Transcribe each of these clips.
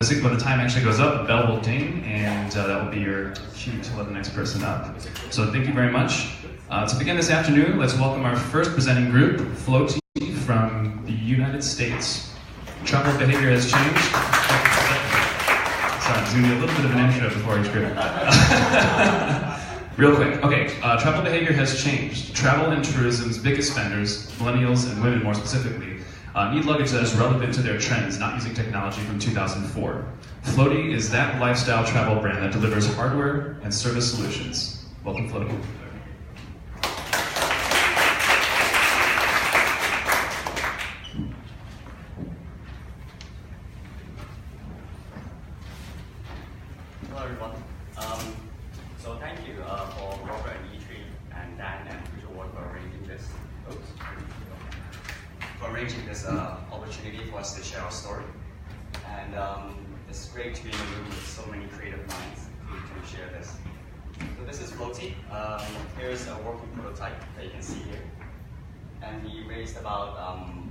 music. When the time actually goes up, the bell will ding, and that will be your cue to let the next person up. So thank you very much. To begin this afternoon, let's welcome our first presenting group, Floaty from the United States. Travel behavior has changed. Sorry, there's going to be a little bit of an intro before each group. Real quick. Okay, travel behavior has changed. Travel and tourism's biggest spenders, millennials and women more specifically, need luggage that is relevant to their trends, not using technology from 2004. Floaty is that lifestyle travel brand that delivers hardware and service solutions. Welcome, Floaty. Hello, everyone. So thank you for Robert and E3 and Dan and Future for arranging this. Opportunity for us to share our story. And it's great to be in a room with so many creative minds who can share this. So this is Floaty. Here's a working prototype that you can see here. And we raised about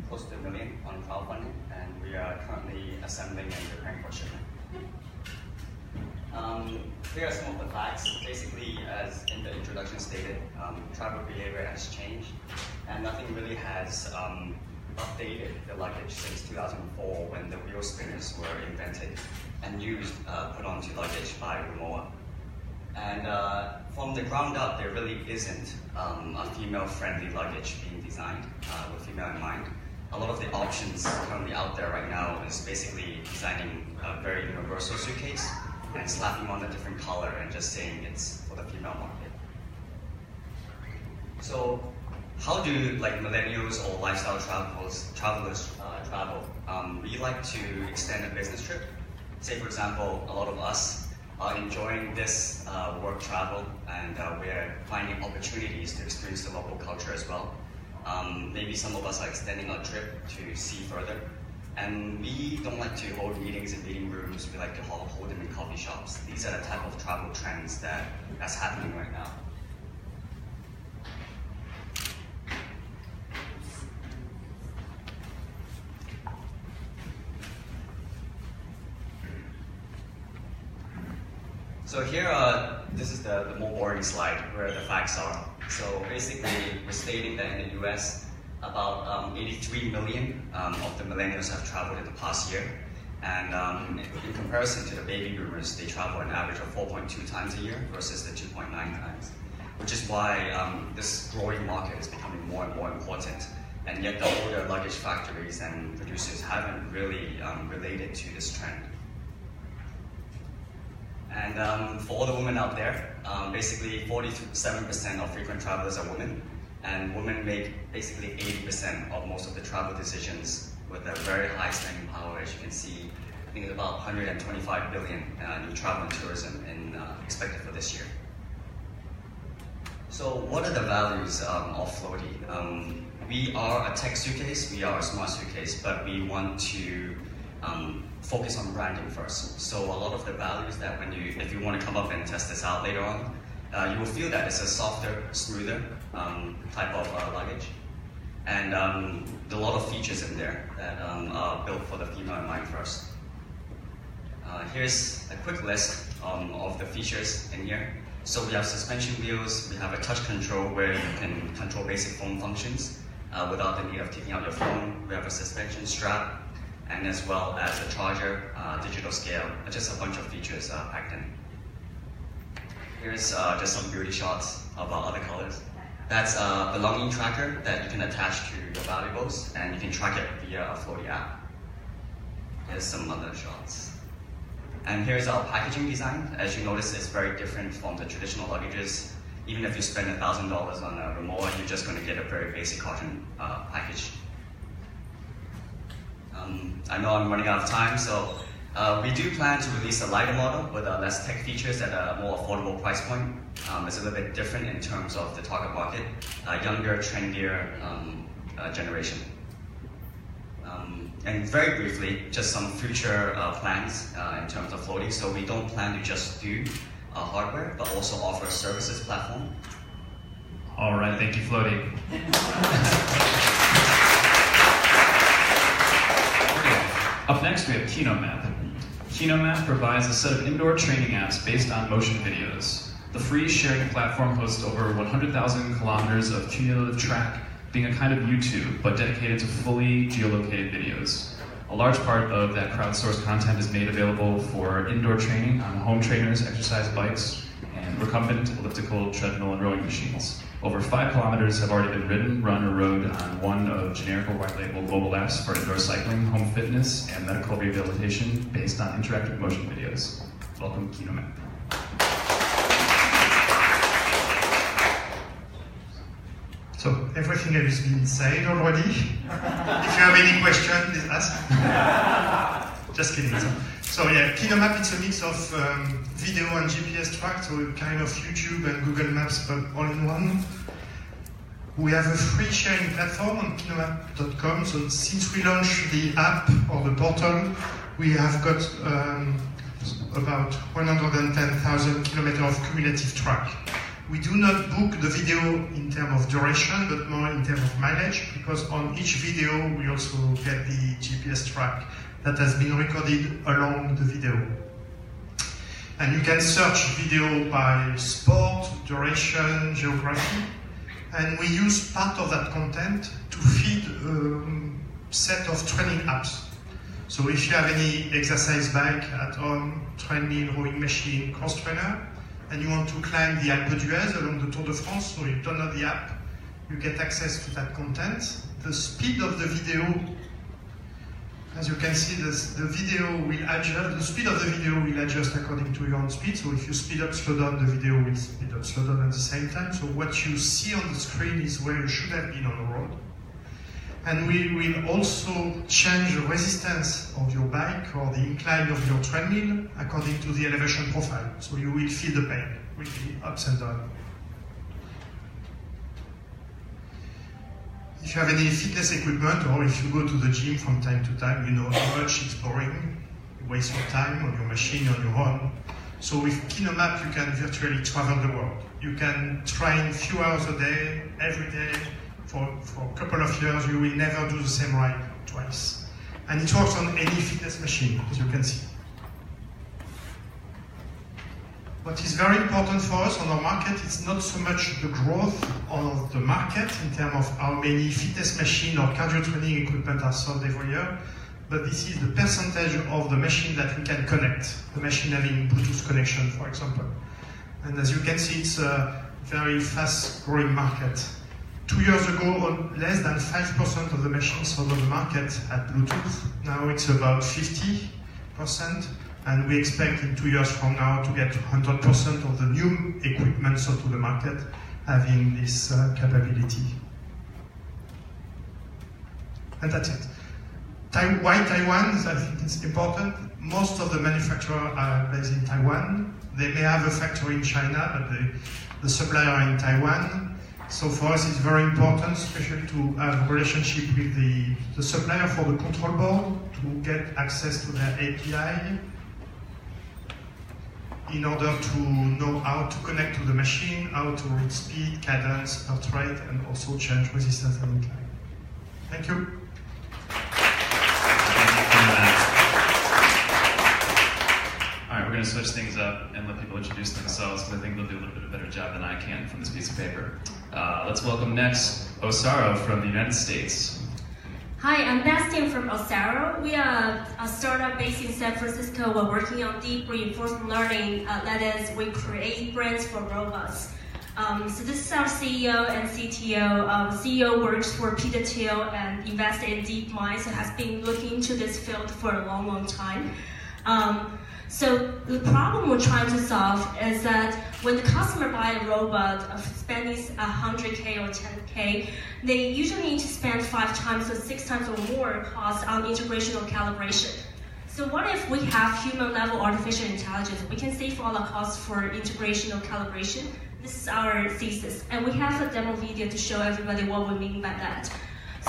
close to $1 million on crowdfunding, and we are currently assembling and preparing for shipment. Here are some of the facts. Basically, as in the introduction stated, travel behavior has changed, and nothing really has updated the luggage since 2004 when the wheel spinners were invented and used, put onto luggage by Rimowa. And from the ground up, there really isn't a female-friendly luggage being designed with female in mind. A lot of the options currently out there right now is basically designing a very universal suitcase and slapping on a different color and just saying it's for the female market. So how do millennials or lifestyle travelers travel? We like to extend a business trip. Say for example, a lot of us are enjoying this work travel, and we're finding opportunities to experience the local culture as well. Maybe some of us are extending our trip to see further. And we don't like to hold meetings in meeting rooms, we like to hold them in coffee shops. These are the type of travel trends that's happening right now. So here, this is the more boring slide where the facts are. So basically, we're stating that in the US, about 83 million of the millennials have traveled in the past year. And in comparison to the baby boomers, they travel an average of 4.2 times a year versus the 2.9 times, which is why this growing market is becoming more and more important. And yet the older luggage factories and producers haven't really related to this trend. And for all the women out there, basically 47% of frequent travelers are women. And women make basically 80% of most of the travel decisions with a very high spending power. As you can see, I think it's about 125 billion in travel and tourism expected for this year. So what are the values of Floaty? We are a tech suitcase, we are a smart suitcase, but we want to focus on branding first. So a lot of the values that if you want to come up and test this out later on, you will feel that it's a softer, smoother type of luggage. And a lot of features in there that are built for the female in mind first. Here's a quick list of the features in here. So we have suspension wheels, we have a touch control where you can control basic phone functions without the need of taking out your phone. We have a suspension strap, and as well as a charger, digital scale, just a bunch of features packed in. Here's just some beauty shots of other colors. That's a belonging tracker that you can attach to your valuables, and you can track it via a Floaty app. Here's some other shots. And here's our packaging design. As you notice, it's very different from the traditional luggages. Even if you spend $1,000 on a Rimowa, you're just going to get a very basic cotton package. I know I'm running out of time, so we do plan to release a lighter model with less tech features at a more affordable price point. It's a little bit different in terms of the target market, younger, trendier generation. And very briefly, just some future plans in terms of Floaty. So we don't plan to just do hardware, but also offer a services platform. All right, thank you, Floaty. Up next, we have Keynote Map. KinoMap provides a set of indoor training apps based on motion videos. The free sharing platform hosts over 100,000 kilometers of cumulative track, being a kind of YouTube, but dedicated to fully geolocated videos. A large part of that crowdsourced content is made available for indoor training on home trainers, exercise bikes, and recumbent elliptical treadmill and rowing machines. Over 5 kilometers have already been ridden, run, or rode on one of generic or white label mobile apps for indoor cycling, home fitness, and medical rehabilitation based on interactive motion videos. Welcome, KinoMap. So everything has been said already. If you have any question, please ask. Just kidding. So yeah, KinoMap, it's a mix of video and GPS track, so kind of YouTube and Google Maps, but all in one. We have a free sharing platform on kinomap.com. So since we launched the app or the portal, we have got about 110,000 kilometers of cumulative track. We do not book the video in terms of duration, but more in terms of mileage, because on each video we also get the GPS track that has been recorded along the video. And you can search video by sport, duration, geography, and we use part of that content to feed a set of training apps. So if you have any exercise bike at home, treadmill, rowing machine, cross trainer, and you want to climb the Alpe d'Huez along the Tour de France, so you download the app, you get access to that content. The speed of the video, as you can see, the video will adjust. The speed of the video will adjust according to your own speed. So if you speed up, slow down, the video will speed up, slow down at the same time. So what you see on the screen is where you should have been on the road. And we will also change the resistance of your bike or the incline of your treadmill according to the elevation profile. So you will feel the pain, will be ups and downs. If you have any fitness equipment, or if you go to the gym from time to time, you know how much it's boring. You waste your time on your machine, on your own. So with KinoMap, you can virtually travel the world. You can train a few hours a day, every day. For a couple of years, you will never do the same ride twice. And it works on any fitness machine, as you can see. What is very important for us on our market is not so much the growth of the market in terms of how many fitness machine or cardio training equipment are sold every year, but this is the percentage of the machine that we can connect, the machine having Bluetooth connection, for example. And as you can see, it's a very fast growing market. 2 years ago, less than 5% of the machines sold on the market had Bluetooth. Now it's about 50%, and we expect in 2 years from now to get 100% of the new equipment sold to the market having this capability. And that's it. Why Taiwan? I think it's important. Most of the manufacturers are based in Taiwan. They may have a factory in China, but the supplier are in Taiwan. So for us, it's very important, especially to have a relationship with the supplier for the control board, to get access to their API, in order to know how to connect to the machine, how to read speed, cadence, heart rate, and also change resistance and incline. Thank you. All right, we're going to switch things up and let people introduce themselves, because I think they'll do a little bit better job than I can from this piece of paper. Let's welcome next Osaro from the United States. Hi, I'm Bastian from Osaro. We are a startup based in San Francisco. We're working on deep reinforcement learning. That is, we create brands for robots. So this is our CEO and CTO. The CEO works for Peter Thiel and invested in DeepMind, so has been looking into this field for a long, long time. So the problem we're trying to solve is that when the customer buy a robot of spending 100K or 10K, they usually need to spend 5 times or 6 times or more cost on integration or calibration. So what if we have human-level artificial intelligence? We can save all the costs for integration or calibration. This is our thesis, and we have a demo video to show everybody what we mean by that.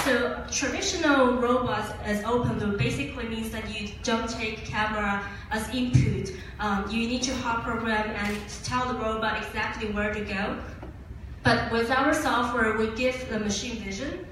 So traditional robots as open loop basically means that you don't take camera as input. You need to hard program and tell the robot exactly where to go. But with our software, we give the machine vision.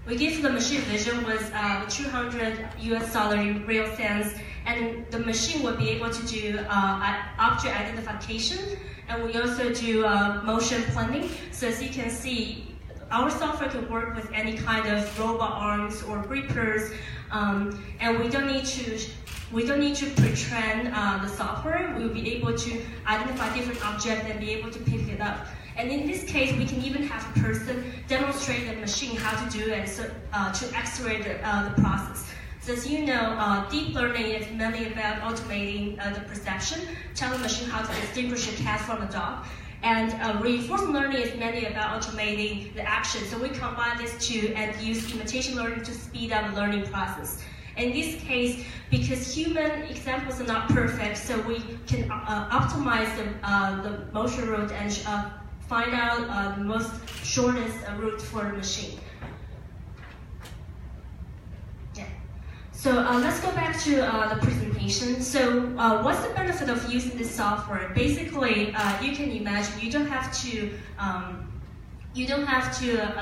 We give the machine vision with $200 in real sense, and the machine will be able to do object identification, and we also do motion planning. So as you can see, our software can work with any kind of robot arms or grippers, and we don't need to pre-train the software. We'll be able to identify different objects and be able to pick it up. And in this case, we can even have a person demonstrate the machine how to do it, so, to accelerate the process. So as you know, deep learning is mainly about automating the perception, telling the machine how to distinguish a cat from a dog. And reinforcement learning is mainly about automating the action. So we combine these two and use imitation learning to speed up the learning process. In this case, because human examples are not perfect, so we can optimize the motion route and find out the most shortest route for the machine. Yeah. So let's go back to the presentation. So what's the benefit of using this software? Basically, you can imagine you don't have to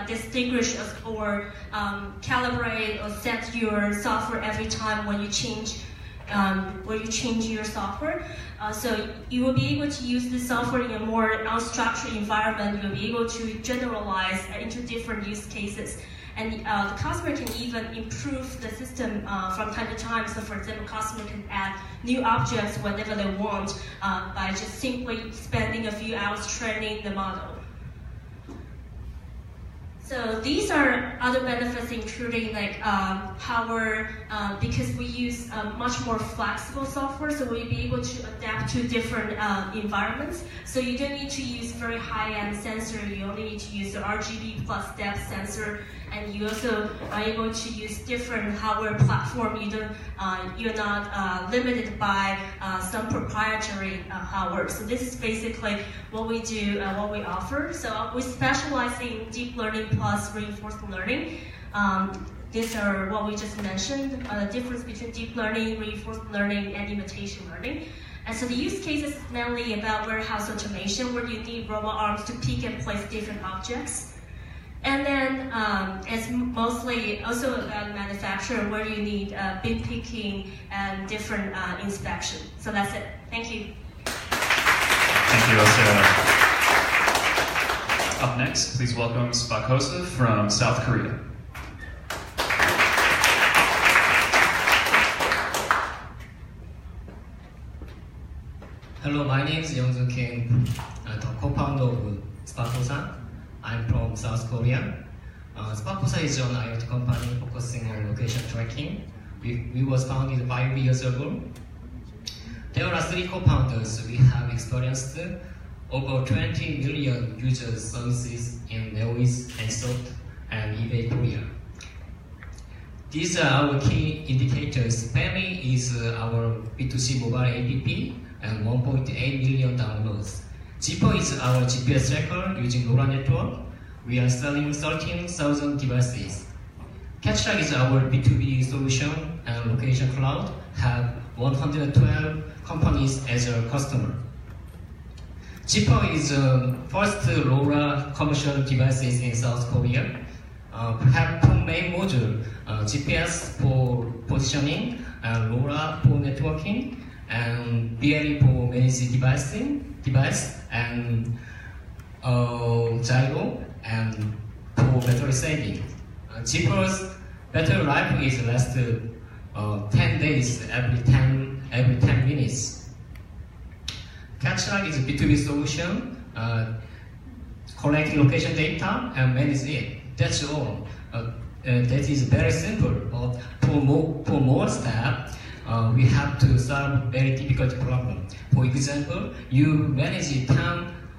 distinguish or calibrate or set your software every time when you change your software. So you will be able to use this software in a more unstructured environment. You'll be able to generalize into different use cases. And the customer can even improve the system from time to time. So for example, customer can add new objects whenever they want by just simply spending a few hours training the model. So these are other benefits, including like power, because we use much more flexible software, so we'll be able to adapt to different environments. So you don't need to use very high-end sensor. You only need to use the RGB plus depth sensor, and you also are able to use different hardware platform. You're not limited by some proprietary hardware. So this is basically what we do, what we offer. So we specialize in deep learning plus reinforcement learning. These are what we just mentioned, the difference between deep learning, reinforcement learning, and imitation learning. And so the use case is mainly about warehouse automation, where you need robot arms to pick and place different objects. And then it's mostly also about manufacturing, where you need bin picking and different inspection. So that's it. Thank you. Thank you, Sarah. Up next, please welcome Spakosa from South Korea. Hello, my name is Young-Soo Kim, the co-founder of Spakosa. I'm from South Korea. Spakosa is an IoT company focusing on location tracking. We was founded 5 years ago. There are 3 co-founders. We have experienced over 20 million user services in Neois and Soft and eBay Korea. These are our key indicators. PAMI is our B2C mobile app and 1.8 million downloads. Zippo is our GPS tracker using LoRa network. We are selling 13,000 devices. Catchlog is our B2B solution, and Location Cloud have 112 companies as a customer. Zippo is the first LoRa commercial devices in South Korea. Have 2 main modules, GPS for positioning, and LoRa for networking, and BLE for managed device, and gyro, and for battery saving. Zippo's battery life is last 10 days every 10 minutes. Catchlog is a B2B solution, collecting location data and manage it. That's all. That is very simple, but for more steps, we have to solve very difficult problem. For example, you manage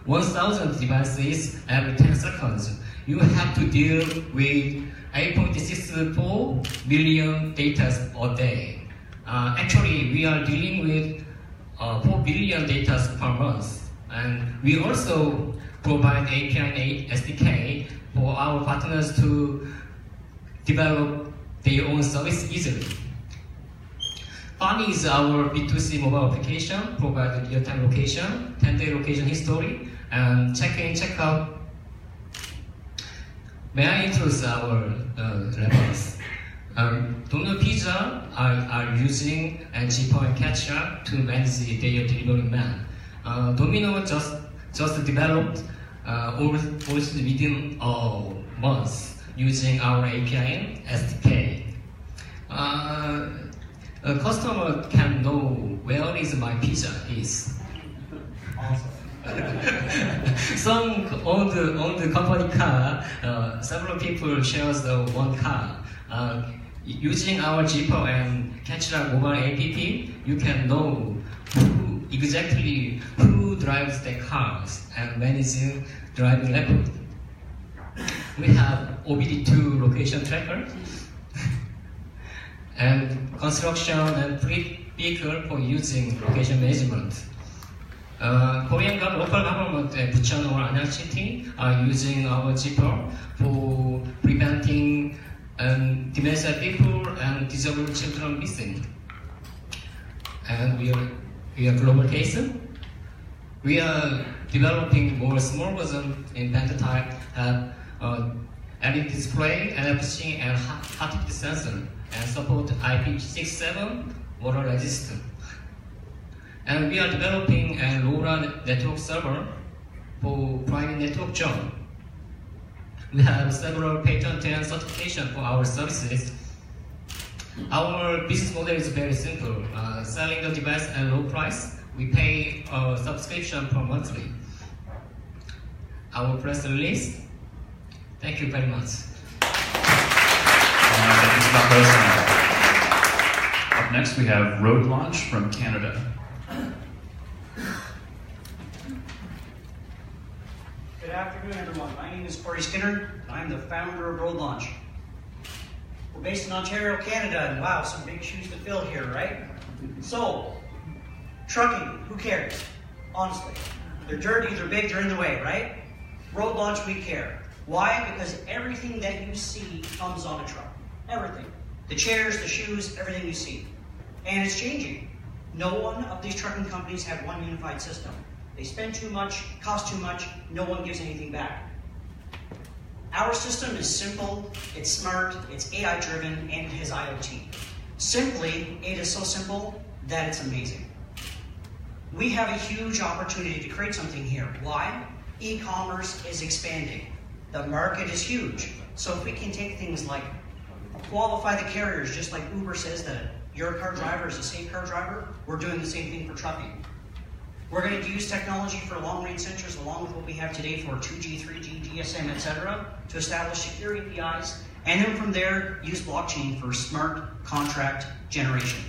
1,000 devices every 10 seconds. You have to deal with 8.64 million data a day. Actually, we are dealing with 4 billion data per month. And we also provide API and SDK for our partners to develop their own service easily. PAMI is our B2C mobile application, providing real-time location, 10-day location history, and check-in, check-out May I introduce our reference? Domino Pizza are using G-Power and Catch-up to manage their delivery man. Domino just developed also within a month using our API and SDK. A customer can know where is my pizza is. Some on the company car, several people shares the one car. Using our G-Power and Catch-up mobile app, you can know exactly who drives the cars and manage driving record. We have OBD2 location tracker and construction and vehicle for using location management. Korean local government, Bucheon or Anyang City, are using our G-Power for preventing dementia people and disabled children missing. And we are global case. We are developing more small version in band type, have LED display, NFC, and haptic sensor, and support IP67 water resistant. And we are developing a LoRa network server for private network zone. We have several patents and certification for our services. Our business model is very simple. Selling the device at low price, we pay a subscription per monthly. Our press release. Thank you very much. Thank you, Up next, we have Road Launch from Canada. Good afternoon, everyone. My name is Corey Skinner, and I'm the founder of Road Launch. We're based in Ontario, Canada, and wow, some big shoes to fill here, right? So, trucking, who cares? Honestly. They're dirty, they're big, they're in the way, right? Road Launch, we care. Why? Because everything that you see comes on a truck. Everything. The chairs, the shoes, everything you see. And it's changing. No one of these trucking companies have one unified system. They spend too much, cost too much, no one gives anything back. Our system is simple, it's smart, it's AI driven, and it has IoT. Simply, it is so simple that it's amazing. We have a huge opportunity to create something here. Why? E-commerce is expanding. The market is huge. So if we can take things like qualify the carriers, just like Uber says that your car driver is a safe car driver, we're doing the same thing for trucking. We're going to use technology for long-range sensors along with what we have today for 2G, 3G, GSM, etc. to establish secure APIs, and then from there, use blockchain for smart contract generation.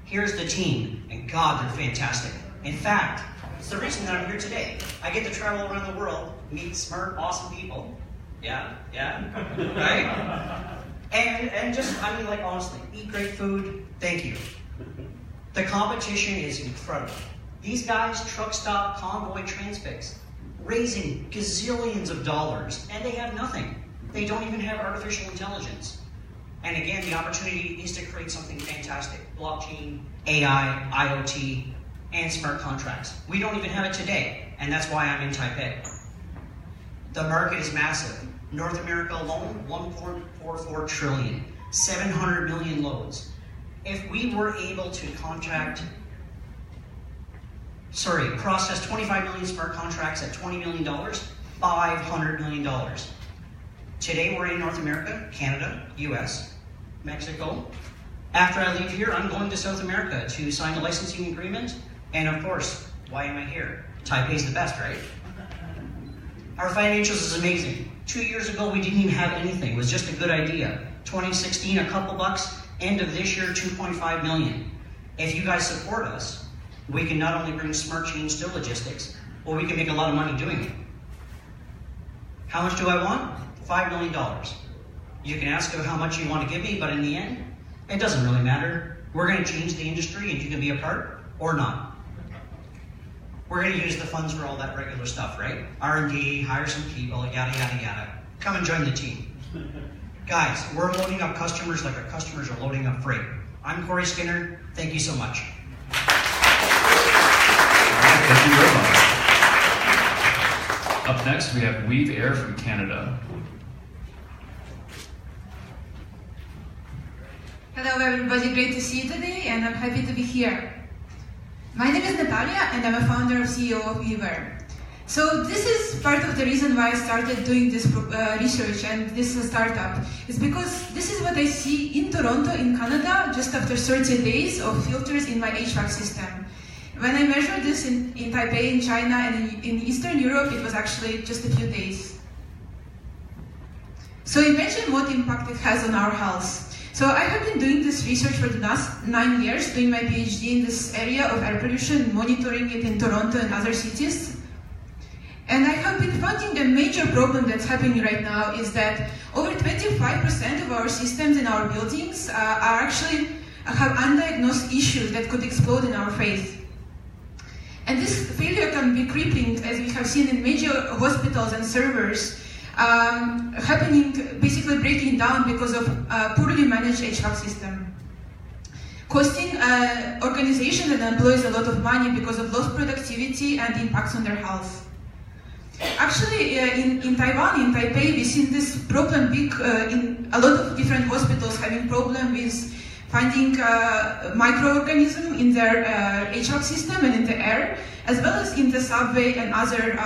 Here's the team, and God, they're fantastic. In fact, it's the reason that I'm here today. I get to travel around the world, meet smart, awesome people. Yeah, right? And just, I mean, like, honestly, eat great food, thank you. The competition is incredible. These guys, Truck Stop, Convoy, Transfix, raising gazillions of dollars, and they have nothing. They don't even have artificial intelligence. And again, the opportunity is to create something fantastic. Blockchain, AI, IoT, and smart contracts. We don't even have it today, and that's why I'm in Taipei. The market is massive. North America alone, 1.44 trillion, 700 million loads. If we were able to process 25 million smart contracts at $20 million, $500 million. Today we're in North America, Canada, US, Mexico. After I leave here, I'm going to South America to sign a licensing agreement. And of course, why am I here? Taipei's the best, right? Our financials is amazing. 2 years ago, we didn't even have anything. It was just a good idea. 2016, a couple bucks. End of this year, 2.5 million. If you guys support us, we can not only bring smart change to logistics, but we can make a lot of money doing it. How much do I want? $5 million. You can ask how much you want to give me, but in the end, it doesn't really matter. We're going to change the industry and you can be a part or not. We're going to use the funds for all that regular stuff, right? R&D, hire some people, yada, yada, yada. Come and join the team. Guys, we're loading up customers like our customers are loading up freight. I'm Corey Skinner. Thank you so much. Thank you very much. Up next, we have Weave Air from Canada. Hello everybody, great to see you today, and I'm happy to be here. My name is Natalia, and I'm a founder and CEO of Weaver. So this is part of the reason why I started doing this research and this startup. It's because this is what I see in Toronto, in Canada, just after 30 days of filters in my HVAC system. When I measured this in Taipei, in China, and in Eastern Europe, it was actually just a few days. So imagine what impact it has on our health. So I have been doing this research for the last 9 years, doing my PhD in this area of air pollution, monitoring it in Toronto and other cities. And I have been finding a major problem that's happening right now is that over 25% of our systems in our buildings have undiagnosed issues that could explode in our face. And this failure can be crippling, as we have seen in major hospitals and servers, happening, basically breaking down because of poorly managed HVAC system. Costing organizations and employees a lot of money because of lost productivity and impacts on their health. Actually, in Taiwan, in Taipei, we've seen this problem big in a lot of different hospitals having problem with finding microorganisms in their HVAC system and in the air, as well as in the subway and other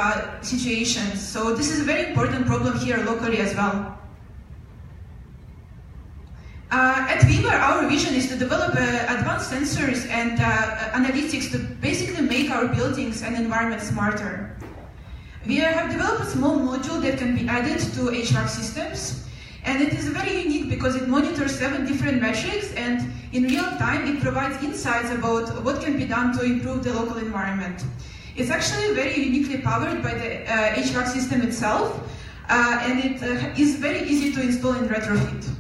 situations. So this is a very important problem here locally as well. At Weaver, our vision is to develop advanced sensors and analytics to basically make our buildings and environment smarter. We have developed a small module that can be added to HVAC systems, and it is very unique because it monitors 7 different metrics, and in real time it provides insights about what can be done to improve the local environment. It's actually very uniquely powered by the HVAC system itself, and it is very easy to install and retrofit.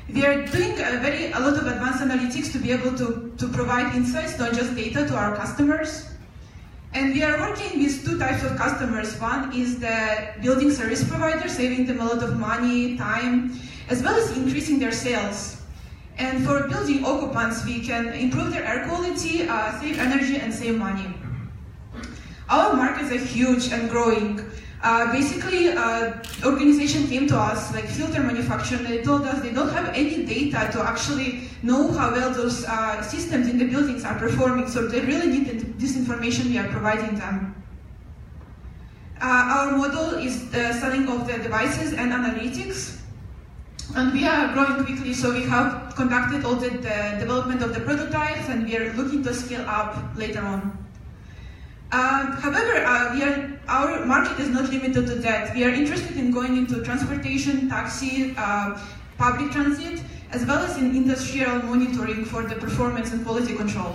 We are doing a lot of advanced analytics to be able to provide insights, not just data, to our customers. And we are working with 2 types of customers. One is the building service provider, saving them a lot of money, time, as well as increasing their sales. And for building occupants, we can improve their air quality, save energy, and save money. Our markets are huge and growing. Organization came to us, like filter manufacturer, and they told us they don't have any data to actually know how well those systems in the buildings are performing, so they really need this information we are providing them. Our model is the selling of the devices and analytics, and we are growing quickly, so we have conducted all the development of the prototypes, and we are looking to scale up later on. However, our market is not limited to that. We are interested in going into transportation, taxi, public transit, as well as in industrial monitoring for the performance and quality control.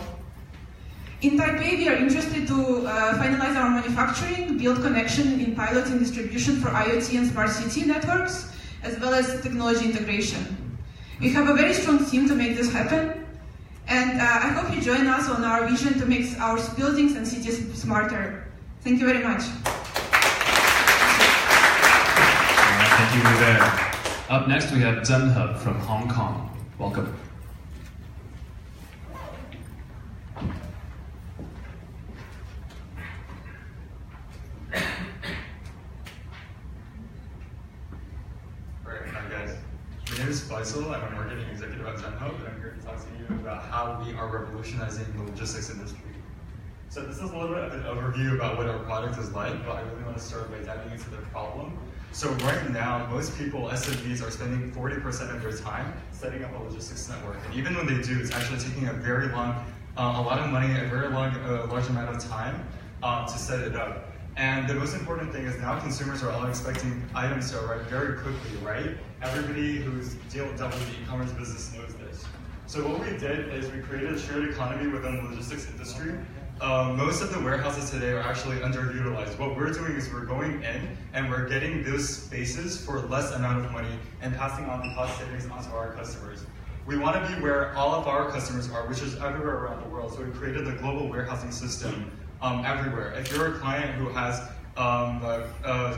In Taipei, we are interested to finalize our manufacturing, build connection in pilot and distribution for IoT and smart city networks, as well as technology integration. We have a very strong team to make this happen. And I hope you join us on our vision to make our buildings and cities smarter. Thank you very much. Thank you, Hubert. Up next, we have Zhen He from Hong Kong. Welcome. Hi guys. My name is Faisal. I'm a marketing executive at Zen Hub, and I'm here to talk to you about how we are revolutionizing the logistics industry. So this is a little bit of an overview about what our product is like, but I really want to start by diving into the problem. So right now, most people, SMBs, are spending 40% of their time setting up a logistics network. And even when they do, it's actually taking a lot of money, a large amount of time to set it up. And the most important thing is now consumers are all expecting items to arrive very quickly, right? Everybody who's dealt with the e-commerce business knows this. So what we did is we created a shared economy within the logistics industry. Most of the warehouses today are actually underutilized. What we're doing is we're going in and we're getting those spaces for less amount of money and passing on the cost savings onto our customers. We want to be where all of our customers are, which is everywhere around the world. So we created the global warehousing system everywhere. If you're a client who has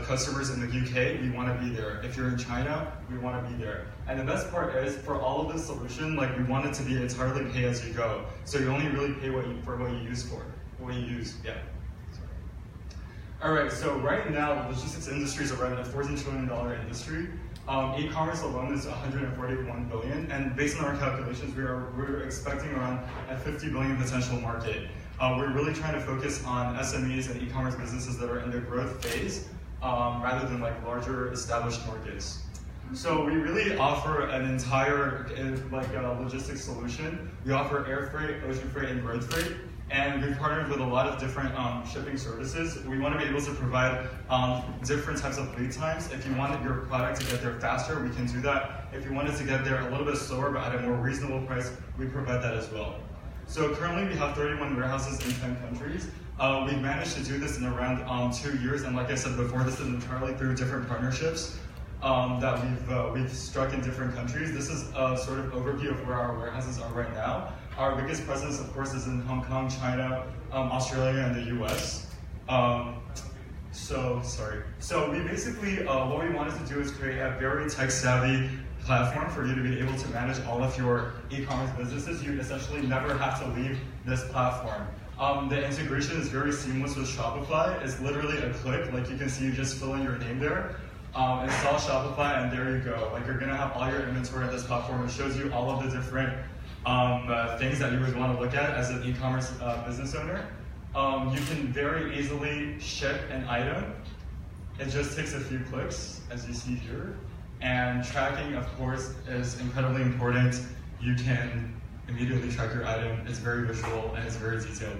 customers in the UK, we want to be there. If you're in China, we want to be there. And the best part is, for all of this solution, like, we want it to be entirely pay as you go. So you only really pay for what you use. Yeah. Sorry. All right. So right now, the logistics industry is around a $14 trillion industry. E-commerce alone is 141 billion, and based on our calculations, we're expecting around a 50 billion potential market. We're really trying to focus on SMEs and e-commerce businesses that are in their growth phase, rather than like larger established markets. So we really offer an entire logistics solution. We offer air freight, ocean freight, and road freight. And we've partnered with a lot of different shipping services. We want to be able to provide different types of lead times. If you wanted your product to get there faster, we can do that. If you wanted to get there a little bit slower but at a more reasonable price, we provide that as well. So currently we have 31 warehouses in 10 countries. We've managed to do this in around 2 years, and like I said before, this is entirely through different partnerships that we've struck in different countries. This is a sort of overview of where our warehouses are right now. Our biggest presence, of course, is in Hong Kong, China, Australia, and the US. So we basically, what we wanted to do is create a very tech-savvy platform for you to be able to manage all of your e-commerce businesses. You essentially never have to leave this platform. The integration is very seamless with Shopify. It's literally a click. Like you can see, you just fill in your name there. Install Shopify, and there you go. Like you're gonna have all your inventory on this platform. It shows you all of the different things that you would want to look at as an e-commerce business owner. You can very easily ship an item. It just takes a few clicks, as you see here. And tracking, of course, is incredibly important. You can immediately track your item. It's very visual and it's very detailed.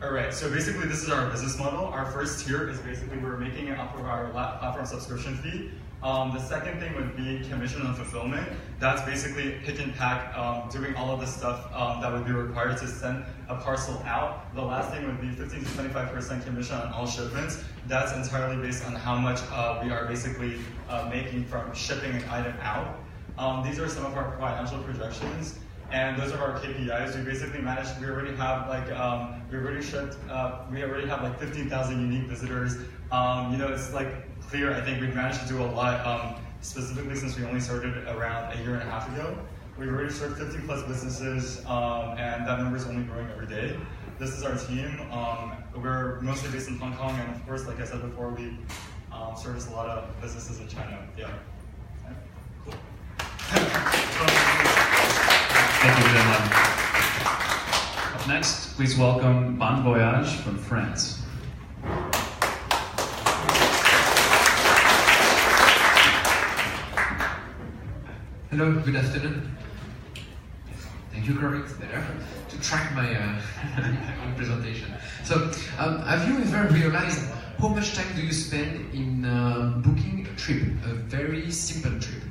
All right, so basically this is our business model. Our first tier is basically we're making it off of our platform subscription fee. The second thing would be commission on fulfillment. That's basically pick and pack, doing all of the stuff that would be required to send a parcel out. The last thing would be 15 to 25% commission on all shipments. That's entirely based on how much we are basically making from shipping an item out. These are some of our financial projections. And those are our KPIs. We basically managed. We already have like 15,000 unique visitors. It's like clear. I think we've managed to do a lot. Specifically, since we only started around a year and a half ago, we've already served 50 plus businesses, and that number is only growing every day. This is our team. We're mostly based in Hong Kong, and of course, like I said before, we service a lot of businesses in China. Yeah. Cool. Thank you, Jin. Up next, please welcome Bon Voyage from France. Hello, good afternoon. Thank you, Cory, there, to track my own presentation. So, have you ever realized how much time do you spend in booking a trip, a very simple trip?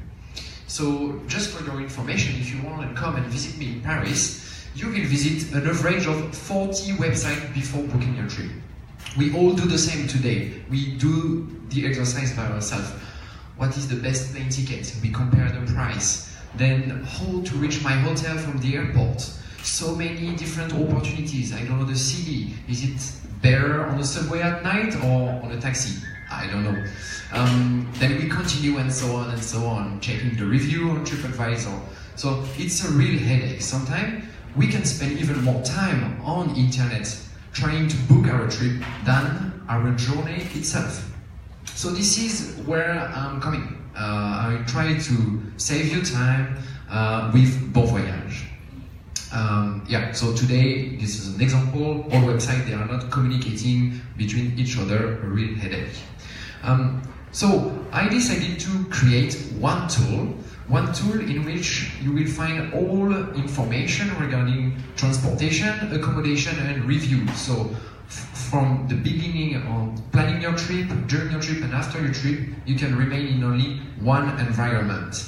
So, just for your information, if you want to come and visit me in Paris, you will visit an average of 40 websites before booking your trip. We all do the same today. We do the exercise by ourselves. What is the best plane ticket? We compare the price. Then how to reach my hotel from the airport. So many different opportunities. I don't know the city. Is it better on the subway at night or on a taxi? I don't know. Then we continue and so on, checking the review on TripAdvisor. So it's a real headache. Sometimes we can spend even more time on internet trying to book our trip than our journey itself. So this is where I'm coming. I try to save you time with Bon Voyage. So today, this is an example. All websites, they are not communicating between each other, a real headache. So I decided to create one tool in which you will find all information regarding transportation, accommodation, and review. So from the beginning of planning your trip, during your trip, and after your trip, you can remain in only one environment.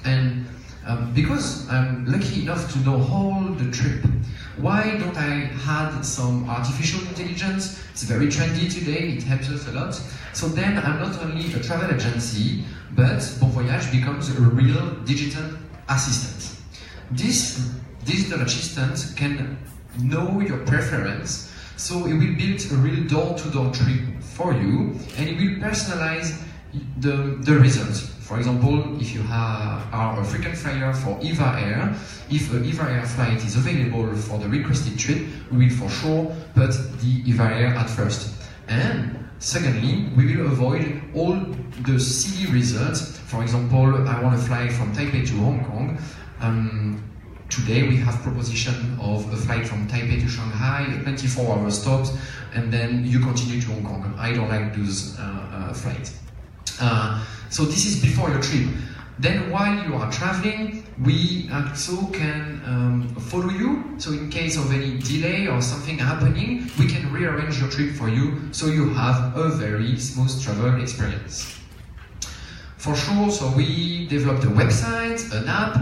And because I'm lucky enough to know all the trip, why don't I add some artificial intelligence? It's very trendy today, it helps us a lot. So then I'm not only a travel agency, but Bon Voyage becomes a real digital assistant. This digital assistant can know your preference, so it will build a real door-to-door trip for you, and it will personalize the results For example, if you are a frequent flyer for EVA Air, if an EVA Air flight is available for the requested trip, we will for sure put the EVA Air at first. And secondly, we will avoid all the silly results. For example, I want to fly from Taipei to Hong Kong. Today we have proposition of a flight from Taipei to Shanghai, 24-hour stops, and then you continue to Hong Kong. I don't like those flights. So this is before your trip. Then while you are traveling, we also can follow you. So in case of any delay or something happening, we can rearrange your trip for you so you have a very smooth travel experience. For sure, so we developed a website, an app,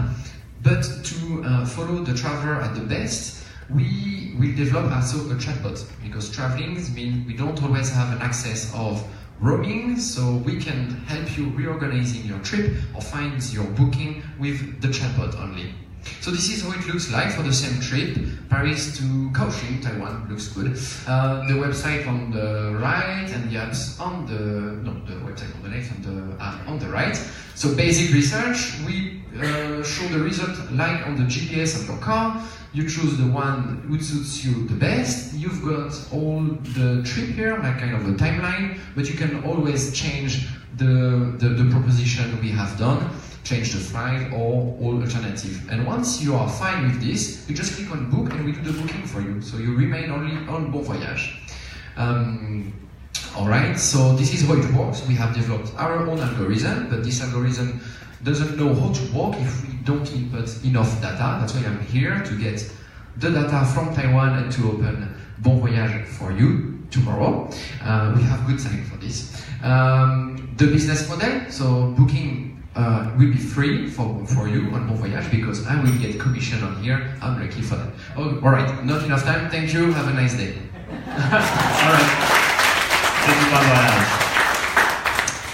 but to follow the traveler at the best, we will develop also a chatbot, because traveling means we don't always have an access of roaming, so we can help you reorganizing your trip or find your booking with the chatbot only. So this is how it looks like for the same trip. Paris to Kaohsiung, Taiwan looks good. The website on the right and the apps on the website on the left and the app on the right. So basic research, we show the result like on the GPS of your car. You choose the one which suits you the best. You've got all the trip here, like kind of a timeline, but you can always change the proposition we have done, change the flight or all alternative. And once you are fine with this, you just click on book and we do the booking for you. So you remain only on Bon Voyage. Alright, so this is how it works. We have developed our own algorithm, but this algorithm doesn't know how to work if we don't input enough data. That's why I'm here, to get the data from Taiwan and to open Bon Voyage for you tomorrow. We have good time for this. The business model, so booking will be free for you on Bon Voyage, because I will get commission on here. I'm lucky for that. Oh, alright, not enough time. Thank you, have a nice day. Alright. Thank you, Bon Voyage.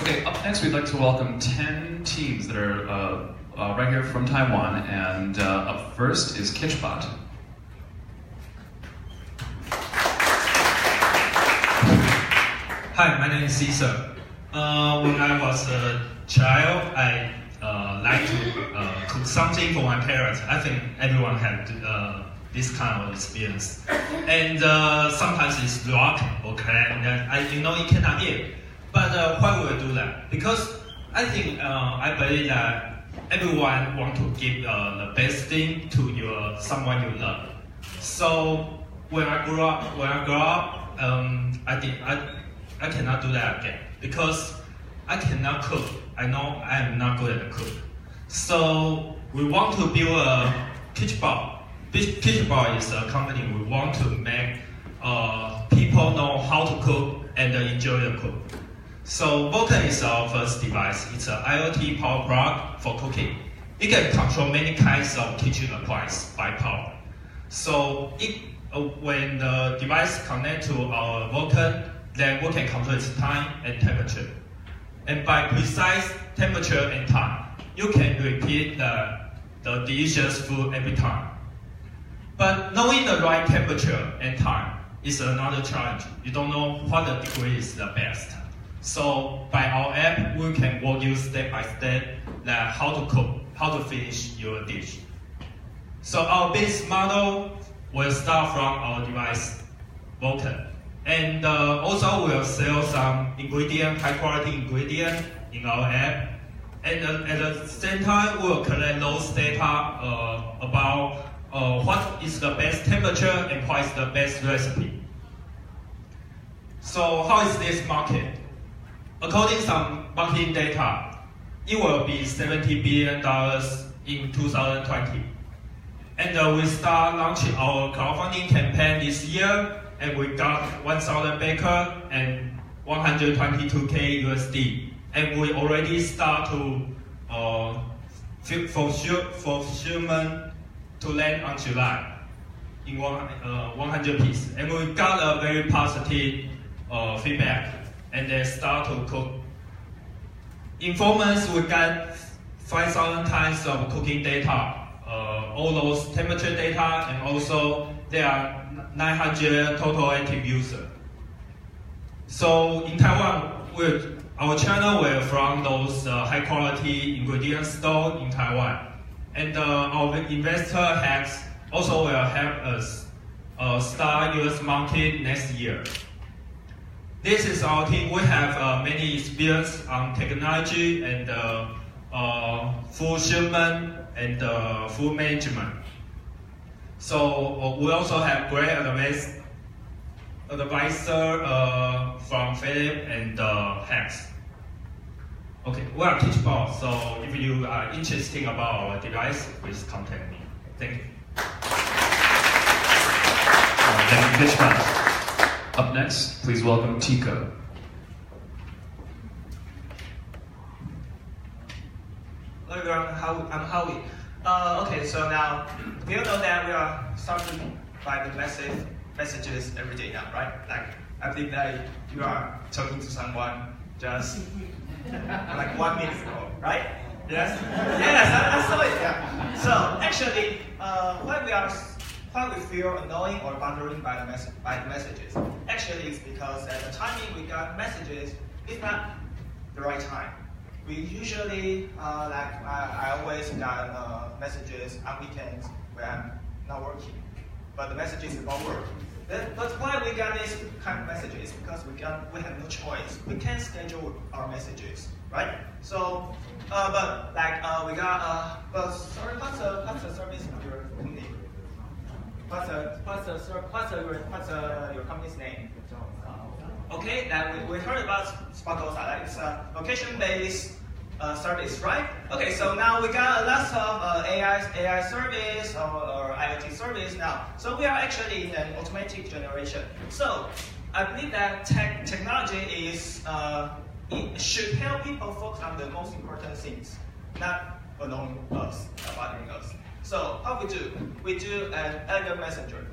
Okay, up next we'd like to welcome 10 teams that are right here from Taiwan, and up first is Kitchbot. Hi, my name is Caesar. When I was a child, I like to cook something for my parents. I think everyone had this kind of experience. And sometimes it's rock or clam that you cannot eat. But why would I do that? Because I think I believe that everyone wants to give the best thing to someone you love. So when I grew up, I cannot do that again, because I cannot cook. I know I am not good at cook. So we want to build a Kitchbot. Kitchbot is a company we want to make people know how to cook and enjoy the cook. So Vulkan is our first device. It's an IoT power plug for cooking. It can control many kinds of kitchen appliances by power. So when the device connects to our Vulkan, then we can control its time and temperature. And by precise temperature and time, you can repeat the delicious food every time. But knowing the right temperature and time is another challenge. You don't know what the degree is the best. So by our app, we can walk you step by step like how to cook, how to finish your dish. So our business model will start from our device, Vulkan. And also we'll sell some high quality ingredient in our app. And at the same time, we'll collect those data about what is the best temperature and what is the best recipe. So how is this market? According to some marketing data, it will be $70 billion in 2020. And we start launching our crowdfunding campaign this year, and we got 1,000 backers and 122K USD. And we already start to fulfillment to land on July in 100 pieces. And we got a very positive feedback. And they start to cook. In 4 months, we got 5,000 times of cooking data, all those temperature data, and also there are 900 total active users. So in Taiwan, our channel will from those high quality ingredient store in Taiwan. And our investor has also will help us start US market next year. This is our team. We have many experience on technology and fulfillment and food management. So we also have great advisor from Philip and Hex. Okay, we are Teachable, so if you are interested about our device, please contact me. Thank you. Thank you, Teachable. Up next, please welcome Tico. Hello everyone, I'm Howie. Okay, so now, we all know that we are starting by the messages every day now, right? Like, I believe that you are talking to someone just like 1 minute ago, right? Yes? Yes, I saw it, yeah. So, actually, why we feel annoying or bothering by the messages, actually it's because at the timing we got messages, it's not the right time. We usually, I always got messages on weekends when I'm not working, but the messages about work. But why we got this kind of messages? Because we have no choice. We can't schedule our messages, right? So, we got, but sorry, what's the service of your company? What's your company's name? Okay, that we heard about Sparkle. It's a location-based service, right? Okay, so now we got lots of AI service or IoT service now. So we are actually in an automatic generation. So I believe that technology is it should help people focus on the most important things, not annoying us, bothering us. So how we do an elegant messenger.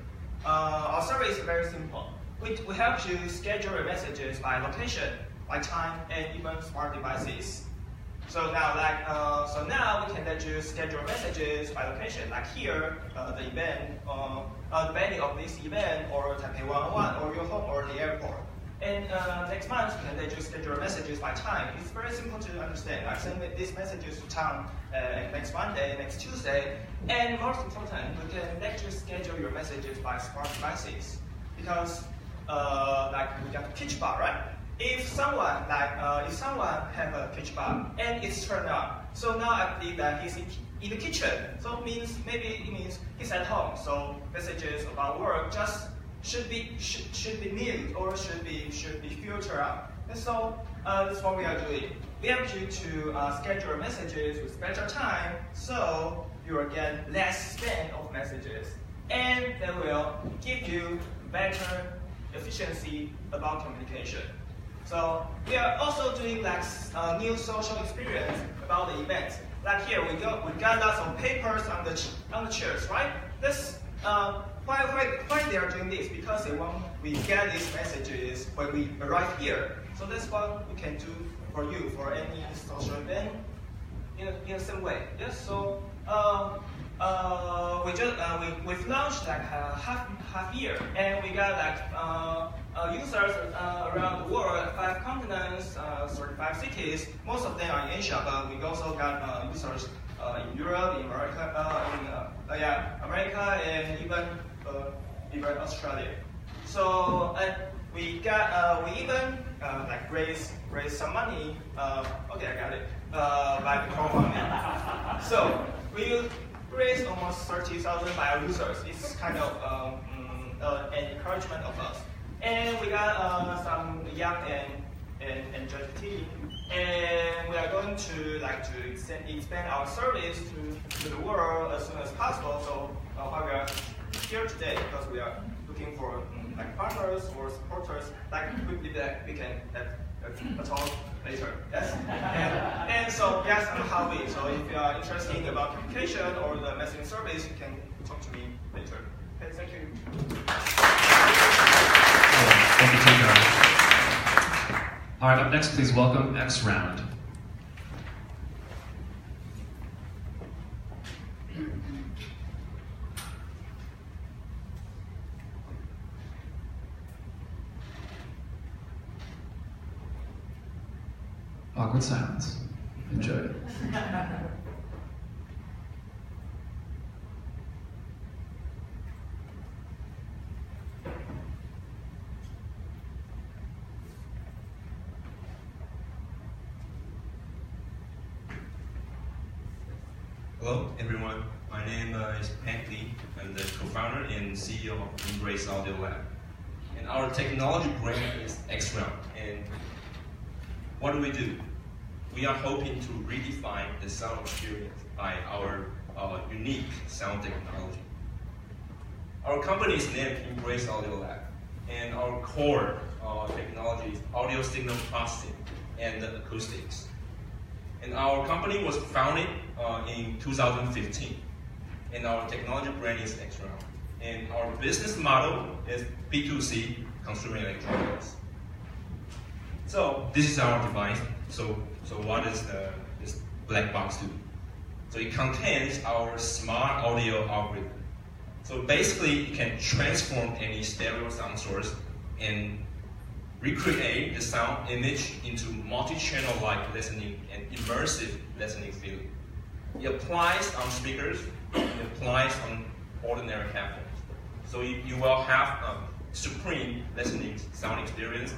Our service is very simple. We help you schedule your messages by location, by time, and even smart devices. So now, we can let you schedule messages by location. Like here, the event, the venue of this event, or Taipei 101, or your home, or the airport. And next month, we can let you schedule messages by time. It's very simple to understand. I send these messages to town next Monday, next Tuesday, and most important, we can let you schedule your messages by smart devices. Because, we got pitch bar, right? If someone have a pitch bar and it's turned on, so now I believe that he's in the kitchen. So it means he's at home. So messages about work just should be mute or should be filtered out. And so that's what we are doing. We have you to schedule messages with better time, so you will get less spam of messages, and that will give you better efficiency about communication. So we are also doing new social experience about the event. Like here, we got lots of papers on the chairs, right? This why they are doing this? Because they want we get these messages when we arrive here. So that's what we can do for you for any social event in the same way. Yes. So we've launched half year, and we got users around the world, 5 continents, 35 cities. Most of them are in Asia, but we also got users in Europe, in America, and even Australia. So we even raise some money. Okay, I got it. By crowdfunding. So we raised almost 30,000 by our users. It's kind of an encouragement of us. And we got some young and energetic team, and we are going to expand our service to the world as soon as possible. So why we are here today, because we are looking for partners or supporters. Quickly that we can have a talk later. Yes. And so yes, I'm Howie. So if you are interested about communication or the messaging service, you can talk to me later. Okay, thank you. Thank you, Tico. All right, up next, please welcome X Round. Awkward silence. Enjoy. Hello, everyone. My name is Hank Lee. I'm the co-founder and CEO of Embrace Audio Lab. And our technology brand is X-Realm. And what do? We are hoping to redefine the sound experience by our unique sound technology. Our company is named Embrace Audio Lab. And our core technology is audio signal processing and acoustics. And our company was founded in 2015. And our technology brand is X-Realm. And our business model is B2C, consumer electronics. So this is our device. So what is this black box do? So it contains our smart audio algorithm. So basically, it can transform any stereo sound source and recreate the sound image into multi-channel-like listening and immersive listening feeling. It applies on speakers, it applies on ordinary headphones. So you will have a supreme listening sound experience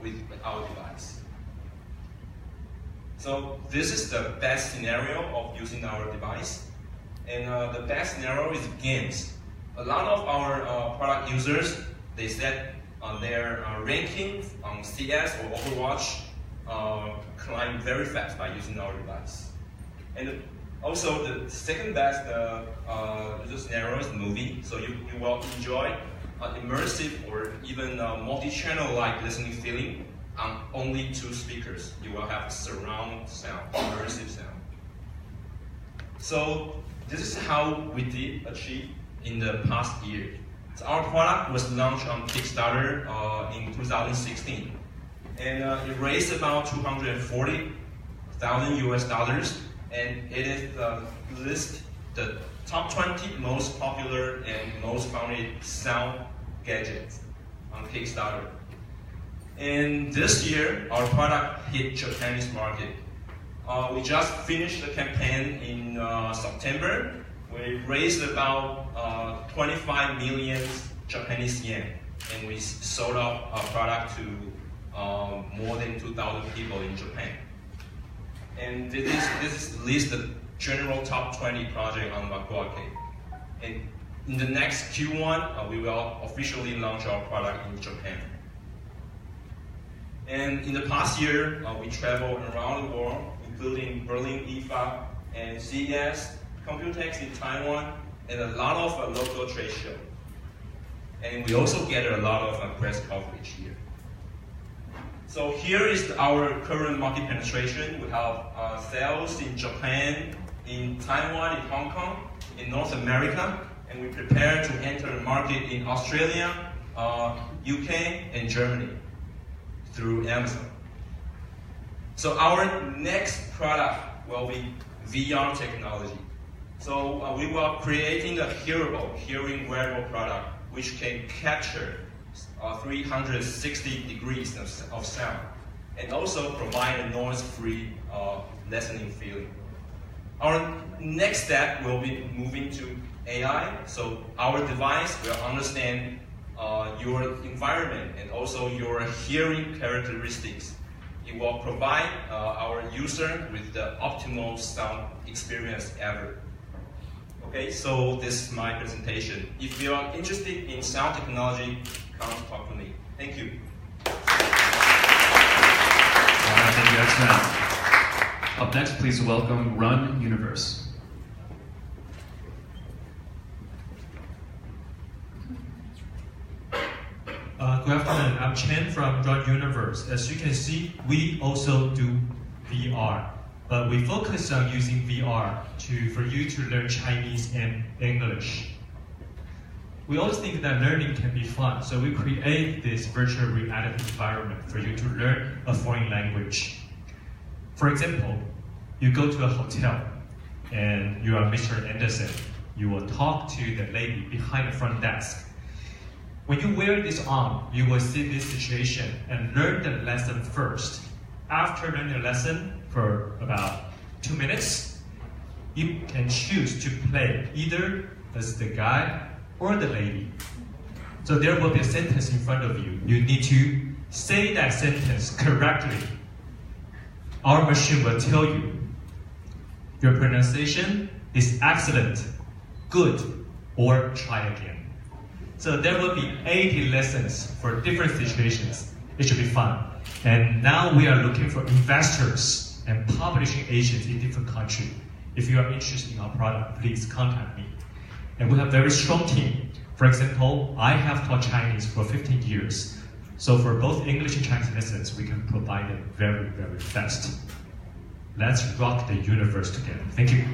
with our device. So this is the best scenario of using our device. And the best scenario is games. A lot of our product users, they set their rankings on CS or Overwatch climb very fast by using our device. And also the second best user scenario is movie. So you will enjoy immersive or even multi-channel-like listening feeling on only 2 speakers. You will have surround sound, immersive sound. So this is how we did achieve in the past year. So our product was launched on Kickstarter in 2016, and it raised about $240,000 US, and it is the top 20 most popular and most founded sound gadgets on Kickstarter. And this year, our product hit Japanese market. We just finished the campaign in September. We raised about 25 million Japanese yen, and we sold our product to more than 2,000 people in Japan. And this is list the general top 20 project on Waku Arcade. And in the next Q1, we will officially launch our product in Japan. And in the past year, we traveled around the world, including Berlin IFA and CES, Computex in Taiwan, and a lot of local trade shows. And we also get a lot of press coverage here. So here is our current market penetration. We have sales in Japan, in Taiwan, in Hong Kong, in North America, and we prepare to enter the market in Australia, UK, and Germany through Amazon. So our next product will be VR technology. So we were creating a hearable, hearing wearable product which can capture 360 degrees of sound and also provide a noise-free listening feeling. Our next step will be moving to AI. So our device will understand your environment and also your hearing characteristics. It will provide our user with the optimal sound experience ever. Okay, so this is my presentation. If you are interested in sound technology, come talk to me. Thank you. Thank you, X-Men. Up next, please welcome Run Universe. Good afternoon, I'm Chen from Run Universe. As you can see, we also do VR, but we focus on using VR for you to learn Chinese and English. We always think that learning can be fun, so we create this virtual reality environment for you to learn a foreign language. For example, you go to a hotel and you are Mr. Anderson. You will talk to the lady behind the front desk. When you wear this on, you will see this situation and learn the lesson first. after learning a lesson for about 2 minutes, you can choose to play either as the guy or the lady. So there will be a sentence in front of you. You need to say that sentence correctly. Our machine will tell you, your pronunciation is excellent, good, or try again. So there will be 80 lessons for different situations. It should be fun. And now we are looking for investors and publishing agents in different countries. If you are interested in our product, please contact me. And we have a very strong team. For example, I have taught Chinese for 15 years. So for both English and Chinese lessons, we can provide it very, very fast. Let's rock the universe together. Thank you.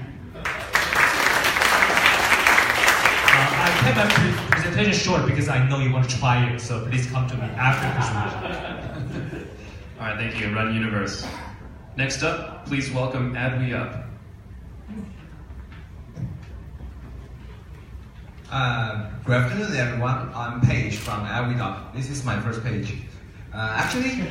I kept my presentation short because I know you want to try it, so please come to me after the presentation. All right, thank you, Run Universe. Next up, please welcome Add Me Up. Good afternoon, everyone. I'm Paige from Add Me Up. This is my first page. Actually,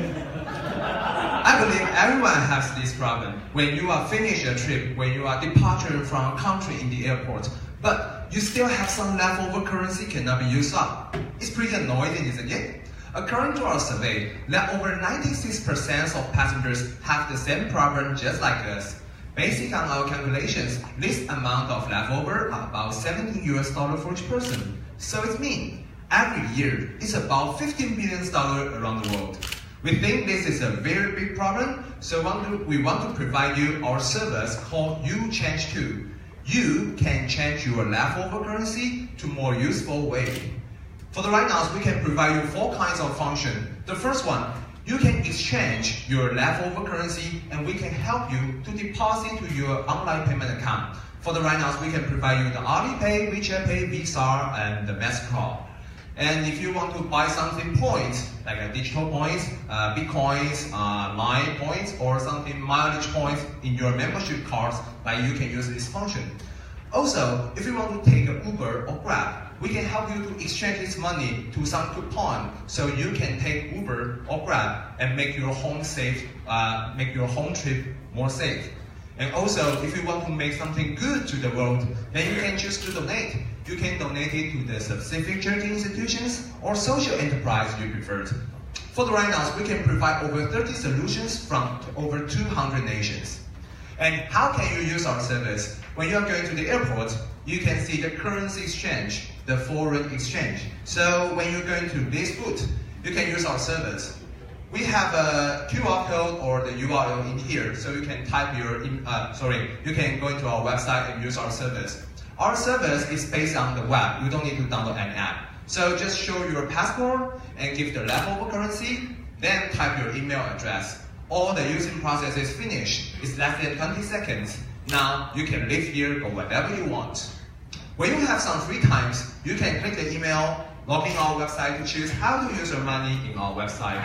I believe everyone has this problem. When you are finished a trip, when you are departing from a country in the airport, but you still have some leftover currency cannot be used up. It's pretty annoying, isn't it? According to our survey, that over 96% of passengers have the same problem just like us. Based on our calculations, this amount of leftover are about $17 for each person. So it means every year it's about $15 billion around the world. We think this is a very big problem, so we want to provide you our service called You Change To. You can change your leftover currency to more useful way. For the right now, we can provide you 4 kinds of function. The first one, you can exchange your leftover currency and we can help you to deposit to your online payment account. For the right now, we can provide you the Alipay, WeChat Pay, Visa, and the MasterCard. And if you want to buy something points, like a digital points, Bitcoins, Line points, or something mileage points in your membership cards, like you can use this function. Also, if you want to take an Uber or Grab, we can help you to exchange this money to some coupon, so you can take Uber or Grab and make your home safe, make your home trip more safe. And also, if you want to make something good to the world, then you can choose to donate. You can donate it to the specific charity institutions or social enterprise you prefer. For the right now, we can provide over 30 solutions from over 200 nations. And how can you use our service? When you are going to the airport, you can see the currency exchange, the foreign exchange. So when you're going to this booth, you can use our service. We have a QR code or the URL in here, so you can type your, you can go into our website and use our service. Our service is based on the web. You don't need to download an app. So just show your passport and give the leftover currency, then type your email address. All the using process is finished. It's less than 20 seconds. Now you can live here, go wherever you want. When you have some free times, you can click the email, log in our website to choose how to use your money in our website.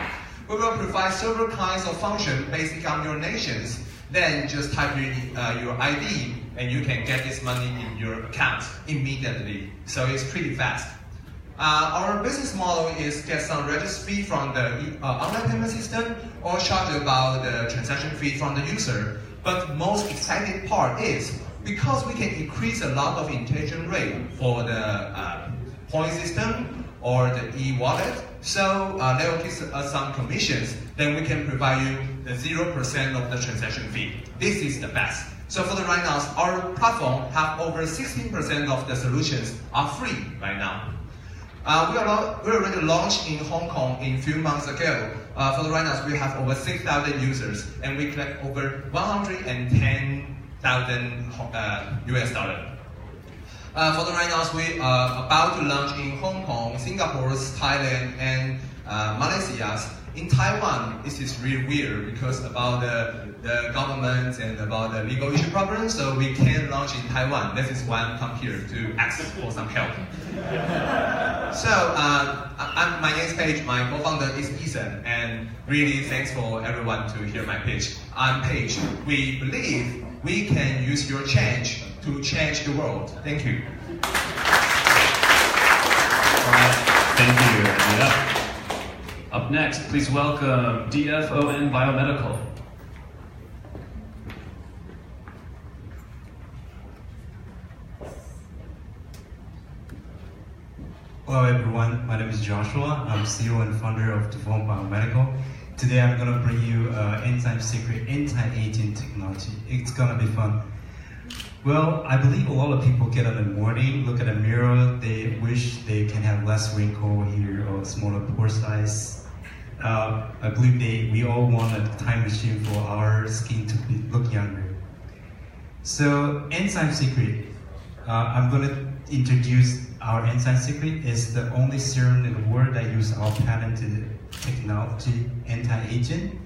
We will provide several kinds of functions based on your nations. Then just type your ID and you can get this money in your account immediately. So it's pretty fast. Our business model is get some registry fee from the online payment system or charge about the transaction fee from the user. But most exciting part is because we can increase a lot of intention rate for the point system or the e-wallet, so they will give us some commissions, then we can provide you the 0% of the transaction fee. This is the best. So for the right now, our platform have over 16% of the solutions are free right now. We already launched in Hong Kong a few months ago. For the right now, we have over 6,000 users, and we collect over 110,000 US dollars. For the right now, we are about to launch in Hong Kong, Singapore, Thailand, and Malaysia. In Taiwan, this is really weird because about the government and about the legal issue problems, so we can't launch in Taiwan. This is why I come here to ask for some help. So, my name is Paige, my co-founder is Ethan, and really thanks for everyone to hear my pitch. I'm Paige. We believe we can use your change to change the world. Thank you. All right, thank you. Up next, please welcome DFON Biomedical. Hello everyone, my name is Joshua. I'm CEO and founder of DFON Biomedical. Today I'm going to bring you enzyme secret anti-aging technology. It's going to be fun. Well, I believe a lot of people get up in the morning, look at a mirror, they wish they can have less wrinkle here or smaller pore size. I believe we all want a time machine for our skin to look younger. So enzyme secret, I'm going to introduce our enzyme secret. Is the only serum in the world that uses our patented technology, anti-aging,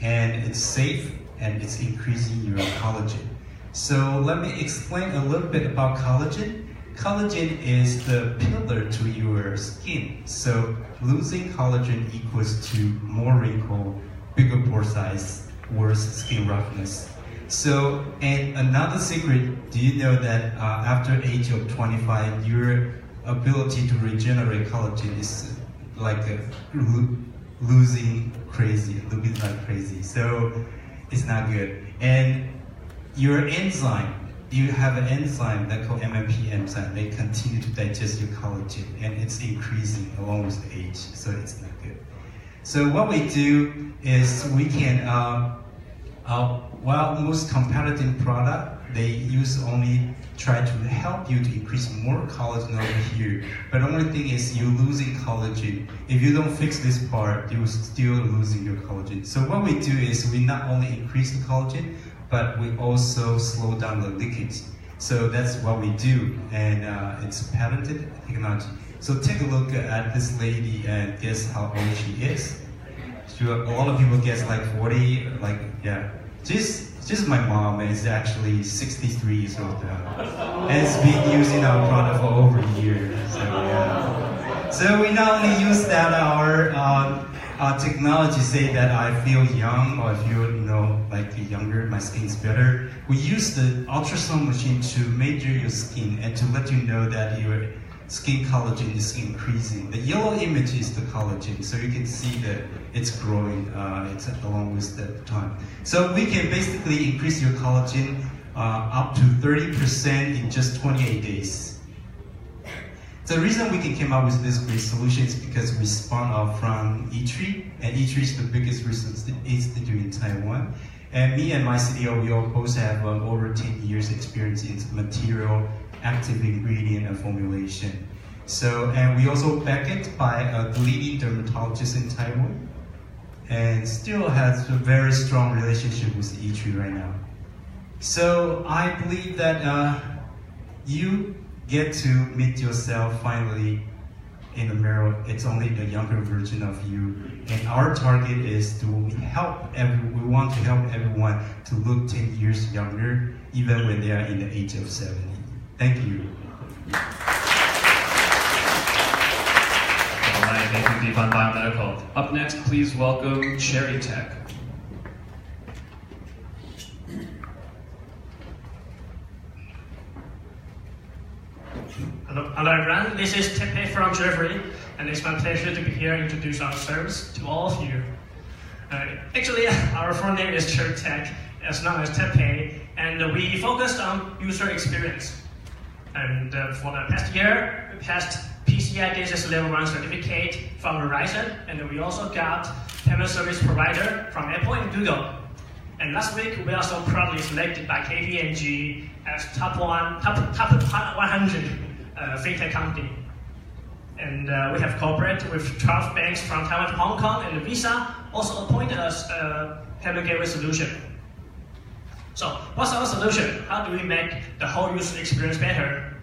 and it's safe and it's increasing your collagen. So let me explain a little bit about collagen. Collagen is the pillar to your skin. So losing collagen equals to more wrinkle, bigger pore size, worse skin roughness. So, and another secret, do you know that after age of 25, your ability to regenerate collagen is like losing crazy, a little bit like crazy. So it's not good. And your enzyme, you have an enzyme that called MMP enzyme. They continue to digest your collagen, and it's increasing along with the age. So it's not good. So what we do is we can, while most competitive product, they only try to help you to increase more collagen over here. But the only thing is you're losing collagen. If you don't fix this part, you're still losing your collagen. So what we do is we not only increase the collagen, but we also slow down the leakage. So that's what we do, and it's patented technology. So take a look at this lady and guess how old she is. A lot of people guess like 40, like, yeah. She's my mom, and is actually 63 years old now. And has been using our product for over a year. So yeah. So we not only use that our technology say that I feel young or I feel like younger, my skin's better. We use the ultrasound machine to measure your skin and to let you know that your skin collagen is increasing. The yellow image is the collagen, so you can see that it's growing it's along with the time. So we can basically increase your collagen up to 30% in just 28 days. The reason we can come up with this great solution is because we spun off from E-Tree, and E-Tree is the biggest research institute in Taiwan. And me and my CDO, we all both have over 10 years experience in material, active ingredient, and formulation. So, and we also back it by a leading dermatologist in Taiwan, and still has a very strong relationship with E-Tree right now. So I believe that you get to meet yourself finally in the mirror. It's only the younger version of you. And our target is to help we want to help everyone to look 10 years younger, even when they are in the age of 70. Thank you. All right, thank you, DFON Biomedical. Up next, please welcome Cherry Tech. Hello everyone, this is Tepe from Jeffrey, and it's my pleasure to be here and introduce our service to all of you. Actually, our full name is Cherry Tech, as known as Tepe, and we focused on user experience. And for the past year, we passed PCI DSS Level 1 certificate from Verizon, and we also got payment service provider from Apple and Google. And last week, we also proudly selected by KPMG as top 100 fintech company. And we have cooperated with 12 banks from Taiwan to Hong Kong, and Visa also appointed us a payment gateway solution. So what's our solution? How do we make the whole user experience better?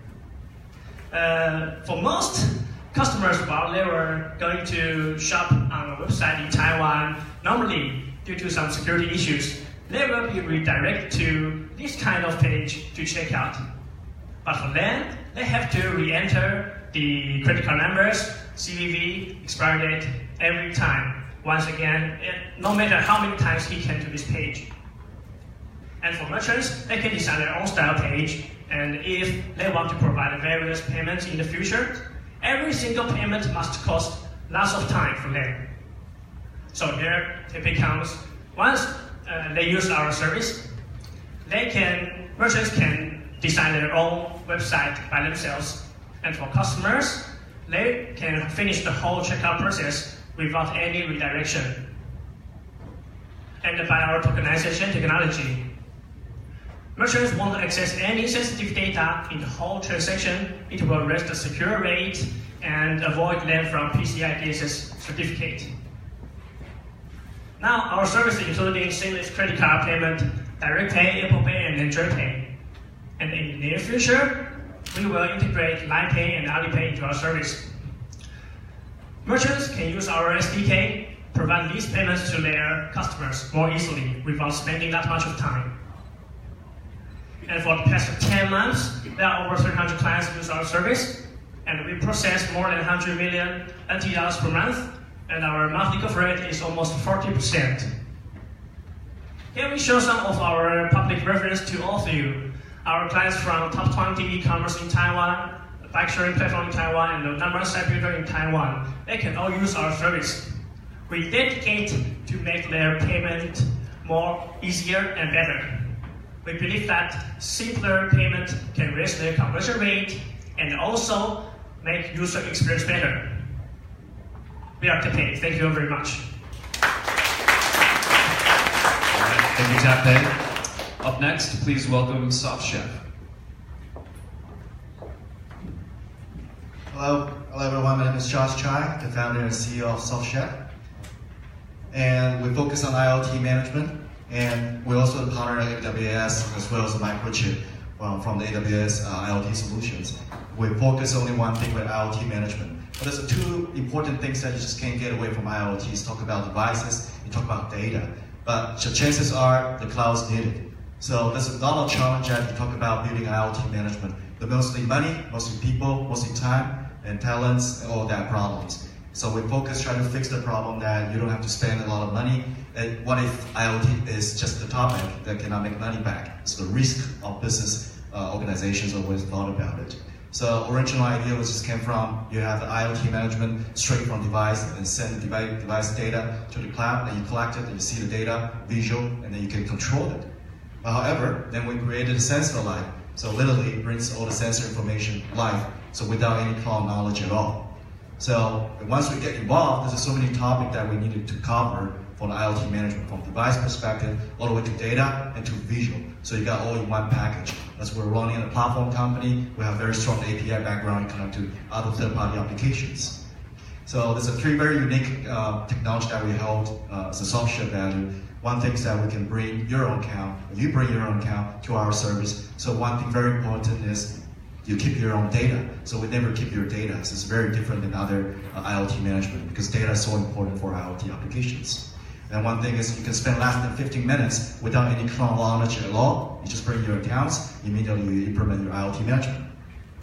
For most customers, while they were going to shop on a website in Taiwan, normally due to some security issues, they will be redirected to this kind of page to check out. But for them, they have to re-enter the credit card numbers, CVV, expiry date every time. Once again, no matter how many times he came to this page. And for merchants, they can design their own style page, and if they want to provide various payments in the future, every single payment must cost lots of time for them. So here TP comes. Once they use our service, merchants can design their own website by themselves. And for customers, they can finish the whole checkout process without any redirection. And by our tokenization technology, merchants won't access any sensitive data in the whole transaction. It will rest a secure rate and avoid them from PCI DSS certificate. Now, our service including seamless credit card payment, direct pay, Apple Pay, and Android Pay. And in the near future, we will integrate Line Pay and Alipay into our service. Merchants can use our SDK, provide these payments to their customers more easily without spending that much of time. And for the past 10 months, there are over 300 clients use our service, and we process more than 100 million NT dollars per month, and our monthly cover rate is almost 40%. Here we show some of our public reference to all of you. Our clients from top 20 e-commerce in Taiwan, bike sharing platform in Taiwan, and the number one site builder in Taiwan. They can all use our service. We dedicate to make their payment more easier and better. We believe that simpler payment can raise their conversion rate and also make user experience better. We are TapPay. Thank you very much. Thank you, TapPay. Up next, please welcome Soft Chef. Hello everyone. My name is Josh Chai, the founder and CEO of Soft Chef. And we focus on IoT management, and we also partner AWS as well as the microchip from the AWS IoT solutions. We focus only one thing with IoT management. But there's two important things that you just can't get away from IoT. You talk about devices, you talk about data. But the chances are the cloud's needed. So there's a lot of challenge as you talk about building IoT management. But mostly money, mostly people, mostly time, and talents, and all that problems. So we focus trying to fix the problem that you don't have to spend a lot of money. And what if IoT is just the topic that cannot make money back? It's the risk of business organizations always thought about it. So original idea just came from, you have the IoT management straight from device and send the device data to the cloud, and you collect it, and you see the data, visual, and then you can control it. But however, then we created a sensor live. So literally it brings all the sensor information live, so without any cloud knowledge at all. So once we get involved, there's so many topics that we needed to cover for the IoT management, from device perspective, all the way to data and to visual. So you got all in one package. As we're running a platform company, we have very strong API background to connect to other third-party applications. So there's three very unique technology that we hold as a Soft Chef value. One thing is that we can bring your own account, you bring your own account to our service. So one thing very important is you keep your own data. So we never keep your data. So it's very different than other IoT management, because data is so important for IoT applications. And one thing is you can spend less than 15 minutes without any cloud knowledge at all. You just bring your accounts, immediately you implement your IoT management.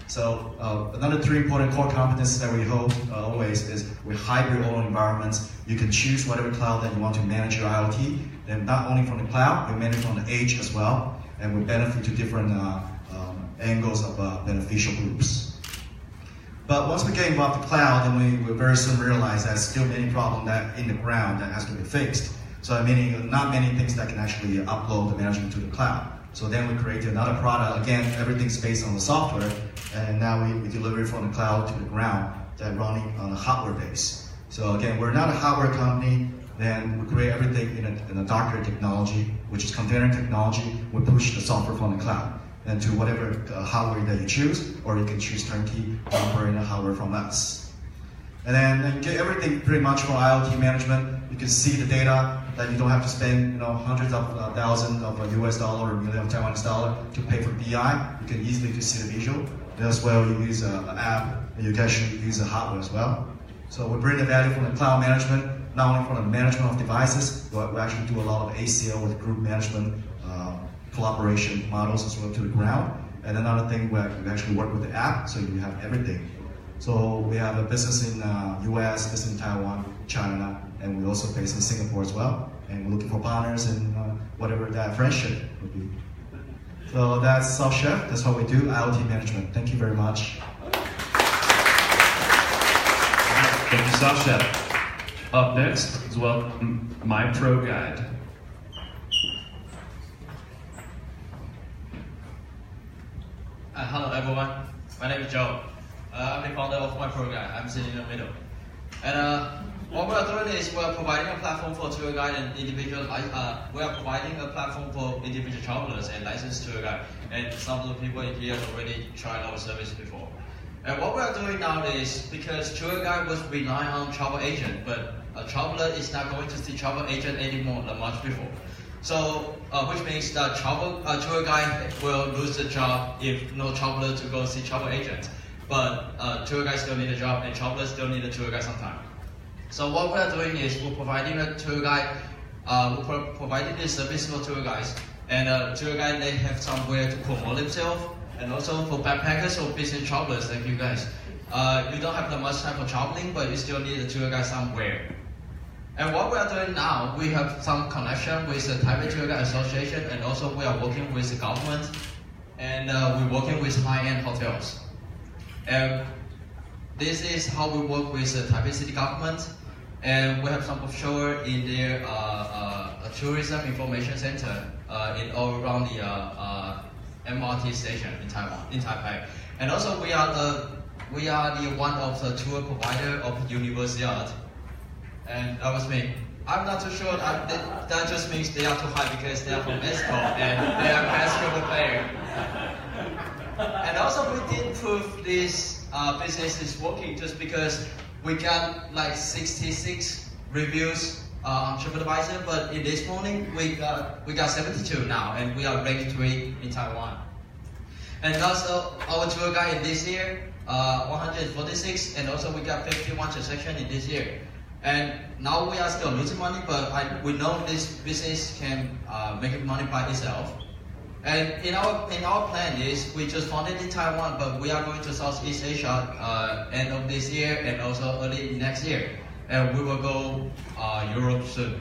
So another three important core competencies that we hold always is we hybrid all environments. You can choose whatever cloud that you want to manage your IoT, and not only from the cloud, we manage from the edge as well, and we benefit to different angles of beneficial groups. But once we get involved in the cloud, then we very soon realize there's still many problems that in the ground that has to be fixed. So meaning not many things that can actually upload the management to the cloud. So then we create another product. Again, everything's based on the software, and now we deliver it from the cloud to the ground that running on a hardware base. So again, we're not a hardware company. Then we create everything in a Docker technology, which is container technology. We push the software from the cloud and to whatever hardware that you choose, or you can choose turnkey operating hardware from us. And then you get everything pretty much for IoT management. You can see the data that you don't have to spend hundreds of thousands of US dollar or million of Taiwanese dollar to pay for BI. You can easily just see the visual. And as well, you use an app, and you can actually use the hardware as well. So we bring the value from the cloud management, not only from the management of devices, but we actually do a lot of ACL with group management, collaboration models as well to the ground. And another thing, we actually work with the app, so you have everything. So we have a business in US, business in Taiwan, China, and we also based in Singapore as well. And we're looking for partners and whatever that friendship would be. So that's Soft Chef, that's what we do, IoT management. Thank you very much. Thank you, Soft Chef. Up next is welcome my pro guide. Hello everyone, my name is Joe. I'm the founder of my pro guide. I'm sitting in the middle. And what we are doing is we are providing a platform for tour guide and individual. We are providing a platform for individual travelers and licensed tour guide. And some of the people in here already tried our service before. And what we are doing now is because tour guide was relying on travel agent, but a traveler is not going to see travel agent anymore like much before. So, which means that tour guide will lose the job if no traveler to go see travel agent. But tour guide still need a job and travelers still need a tour guide sometime. So what we are doing is we're providing a tour guide, we're providing this service for tour guides. And tour guide, they have somewhere to promote themselves. And also for backpackers or business travelers like you guys. You don't have that much time for traveling, but you still need a tour guide somewhere. And what we are doing now, we have some connection with the Taipei Tour Guide Association, and also we are working with the government, and we're working with high-end hotels. And this is how we work with the Taipei City government, and we have some offshore in their tourism information center in all around the MRT station in Taiwan, in Taipei. And also we are the one of the tour provider of Universe Yacht. And that was me. I'm not too sure. That just means they are too high because they are from Mexico and they are basketball player. And also we did prove this business is working just because we got like 66 reviews on TripAdvisor, but in this morning we got 72 now, and we are ranked 3 in Taiwan. And also our tour guide in this year, 146, and also we got 51 transactions in this year. And now we are still losing money, but we know this business can make money by itself. And in our plan is we just founded in Taiwan, but we are going to Southeast Asia end of this year and also early next year. And we will go Europe soon.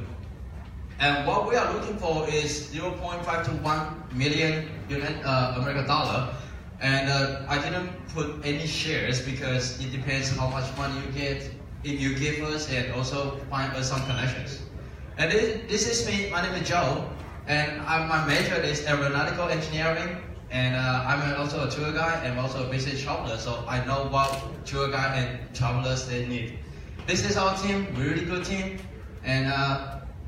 And what we are looking for is 0.5 to 1 million American dollar. And I didn't put any shares because it depends how much money you get if you give us, and also find us some connections. And this is me. My name is Joe, and my major is aeronautical engineering. And I'm also a tour guide and also a business traveler, so I know what tour guide and travelers they need. This is our team, really good team, and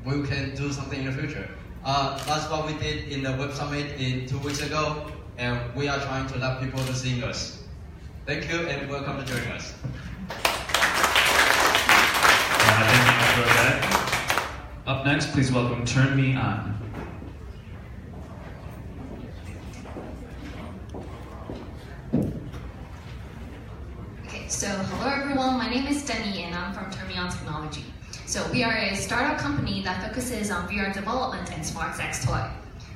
we can do something in the future. That's what we did in the Web Summit 2 weeks ago, and we are trying to let people to see us. Thank you, and welcome to join us. Thank you for that. Up next, please welcome Turn Me On. Okay, so hello everyone, my name is Denny and I'm from Turn Me On Technology. So we are a startup company that focuses on VR development and smart sex toy.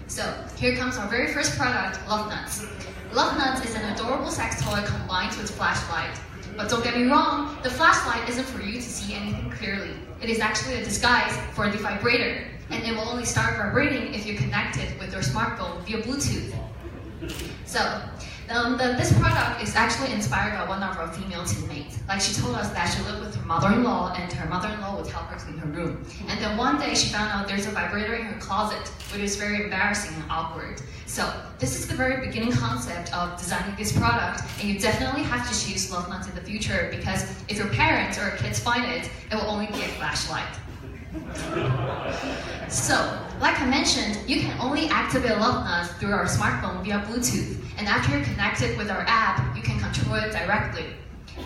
So here comes our very first product, Love Nuts. Love Nuts is an adorable sex toy combined with flashlight. But don't get me wrong, the flashlight isn't for you to see anything clearly. It is actually a disguise for the vibrator, and it will only start vibrating if you're connected with your smartphone via Bluetooth. So, this product is actually inspired by one of our female teammates. Like, she told us that she lived with her mother-in-law, and her mother-in-law would help her clean her room. And then one day she found out there's a vibrator in her closet, which is very embarrassing and awkward. So this is the very beginning concept of designing this product, and you definitely have to choose Love Nuts in the future, because if your parents or kids find it, it will only be a flashlight. So, like I mentioned, you can only activate Love Nuts through our smartphone via Bluetooth, and after you're connected with our app, you can control it directly.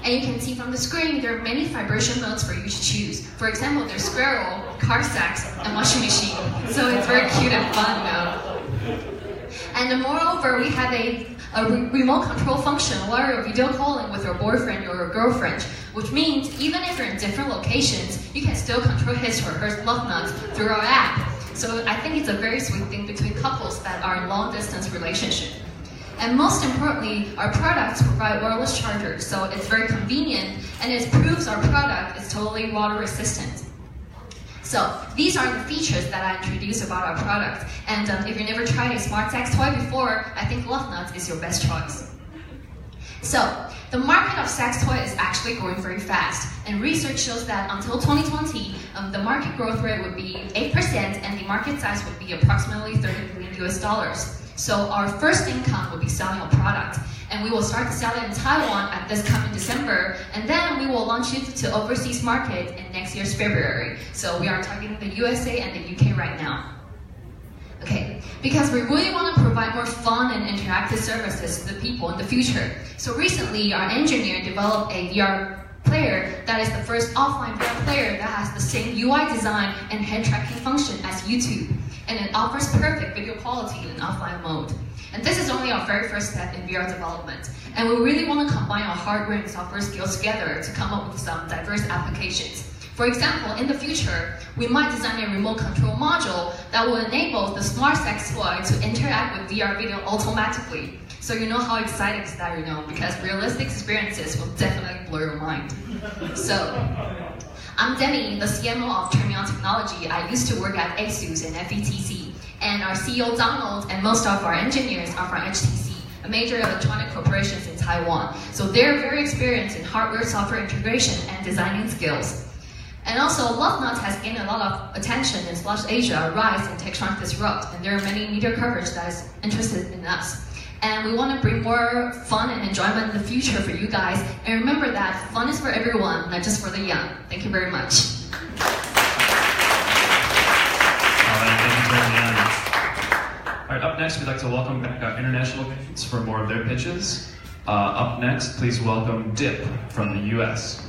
And you can see from the screen, there are many vibration modes for you to choose. For example, there's squirrel, car sex, and washing machine. So it's very cute and fun now. And moreover, we have a remote control function while you're video calling with your boyfriend or your girlfriend, which means even if you're in different locations, you can still control his or her Love Nuts through our app. So I think it's a very sweet thing between couples that are in long-distance relationship. And most importantly, our products provide wireless chargers, so it's very convenient, and it proves our product is totally water resistant. So these are the features that I introduced about our product. And if you never tried a smart sex toy before, I think Love Nuts is your best choice. So, the market of sex toy is actually growing very fast, and research shows that until 2020, the market growth rate would be 8%, and the market size would be approximately $30 billion US. So, our first income will be selling a product, and we will start to sell it in Taiwan at this coming December, and then we will launch it to overseas market in next year's February. So, we are targeting the USA and the UK right now. Okay, because we really want to provide more fun and interactive services to the people in the future. So recently, our engineer developed a VR player that is the first offline VR player that has the same UI design and head tracking function as YouTube. And it offers perfect video quality in offline mode. And this is only our very first step in VR development. And we really want to combine our hardware and software skills together to come up with some diverse applications. For example, in the future, we might design a remote control module that will enable the smart sex toy to interact with VR video automatically. So you know how exciting is that, you know, because realistic experiences will definitely blow your mind. So, I'm Demi, the CMO of Termion Technology. I used to work at ASUS and FETC. And our CEO, Donald, and most of our engineers are from HTC, a major electronic corporation in Taiwan. So they're very experienced in hardware, software integration, and designing skills. And also, LoveNut has gained a lot of attention in South Asia, Rise, and TechStrong Disrupt, and there are many media coverage that is interested in us. And we want to bring more fun and enjoyment in the future for you guys. And remember that fun is for everyone, not just for the young. Thank you very much. All right, up next, we'd like to welcome back our international guests for more of their pitches. Up next, please welcome Dip from the US.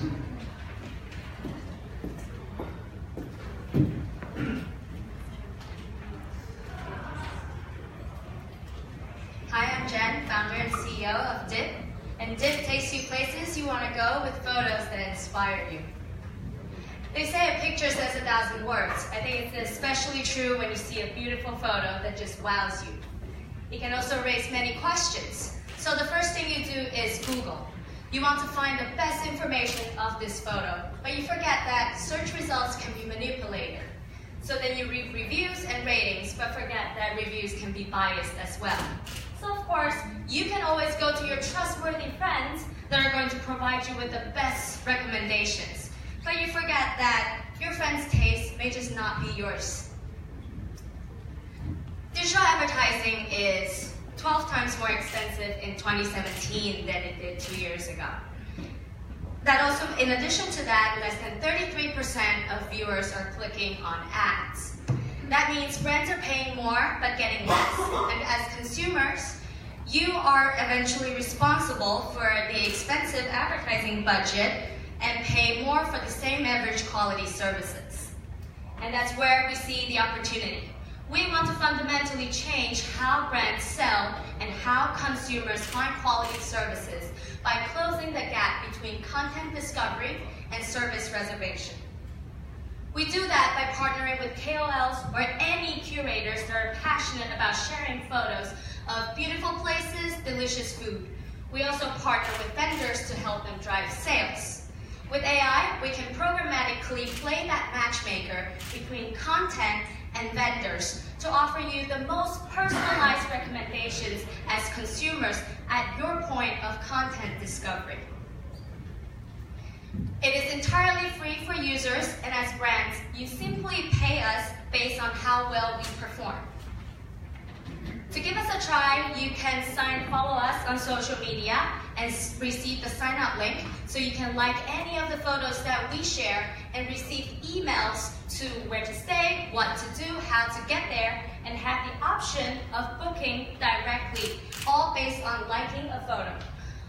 Hi, I'm Jen, founder and CEO of Dip. And Dip takes you places you want to go with photos that inspire you. They say a picture says 1,000 words. I think it's especially true when you see a beautiful photo that just wows you. It can also raise many questions. So the first thing you do is Google. You want to find the best information of this photo, but you forget that search results can be manipulated. So then you read reviews and ratings, but forget that reviews can be biased as well. So of course, you can always go to your trustworthy friends that are going to provide you with the best recommendations. But you forget that your friend's taste may just not be yours. Digital advertising is 12 times more expensive in 2017 than it did 2 years ago. That also, in addition to that, less than 33% of viewers are clicking on ads. That means brands are paying more, but getting less. And as consumers, you are eventually responsible for the expensive advertising budget and pay more for the same average quality services. And that's where we see the opportunity. We want to fundamentally change how brands sell and how consumers find quality services by closing the gap between content discovery and service reservation. We do that by partnering with KOLs or any curators that are passionate about sharing photos of beautiful places, delicious food. We also partner with vendors to help them drive sales. With AI, we can programmatically play that matchmaker between content and vendors to offer you the most personalized recommendations as consumers at your point of content discovery. It is entirely free for users, and as brands, you simply pay us based on how well we perform. To give us a try, you can follow us on social media and receive the sign up link so you can like any of the photos that we share and receive emails to where to stay, what to do, how to get there, and have the option of booking directly, all based on liking a photo.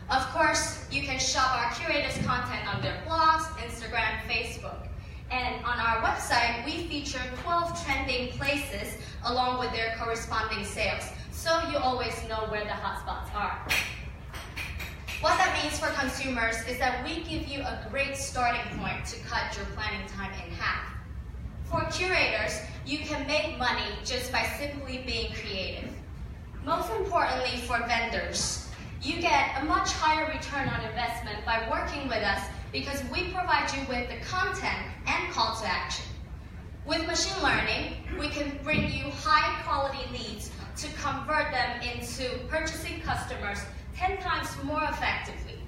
Of course, you can shop our curators' content on their blogs, Instagram, Facebook. And on our website, we feature 12 trending places along with their corresponding sales, so you always know where the hotspots are. What that means for consumers is that we give you a great starting point to cut your planning time in half. For curators, you can make money just by simply being creative. Most importantly for vendors, you get a much higher return on investment by working with us because we provide you with the content and call to action. With machine learning, we can bring you high quality leads to convert them into purchasing customers 10 times more effectively.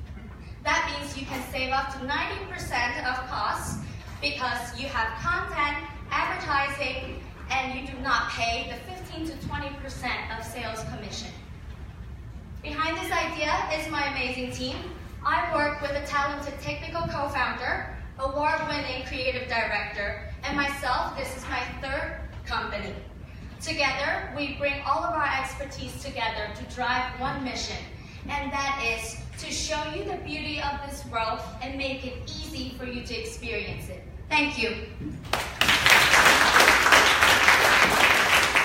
That means you can save up to 90% of costs because you have content, advertising, and you do not pay the 15 to 20% of sales commission. Behind this idea is my amazing team. I work with a talented technical co-founder, award-winning creative director, and myself, this is my third company. Together, we bring all of our expertise together to drive one mission, and that is to show you the beauty of this world and make it easy for you to experience it. Thank you.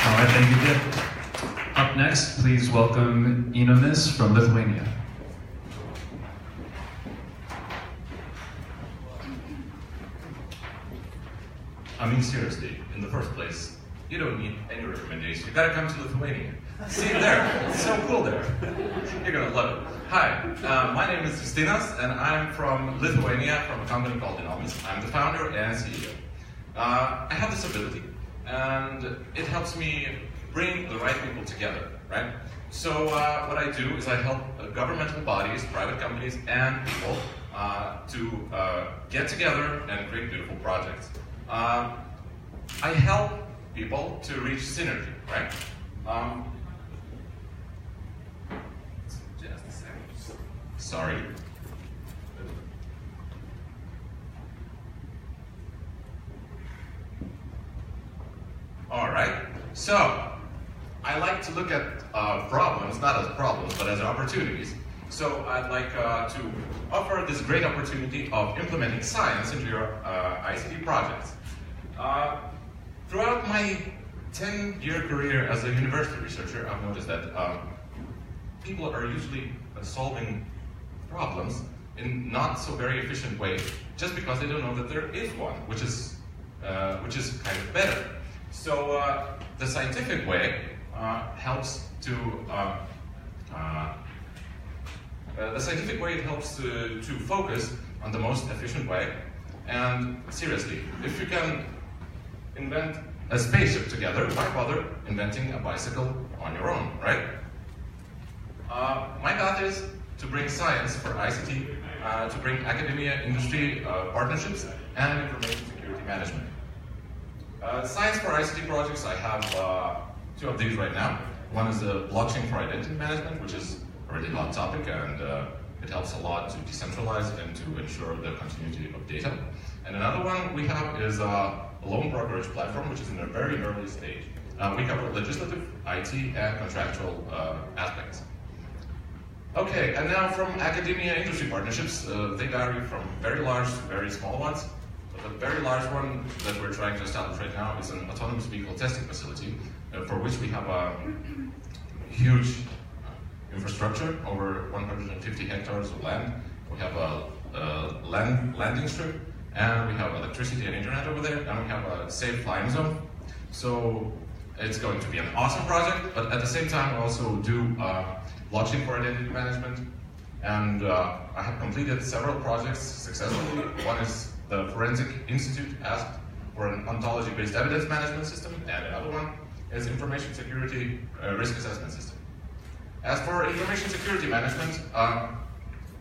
All right, thank you, Dip. Up next, please welcome Inomis from Lithuania. I mean, seriously, in the first place, you don't need any recommendation. You gotta come to Lithuania. See it there. It's so cool there. You're gonna love it. Hi, my name is Justinas, and I'm from Lithuania, from a company called Inomis. I'm the founder and CEO. I have this ability, and it helps me bring the right people together, right? So what I do is I help governmental bodies, private companies, and people to get together and create beautiful projects. I help people to reach synergy, right? Just a second. Sorry. All right. So I like to look at problems, not as problems, but as opportunities. So I'd like to offer this great opportunity of implementing science into your ICT projects. Throughout my 10-year career as a university researcher, I've noticed that people are usually solving problems in not so very efficient way, just because they don't know that there is one, which is kind of better. So the scientific way helps to focus on the most efficient way. And seriously, if you can invent a spaceship together, why bother inventing a bicycle on your own, right? My path is to bring science for ICT, to bring academia, industry partnerships, and information security management. Science for ICT projects, I have two of these right now. One is the blockchain for identity management, which is a really hot topic, and it helps a lot to decentralize and to ensure the continuity of data. And another one we have is a loan brokerage platform, which is in a very early stage. We cover legislative, IT, and contractual aspects. Okay, and now from academia industry partnerships, they vary from very large to very small ones. But the very large one that we're trying to establish right now is an autonomous vehicle testing facility, for which we have a huge infrastructure, over 150 hectares of land. We have a landing strip, and we have electricity and internet over there, and we have a safe flying zone. So it's going to be an awesome project, but at the same time, we also do blockchain for identity management. And I have completed several projects successfully. One is the Forensic Institute asked for an ontology-based evidence management system, and another one is information security risk assessment system. As for information security management,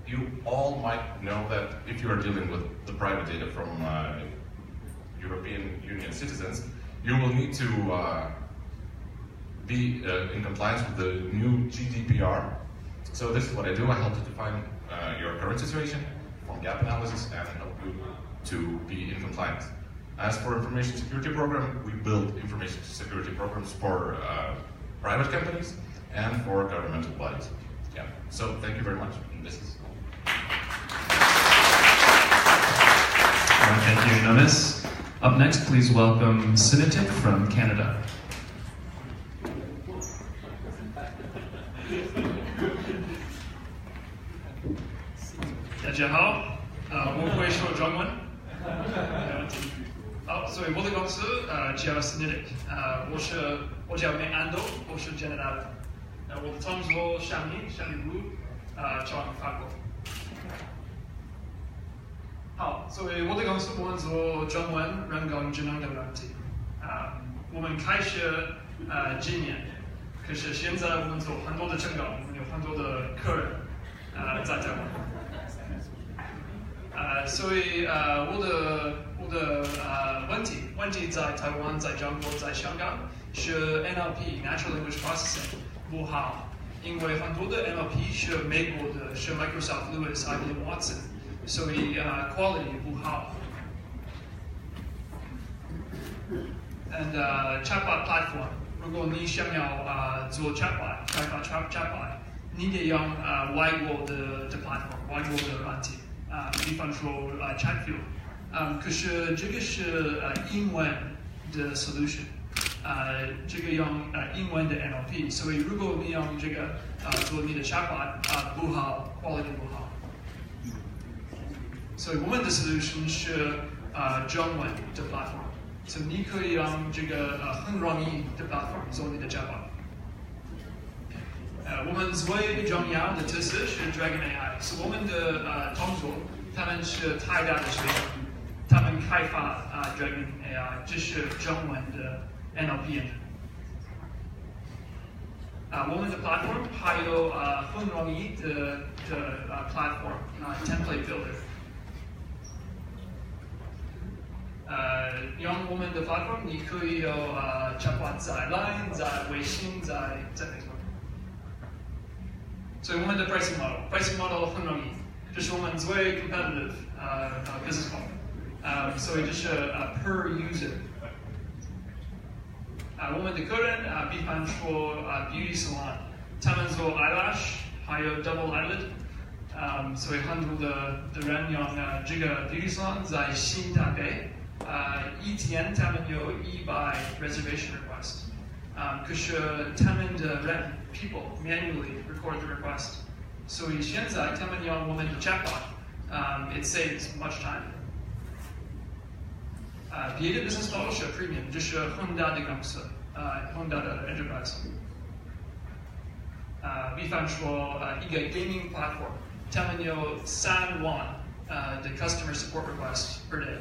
you all might know that if you are dealing with the private data from European Union citizens, you will need to be in compliance with the new GDPR. So this is what I do. I help to define your current situation, perform gap analysis, and help you to be in compliance. As for information security program, we build information security programs for private companies and for governmental bodies. Yeah. So thank you very much. And this is Thank you, Inomis. Up next, please welcome Sinitic from Canada. 大家好，我会说中文。好，所以我的公司叫 Sinitic， 我叫梅安多，我是 General， 我的工作项目从法国。好，所以我的公司我们做中文人工智能的软体。我们开始今年，可是现在我们做很多的征稿，我们有很多的客人在台湾。所以我的问题在台湾、在中国、在香港是 NLP Natural Language Processing 不好，因为很多的 NLP 是美国的，是 Microsoft Lewis、IBM Watson， 所以quality 不好。And chatbot platform， 如果你想要做 chatbot， 开发 chatbot， 你得用外国的 platform， 外国的软体。比方说Chatfuel， 可是这个是英文的 solution， 这个用英文的 NLP， 所以如果你用这个做你的 chatbot 不好 ，quality 不好。所以我们的 solution 是中文的 platform， 所以你可以用这个很容易的 platform 做你的 chatbot。我们最重要的特色是 Dragon AI， 是我们的同作，他们是台大的学生，他们开发Dragon AI， 这是中文的 NLP engine。我们的 platform 还有很容易的platform template builder。用我们的 platform， 你可以有chatbot 在 Line、在微信、在 Facebook。所以我们的 pricing model 很容易，这是我们最 competitive business model， 所以这是per user。我们的客人比方说beauty salon， 他们做 eyelash， 还有 double eyelid， 所以很多的人用这个 beauty salon 在新台北，一天他们有100 reservation request， 可是他们的人 people manually record the request， 所以现在他们用我们的 chatbot，it saves much time。别的 business model 是 premium， 这是很大的公司，很大的 enterprise。比方说一个 gaming platform， 他们有3万的 customer support request per day，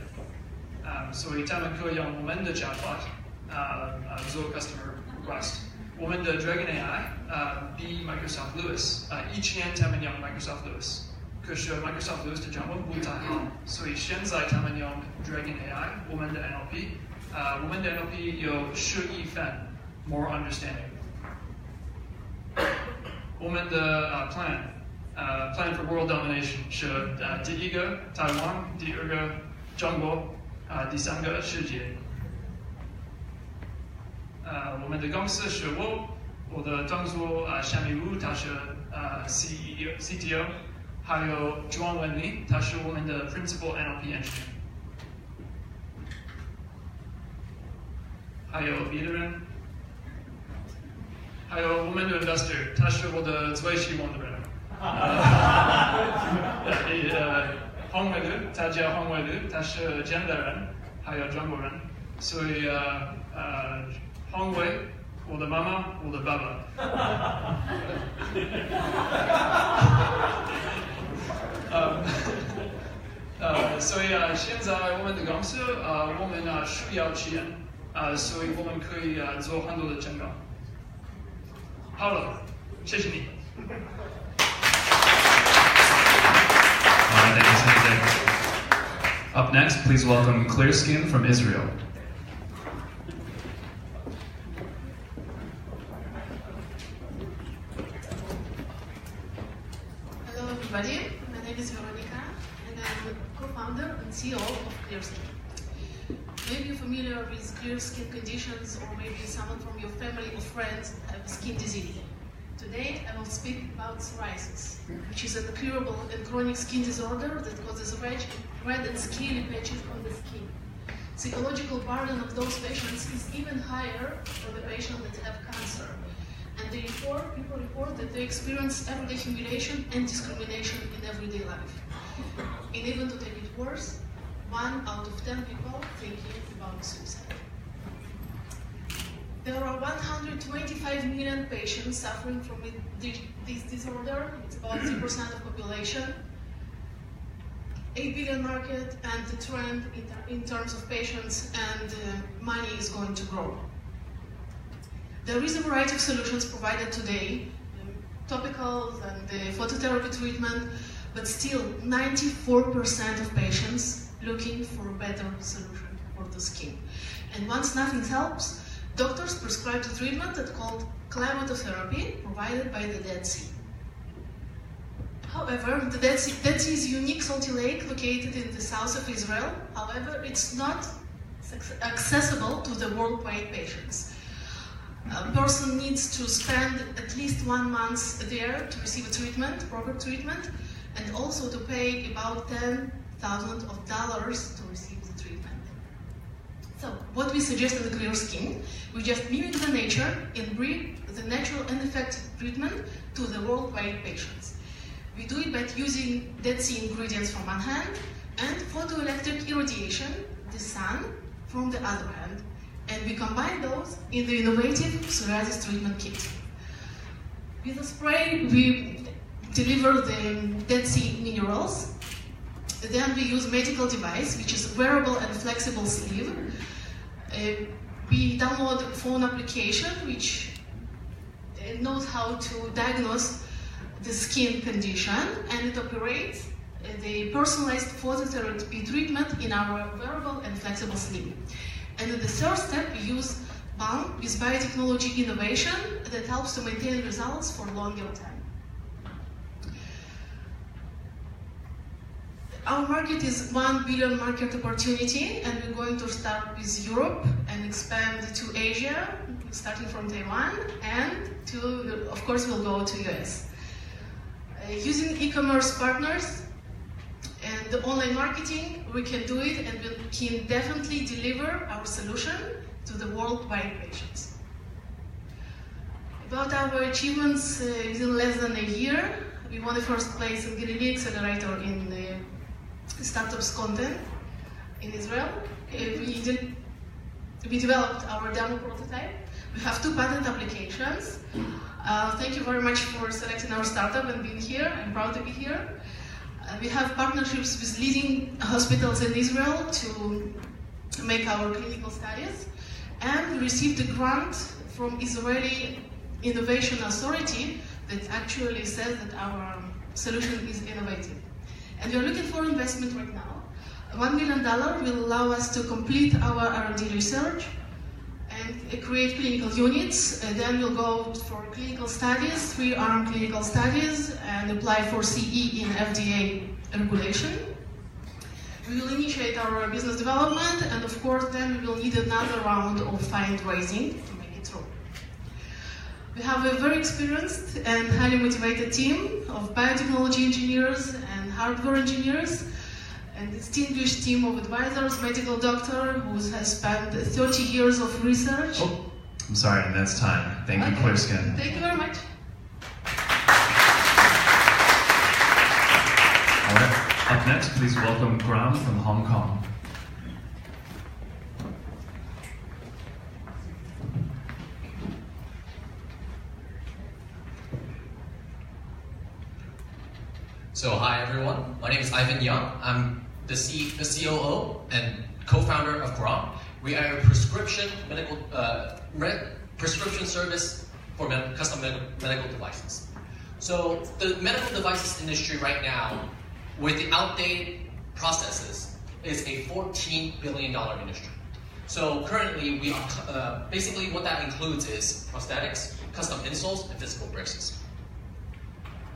所以他们可以用我们的 chatbot 做 customer request。我们的 Dragon AI 比 Microsoft Lewis， 以前他们用 Microsoft Lewis， 可是 Microsoft Lewis 的中文不太好，所以现在他们用 Dragon AI， 我们的 NLP， 我们的 NLP 有11分 more understanding。我们的plan for world domination 是第一个台湾，第二个中国，第三个世界。我们的公司是我的同事夏米如，他是CTO， 还有庄文丽，他是我们的 Principal NLP Engineer， 还有别的人，还有我们的 Investor， 他是我的最喜欢的人。黄伟律，他叫黄伟律，他是江南人，还有中国人，所以黄伟，我的妈妈，我的爸爸。所以现在我们的公司我们需要钱，所以我们可以做很多的征稿。好了，谢谢你。Thank you, Sanjay. Up next, please welcome Clearskin from Israel. Hello everybody, my name is Veronica and I'm co-founder and CEO of Clearskin. Maybe you're familiar with clear skin conditions or maybe someone from your family or friends have skin disease. Today I will speak about psoriasis, which is an incurable and chronic skin disorder that causes red and scaly patches on the skin. Psychological burden of those patients is even higher for the patients that have cancer. And people report that they experience everyday humiliation and discrimination in everyday life. And even to take it worse, 1 out of 10 people thinking about suicide. There are 125 million patients suffering from this disorder. It's about 3% of population. 8 billion market, and the trend in terms of patients and money is going to grow. There is a variety of solutions provided today, topicals and phototherapy treatment, but still 94% of patients looking for a better solution for the skin. And once nothing helps, doctors prescribe the treatment that's called climatotherapy, provided by the Dead Sea. However, the Dead Sea is a unique salty lake located in the south of Israel. However, it's not accessible to the worldwide patients. A person needs to spend at least 1 month there to receive a treatment, proper treatment, and also to pay about $10,000 to receive the treatment. So, what we suggest in the Clear Skin, we just mimic the nature and bring the natural and effective treatment to the worldwide patients. We do it by using Dead Sea ingredients from one hand and photoelectric irradiation, the sun, from the other hand. And we combine those in the innovative psoriasis treatment kit. With a spray, we deliver the Dead Sea minerals. Then we use medical device, which is wearable and flexible sleeve. We download a phone application, which knows how to diagnose the skin condition, and it operates the personalized phototherapy treatment in our wearable and flexible sleeve. And in the third step, we use balm with biotechnology innovation that helps to maintain results for longer time. Our market is 1 billion market opportunity, and we're going to start with Europe and expand to Asia, starting from Taiwan, and of course, we'll go to US. Using e-commerce partners and the online marketing, we can do it, and we can definitely deliver our solution to the worldwide patients. About our achievements within less than a year, we won the first place in Galilee Accelerator in the startups content in Israel. We developed our demo prototype. We have 2 patent applications. Thank you very much for selecting our startup and being here. I'm proud to be here. We have partnerships with leading hospitals in Israel to make our clinical studies. And we received a grant from Israeli Innovation Authority that actually says that our solution is innovative. And we are looking for investment right now. $1 million will allow us to complete our R&D research and create clinical units. And then we'll go for clinical studies, 3-arm clinical studies, and apply for CE in FDA regulation. We will initiate our business development, and of course then we will need another round of fundraising to make it through. We have a very experienced and highly motivated team of biotechnology engineers and hardware engineers, and distinguished team of advisors, medical doctor who has spent 30 years of research. Oh, I'm sorry, and that's time. Thank you, Clear Skin. Thank you very much. All right, up next, please welcome Graham from Hong Kong. So hi everyone, my name is Ivan Young. I'm the COO and co-founder of Grom. We are a prescription service for custom medical devices. So the medical devices industry right now, with the outdated processes, is a $14 billion industry. So currently, we are basically what that includes is prosthetics, custom insoles, and physical braces.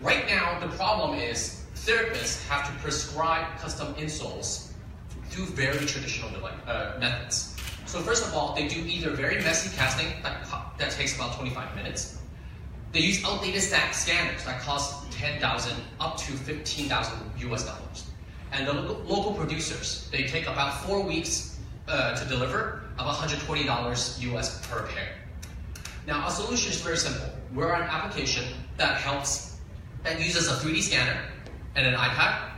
Right now, the problem is therapists have to prescribe custom insoles through very traditional methods. So first of all, they do either very messy casting that takes about 25 minutes. They use outdated scanners that cost $10,000 up to $15,000 US. And the local producers, they take about 4 weeks to deliver, about $120 US per pair. Now, our solution is very simple. We're an application that uses a 3D scanner and an iPad.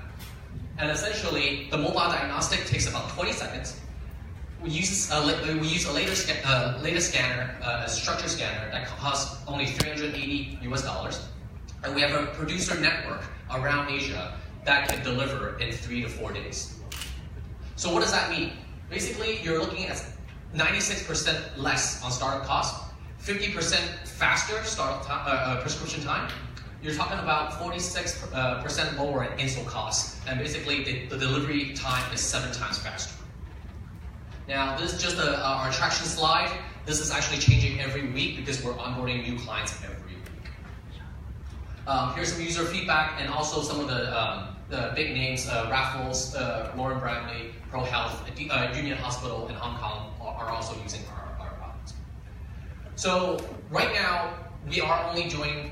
And essentially, the mobile diagnostic takes about 20 seconds. We use a laser scanner, a structure scanner that costs only $380 US. And we have a producer network around Asia that can deliver in 3 to 4 days. So what does that mean? Basically, you're looking at 96% less on startup cost, 50% faster prescription time. You're talking about 46% lower in insole costs, and basically the delivery time is 7 times faster. Now, this is just our traction slide. This is actually changing every week because we're onboarding new clients every week. Here's some user feedback and also some of the big names, Raffles, Lauren Bradley, ProHealth, Union Hospital in Hong Kong are also using our product. So right now, we are only doing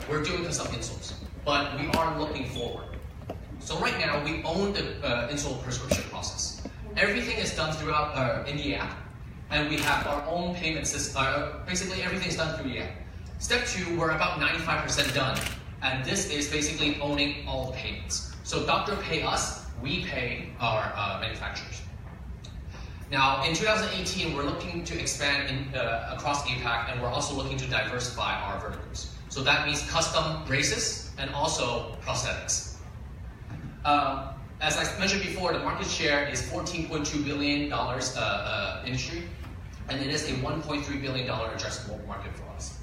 we're doing custom insoles, but we are looking forward. So right now, we own the insole prescription process. Everything is done throughout in the app, and we have our own payment system. Basically, everything is done through the app. Step 2, we're about 95% done, and this is basically owning all the payments. So doctor pay us, we pay our manufacturers. Now, in 2018, we're looking to expand across APAC, and we're also looking to diversify our verticals. So that means custom braces and also prosthetics. As I mentioned before, the market share is $14.2 billion industry, and it is a $1.3 billion addressable market for us.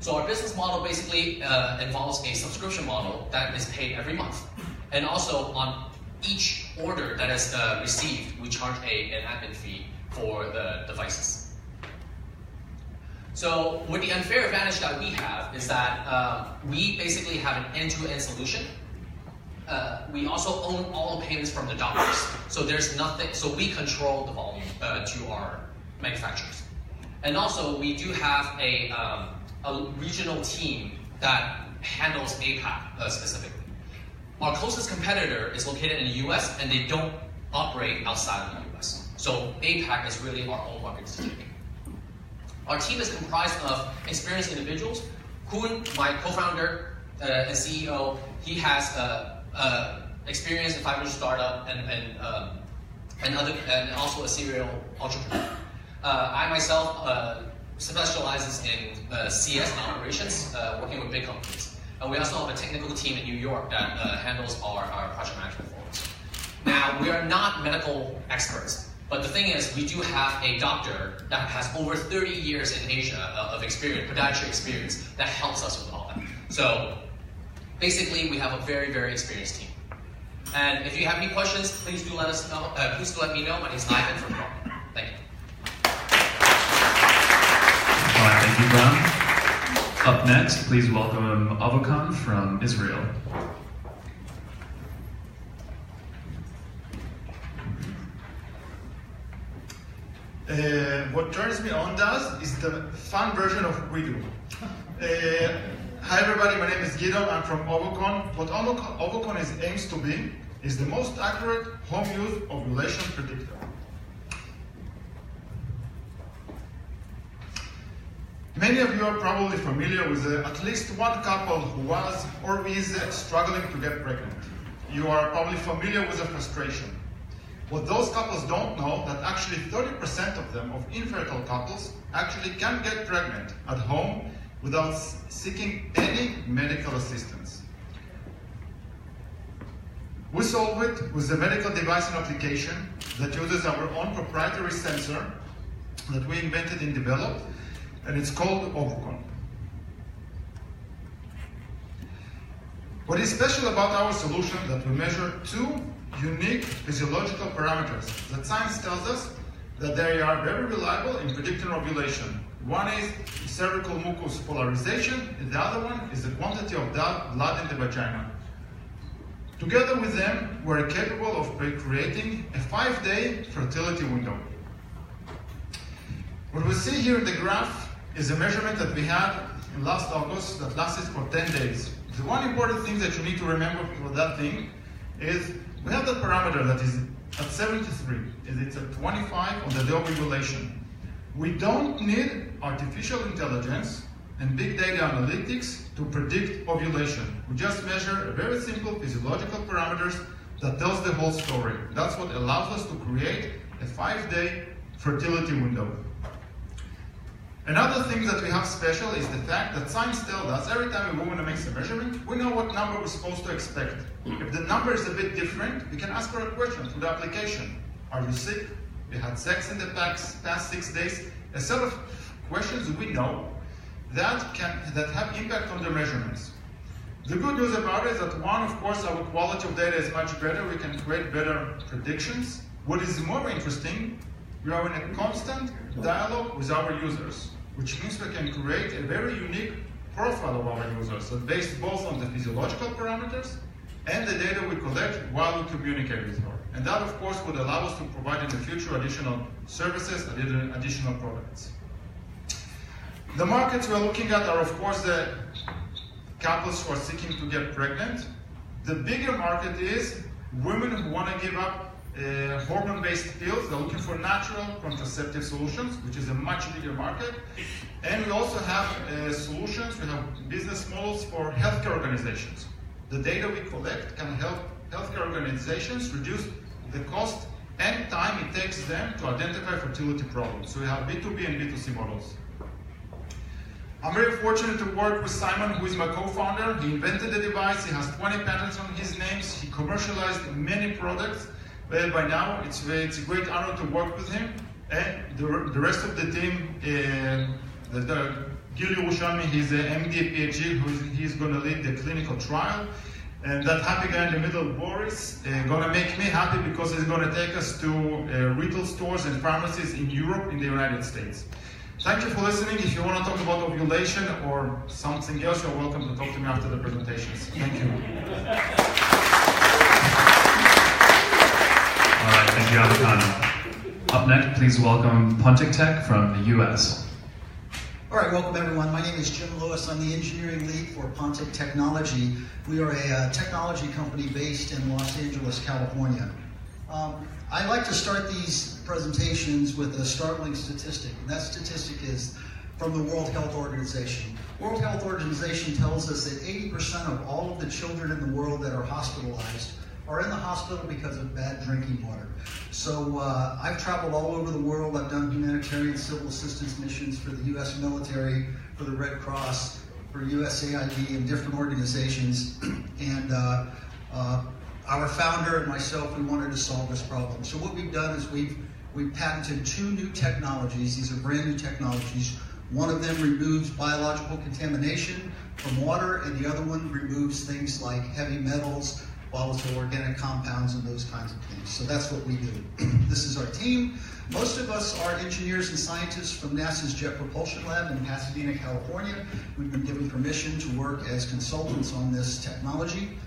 So our business model basically involves a subscription model that is paid every month, and also on each order that is received, we charge an admin fee for the devices. So with the unfair advantage that we have is that we basically have an end-to-end solution. We also own all the payments from the doctors. So there's nothing, so we control the volume to our manufacturers. And also we do have a regional team that handles APAC specifically. Our closest competitor is located in the US, and they don't operate outside of the US. So APAC is really our own market to take. Our team is comprised of experienced individuals. Koen, my co-founder and CEO, he has experience in 500 startup and also a serial entrepreneur. I myself specializes in CS and operations, working with big companies. And we also have a technical team in New York that handles our project management for us. Now, we are not medical experts, but the thing is, we do have a doctor that has over 30 years in Asia of experience, podiatry experience, that helps us with all that. So basically, we have a very, very experienced team. And if you have any questions, please do let us know. Please do let me know. My name is Ivan from Norway. Thank you. All right, thank you, Brown. Up next, please welcome Avokan from Israel. What turns me on does is the fun version of what we do. Hi everybody, my name is Guido, I'm from Avokan. What Avokan aims to be is the most accurate home use ovulation predictor. Many of you are probably familiar with at least one couple who was or is struggling to get pregnant. You are probably familiar with the frustration. What those couples don't know, that actually 30% of them, of infertile couples, actually can get pregnant at home without seeking any medical assistance. We solve it with a medical device and application that uses our own proprietary sensor that we invented and developed, and it's called Avokan. What is special about our solution is that we measure 2 unique physiological parameters that science tells us that they are very reliable in predicting ovulation. One is cervical mucus polarization, and the other one is the quantity of blood in the vagina. Together with them, we're capable of creating a 5-day fertility window. What we see here in the graph is a measurement that we had in last August that lasted for 10 days. The one important thing that you need to remember for that thing is we have that parameter that is at 73, it's at 25 on the day of ovulation. We don't need artificial intelligence and big data analytics to predict ovulation. We just measure a very simple physiological parameters that tells the whole story. That's what allows us to create a 5-day fertility window. Another thing that we have special is the fact that science tells us every time a woman makes a measurement, we know what number we're supposed to expect. If the number is a bit different, we can ask her a question through the application. Are you sick? You had sex in the past 6 days? a set of questions we know that have impact on the measurements. The good news about it is that one, of course, our quality of data is much better. We can create better predictions. What is more interesting, we are in a constant dialogue with our users, which means we can create a very unique profile of our users, so based both on the physiological parameters and the data we collect while we communicate with her. And that, of course, would allow us to provide in the future additional services, additional products. The markets we're looking at are, of course, the couples who are seeking to get pregnant. The bigger market is women who want to give up hormone-based pills. They're looking for natural contraceptive solutions, which is a much bigger market. And we also have solutions, we have business models for healthcare organizations. The data we collect can help healthcare organizations reduce the cost and time it takes them to identify fertility problems. So we have B2B and B2C models. I'm very fortunate to work with Simon, who is my co-founder. He invented the device, he has 20 patents on his names, he commercialized many products. By now, it's a great honor to work with him. And the rest of the team, Gil Yerushalmi, he's an MD, PhD, he's going to lead the clinical trial. And that happy guy in the middle, Boris, going to make me happy because he's going to take us to retail stores and pharmacies in Europe, in the United States. Thank you for listening. If you want to talk about ovulation or something else, you're welcome to talk to me after the presentations. Thank you. All right, thank you, Avicano. Up next, please welcome Pontic Tech from the US. All right, welcome everyone. My name is Jim Lewis. I'm the engineering lead for Pontic Technology. We are a technology company based in Los Angeles, California. I like to start these presentations with a startling statistic, and that statistic is from the World Health Organization. World Health Organization tells us that 80% of all of the children in the world that are hospitalized are in the hospital because of bad drinking water. So I've traveled all over the world. I've done humanitarian civil assistance missions for the US military, for the Red Cross, for USAID and different organizations. And our founder and myself, we wanted to solve this problem. So what we've done is we've patented 2 new technologies. These are brand new technologies. One of them removes biological contamination from water, and the other one removes things like heavy metals, volatile organic compounds, and those kinds of things. So that's what we do. This is our team. Most of us are engineers and scientists from NASA's Jet Propulsion Lab in Pasadena, California. We've been given permission to work as consultants on this technology.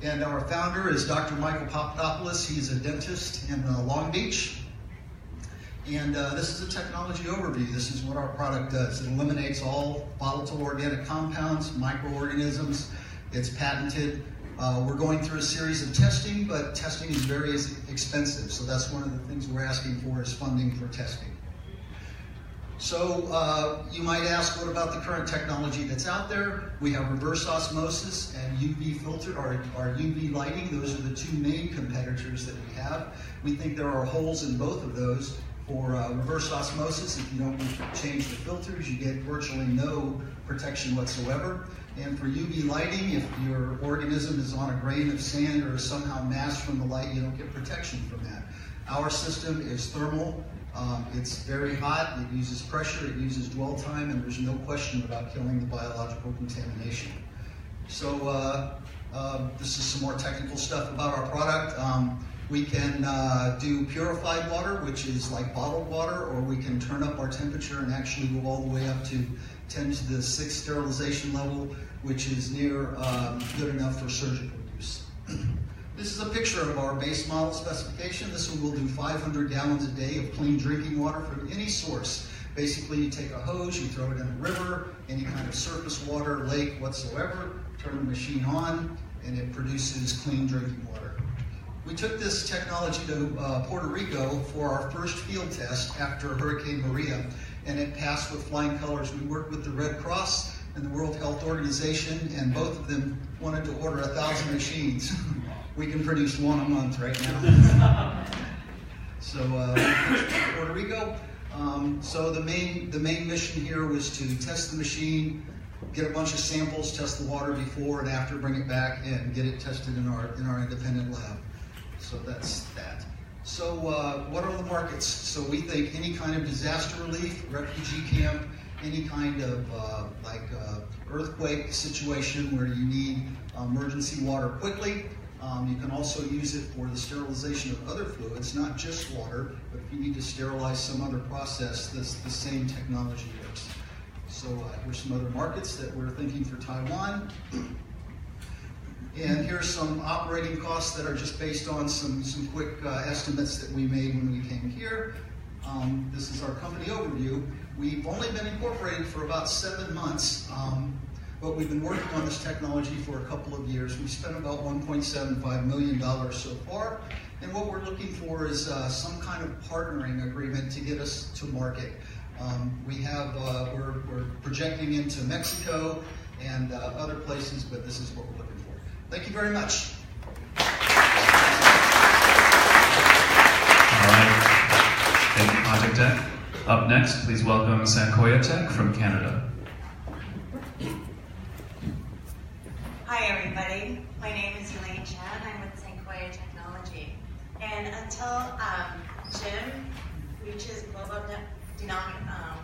And our founder is Dr. Michael Papadopoulos. He's a dentist in Long Beach. And this is a technology overview. This is what our product does. It eliminates all volatile organic compounds, microorganisms. It's patented. We're going through a series of testing, but testing is very expensive. So that's one of the things we're asking for is funding for testing. So you might ask, what about the current technology that's out there? We have reverse osmosis and UV filter, or UV lighting. Those are the 2 main competitors that we have. We think there are holes in both of those. For reverse osmosis, if you don't change the filters, you get virtually no protection whatsoever. And for UV lighting, if your organism is on a grain of sand or is somehow masked from the light, you don't get protection from that. Our system is thermal. It's very hot, it uses pressure, it uses dwell time, and there's no question about killing the biological contamination. So this is some more technical stuff about our product. We can do purified water, which is like bottled water, or we can turn up our temperature and actually go all the way up to 10 to the 6th sterilization level, which is near good enough for surgical use. This is a picture of our base model specification. This one will do 500 gallons a day of clean drinking water from any source. Basically, you take a hose, you throw it in a river, any kind of surface water, lake, whatsoever, turn the machine on, and it produces clean drinking water. We took this technology to Puerto Rico for our first field test after Hurricane Maria, and it passed with flying colors. We worked with the Red Cross and the World Health Organization, and both of them wanted to order 1,000 machines. We can produce 1 a month right now. So Puerto Rico. So the main mission here was to test the machine, get a bunch of samples, test the water before and after, bring it back, and get it tested in our independent lab. So that's that. So what are the markets? So we think any kind of disaster relief, refugee camp, any kind of earthquake situation where you need emergency water quickly. You can also use it for the sterilization of other fluids, not just water, but if you need to sterilize some other process, the same technology works. So here's some other markets that we're thinking for Taiwan. And here's some operating costs that are just based on some quick estimates that we made when we came here. This is our company overview. We've only been incorporated for about 7 months, but we've been working on this technology for a couple of years. We've spent about $1.75 million so far, and what we're looking for is some kind of partnering agreement to get us to market. We're projecting into Mexico and other places, but this is what we're looking for. Thank you very much. All right. Thank you, Project Tech. Up next, please welcome Sankoya Tech from Canada. Hi, everybody. My name is Elaine Chan. I'm with Sankoya Technology. And until Jim reaches global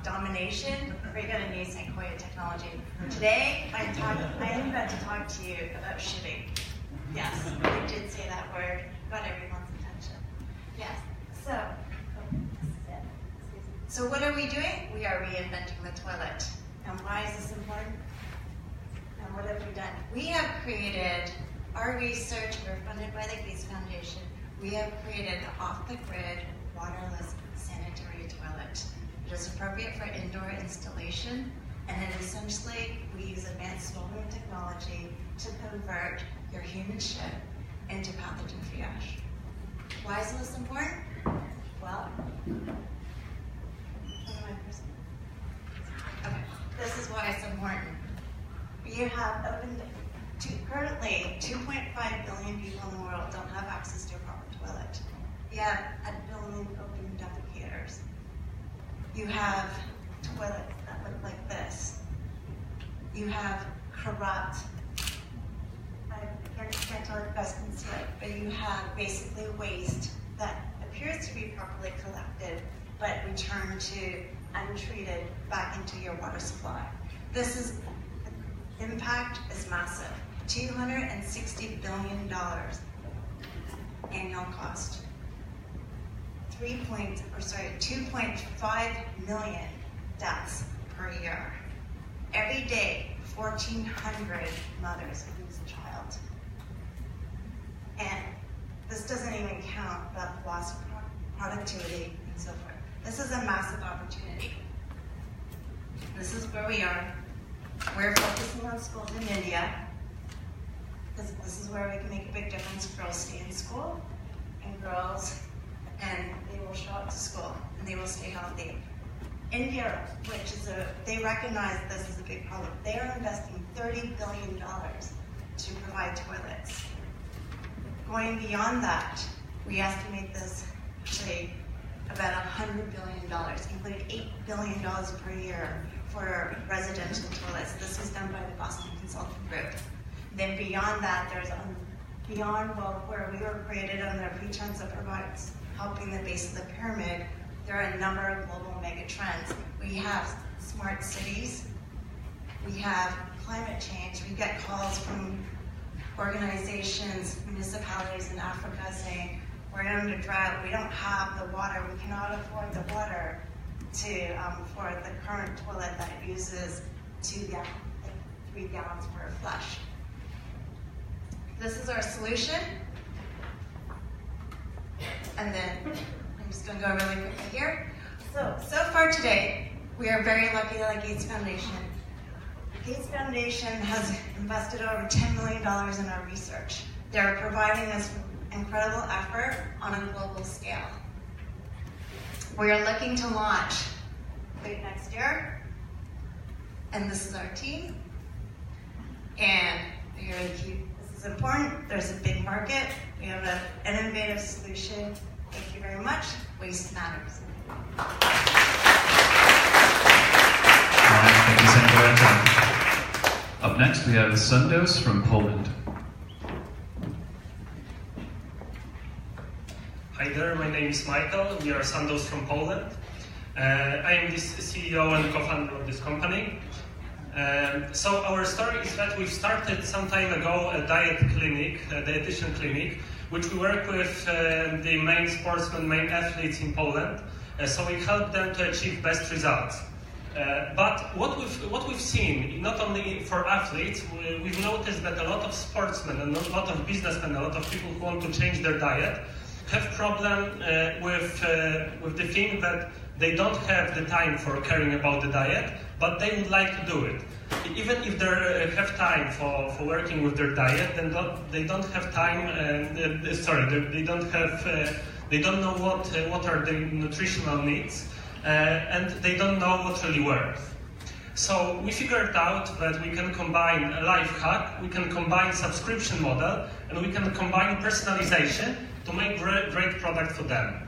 domination, we're going to need Sankoya Technology. Today, I am about to talk to you about shipping. Yes, I did say that word. Got everyone's attention. Yes. So what are we doing? We are reinventing the toilet. And why is this important? And what have we done? We have created our research. We're funded by the Gates Foundation. We have created an off-the-grid, waterless sanitary toilet. It is appropriate for indoor installation, and it essentially, we use advanced solar technology to convert your human shit into pathogen triage. Why is this important? Well, okay, this is why it's important. You have currently 2.5 billion people in the world don't have access to a proper toilet. You have 1 billion open defecators. You have toilets that look like this. You have corrupt, I can't tell if you guys can see it, but you have basically waste that appears to be properly collected, but returned to untreated back into your water supply. Impact is massive. $260 billion annual cost. 2.5 million deaths per year. Every day, 1,400 mothers lose a child. And this doesn't even count the loss of productivity and so forth. This is a massive opportunity. This is where we are. We're focusing on schools in India, because this is where we can make a big difference. Girls stay in school, and they will show up to school, and they will stay healthy. India, they recognize this is a big problem. They are investing $30 billion to provide toilets. Going beyond that, we estimate this actually about $100 billion, including $8 billion per year for residential toilets. This was done by the Boston Consulting Group. Then beyond that, there's where we were created under the pretense of helping the base of the pyramid, there are a number of global mega trends. We have smart cities, we have climate change. We get calls from organizations, municipalities in Africa saying, we're under drought, we don't have the water, we cannot afford the water for the current toilet that uses 3 gallons per flush. This is our solution. And then I'm just going to go really quickly here. So far today, we are very lucky that the Gates Foundation. The Gates Foundation has invested over $10 million in our research. They're providing us incredible effort on a global scale. We are looking to launch late next year, and this is our team. And we're really cute. This is important. There's a big market. We have an innovative solution. Thank you very much. Waste matters. All right, thank you, Sankoya. Up next, we have Sundos from Poland. Hi, there. My name is Michael. We are Sandoz from Poland. I am the CEO and co-founder of this company. So our story is that we've started some time ago a diet clinic, a dietitian clinic, which we work with the main sportsmen, main athletes in Poland. So we help them to achieve best results. But what we've seen, not only for athletes, we've noticed that a lot of sportsmen and a lot of businessmen, a lot of people who want to change their diet, have problem with the thing that they don't have the time for caring about the diet, but they would like to do it. Even if they have time for working with their diet, then they don't have time. They don't know what are their nutritional needs. And they don't know what really works. So we figured out that we can combine a life hack, we can combine subscription model, and we can combine personalization to make great product for them.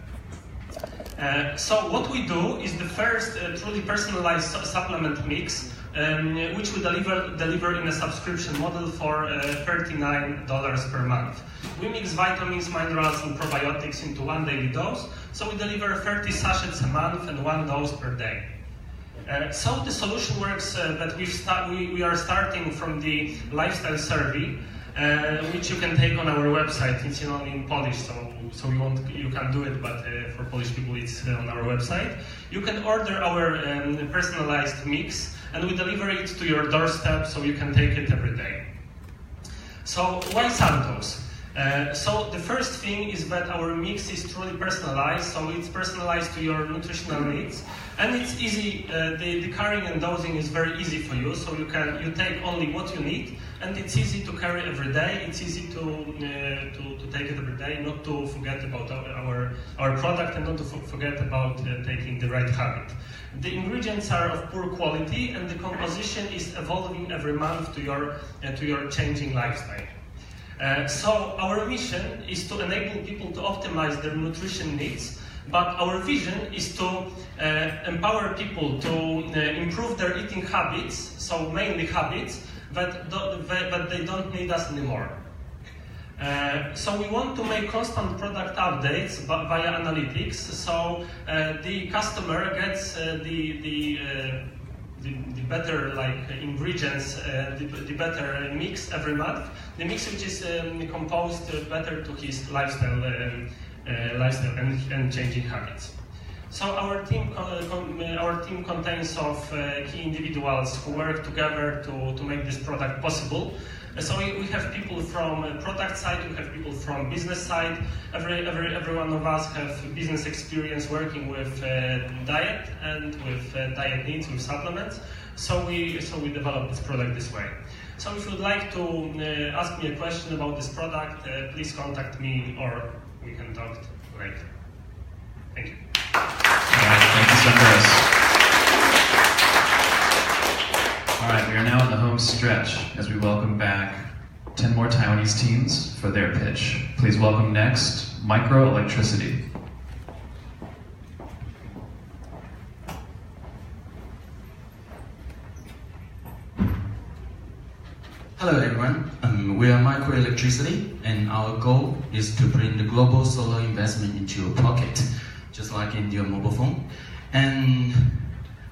So what we do is the first truly personalized supplement mix, which we deliver in a subscription model for $39 per month. We mix vitamins, minerals, and probiotics into one daily dose, so we deliver 30 sachets a month and 1 dose per day. So the solution works that we are starting from the lifestyle survey, which you can take on our website. It's only in Polish, so you can do it, but for Polish people it's on our website. You can order our personalized mix, and we deliver it to your doorstep, so you can take it every day. So why Sandoz? So the first thing is that our mix is truly personalized, so it's personalized to your nutritional needs, and it's easy. The carrying and dosing is very easy for you, so you take only what you need, and it's easy to carry every day. It's easy to take it every day, not to forget about our product, and not to forget about taking the right habit. The ingredients are of poor quality, and the composition is evolving every month to your changing lifestyle. So our mission is to enable people to optimize their nutrition needs, but our vision is to empower people to improve their eating habits, so mainly habits, but they don't need us anymore. So we want to make constant product updates via analytics, so the customer gets the better ingredients, the better mix every month. The mix which is composed better to his lifestyle and changing habits. So our team contains of key individuals who work together to make this product possible. So we have people from product side, we have people from business side. Every one of us have business experience working with diet and with diet needs, with supplements. So we developed this product this way. So if you would like to ask me a question about this product, please contact me, or we can talk later. Thank you. All right, thank you, Sandoz. All right, we are now in the home stretch as we welcome back 10 more Taiwanese teams for their pitch. Please welcome next, Microelectricity. Hello everyone, we are Microelectricity, and our goal is to bring the global solar investment into your pocket, just like in your mobile phone. And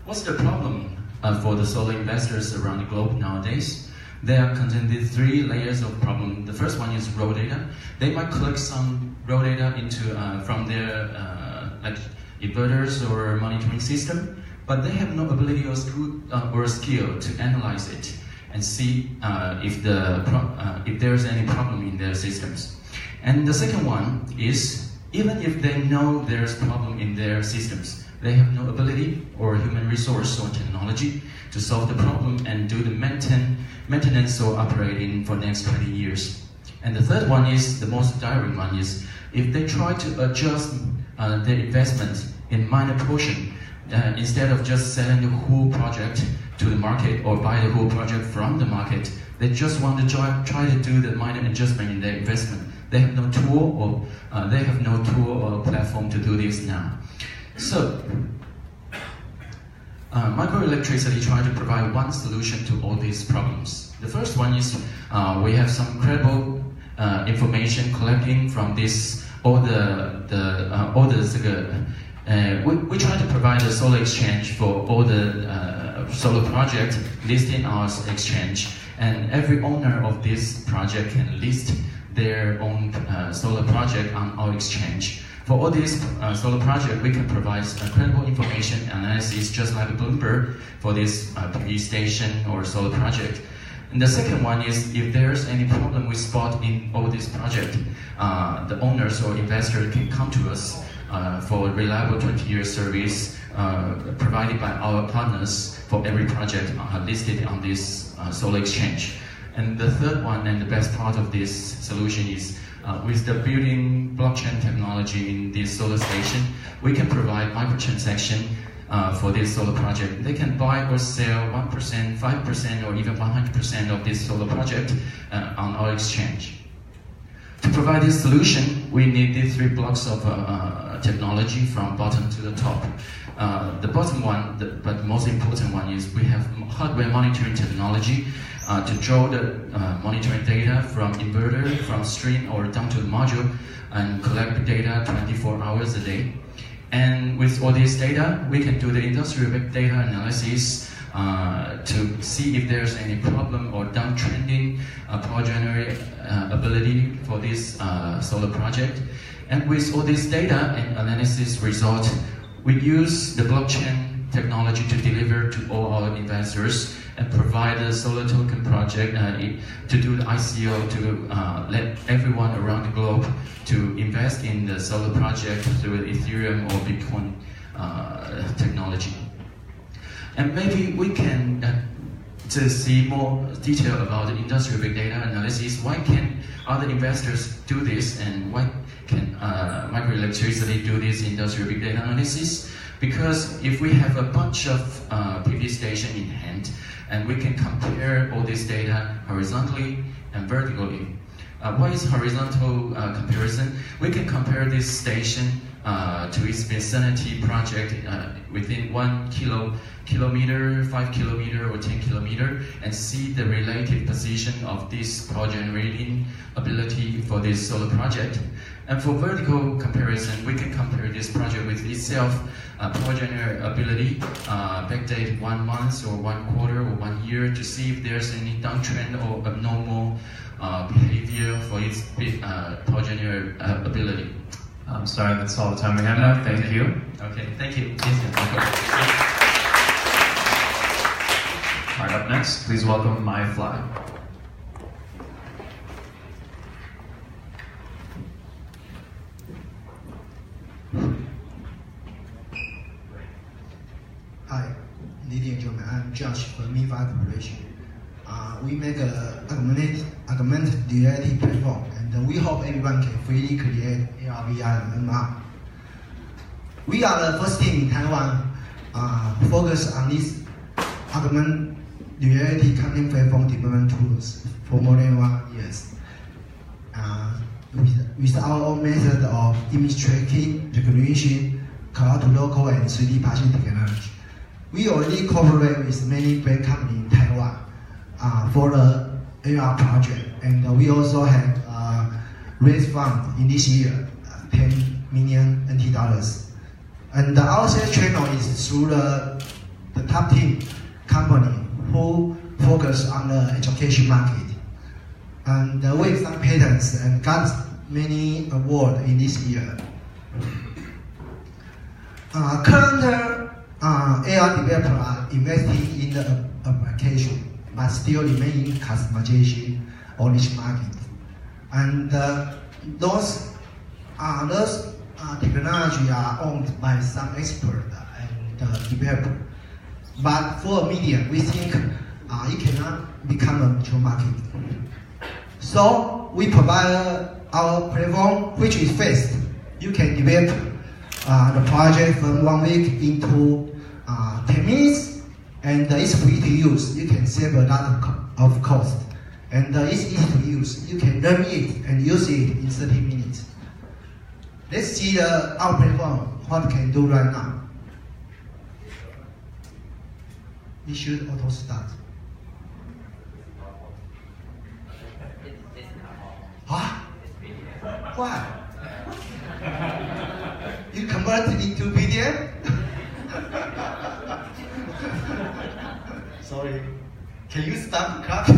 what's the problem for the solar investors around the globe nowadays? They are contained 3 layers of problem. The first one is raw data. They might collect some raw data from their inverters or monitoring system, but they have no ability or skill to analyze it and see if there's any problem in their systems. And the second one is, even if they know there's problem in their systems, they have no ability or human resource or technology to solve the problem and do the maintenance or operating for the next 20 years. And the third one is, the most direct one is, if they try to adjust their investment in minor portion, instead of just selling the whole project to the market or buy the whole project from the market, they just want to try to do the minor adjustment in their investment. They have no tool or platform to do this now. So, Microelectricity try to provide one solution to all these problems. The first one is we have some credible information collecting from this all we try to provide a solar exchange for all the solar project listed in our exchange, and every owner of this project can list their own solar project on our exchange. For all these solar projects, we can provide credible information analysis just like Bloomberg for this PV station or solar project. And the second one is if there's any problem we spot in all this project, the owners or investors can come to us for reliable 20-year service provided by our partners for every project listed on this solar exchange. And the third one and the best part of this solution is with the building blockchain technology in this solar station, we can provide microtransaction for this solar project. They can buy or sell 1%, 5%, or even 100% of this solar project on our exchange. To provide this solution, we need these 3 blocks of technology from bottom to the top. The bottom one, but most important one, is we have hardware monitoring technology to draw the monitoring data from inverter, from string, or down to the module, and collect the data 24 hours a day. And with all this data, we can do the industrial big data analysis to see if there's any problem or downtrending power generation ability for this solar project. And with all this data and analysis result, we use the blockchain technology to deliver to all our investors and provide a solar token project to do the ICO to let everyone around the globe to invest in the solar project through Ethereum or Bitcoin technology. And maybe we can to see more detail about the industrial big data analysis. Why can other investors do this, and why can microelectricity do this industrial big data analysis? Because if we have a bunch of PV stations in hand, and we can compare all this data horizontally and vertically. What is horizontal comparison? We can compare this station to its vicinity project within 1 kilometer, 5 kilometer, or 10 kilometer, and see the relative position of this power generating ability for this solar project. And for vertical comparison, we can compare this project with itself, power generating ability, backdate 1 month or 1 quarter or 1 year to see if there's any downtrend or abnormal behavior for its power generating ability. I'm sorry, that's all the time we have now. Thank you. Okay, thank you. All right, up next, please welcome MyFly. Hi, ladies and gentlemen, I'm Josh from MiFi Corporation. We make an augmented reality platform, and we hope everyone can freely create AR, VR, and MR. We are the first team in Taiwan focused on this augmented reality content platform development tools for more than 1 year. With our own method of image tracking, recognition, cloud to local, and 3D parsing technology. We already cooperate with many brand companies in Taiwan for the AR project, and we also have raised funds in this year, 10 million NT dollars. And our sales channel is through the top team company who focus on the education market. And we have some patents and got many awards in this year. Current AR developers are investing in the application, but still remain in customization or niche market. And those technology are owned by some expert and developer. But for media, we think it cannot become a mature market. So we provide our platform, which is fast. You can develop the project from 1 week into 10 minutes, and it's free to use. You can save a lot of cost, and it's easy to use. You can learn it and use it in 30 minutes. Let's see our platform, what we can do right now. It should auto start. Huh? Why? You convert it into PDF? Sorry. Can you stop the clock? Do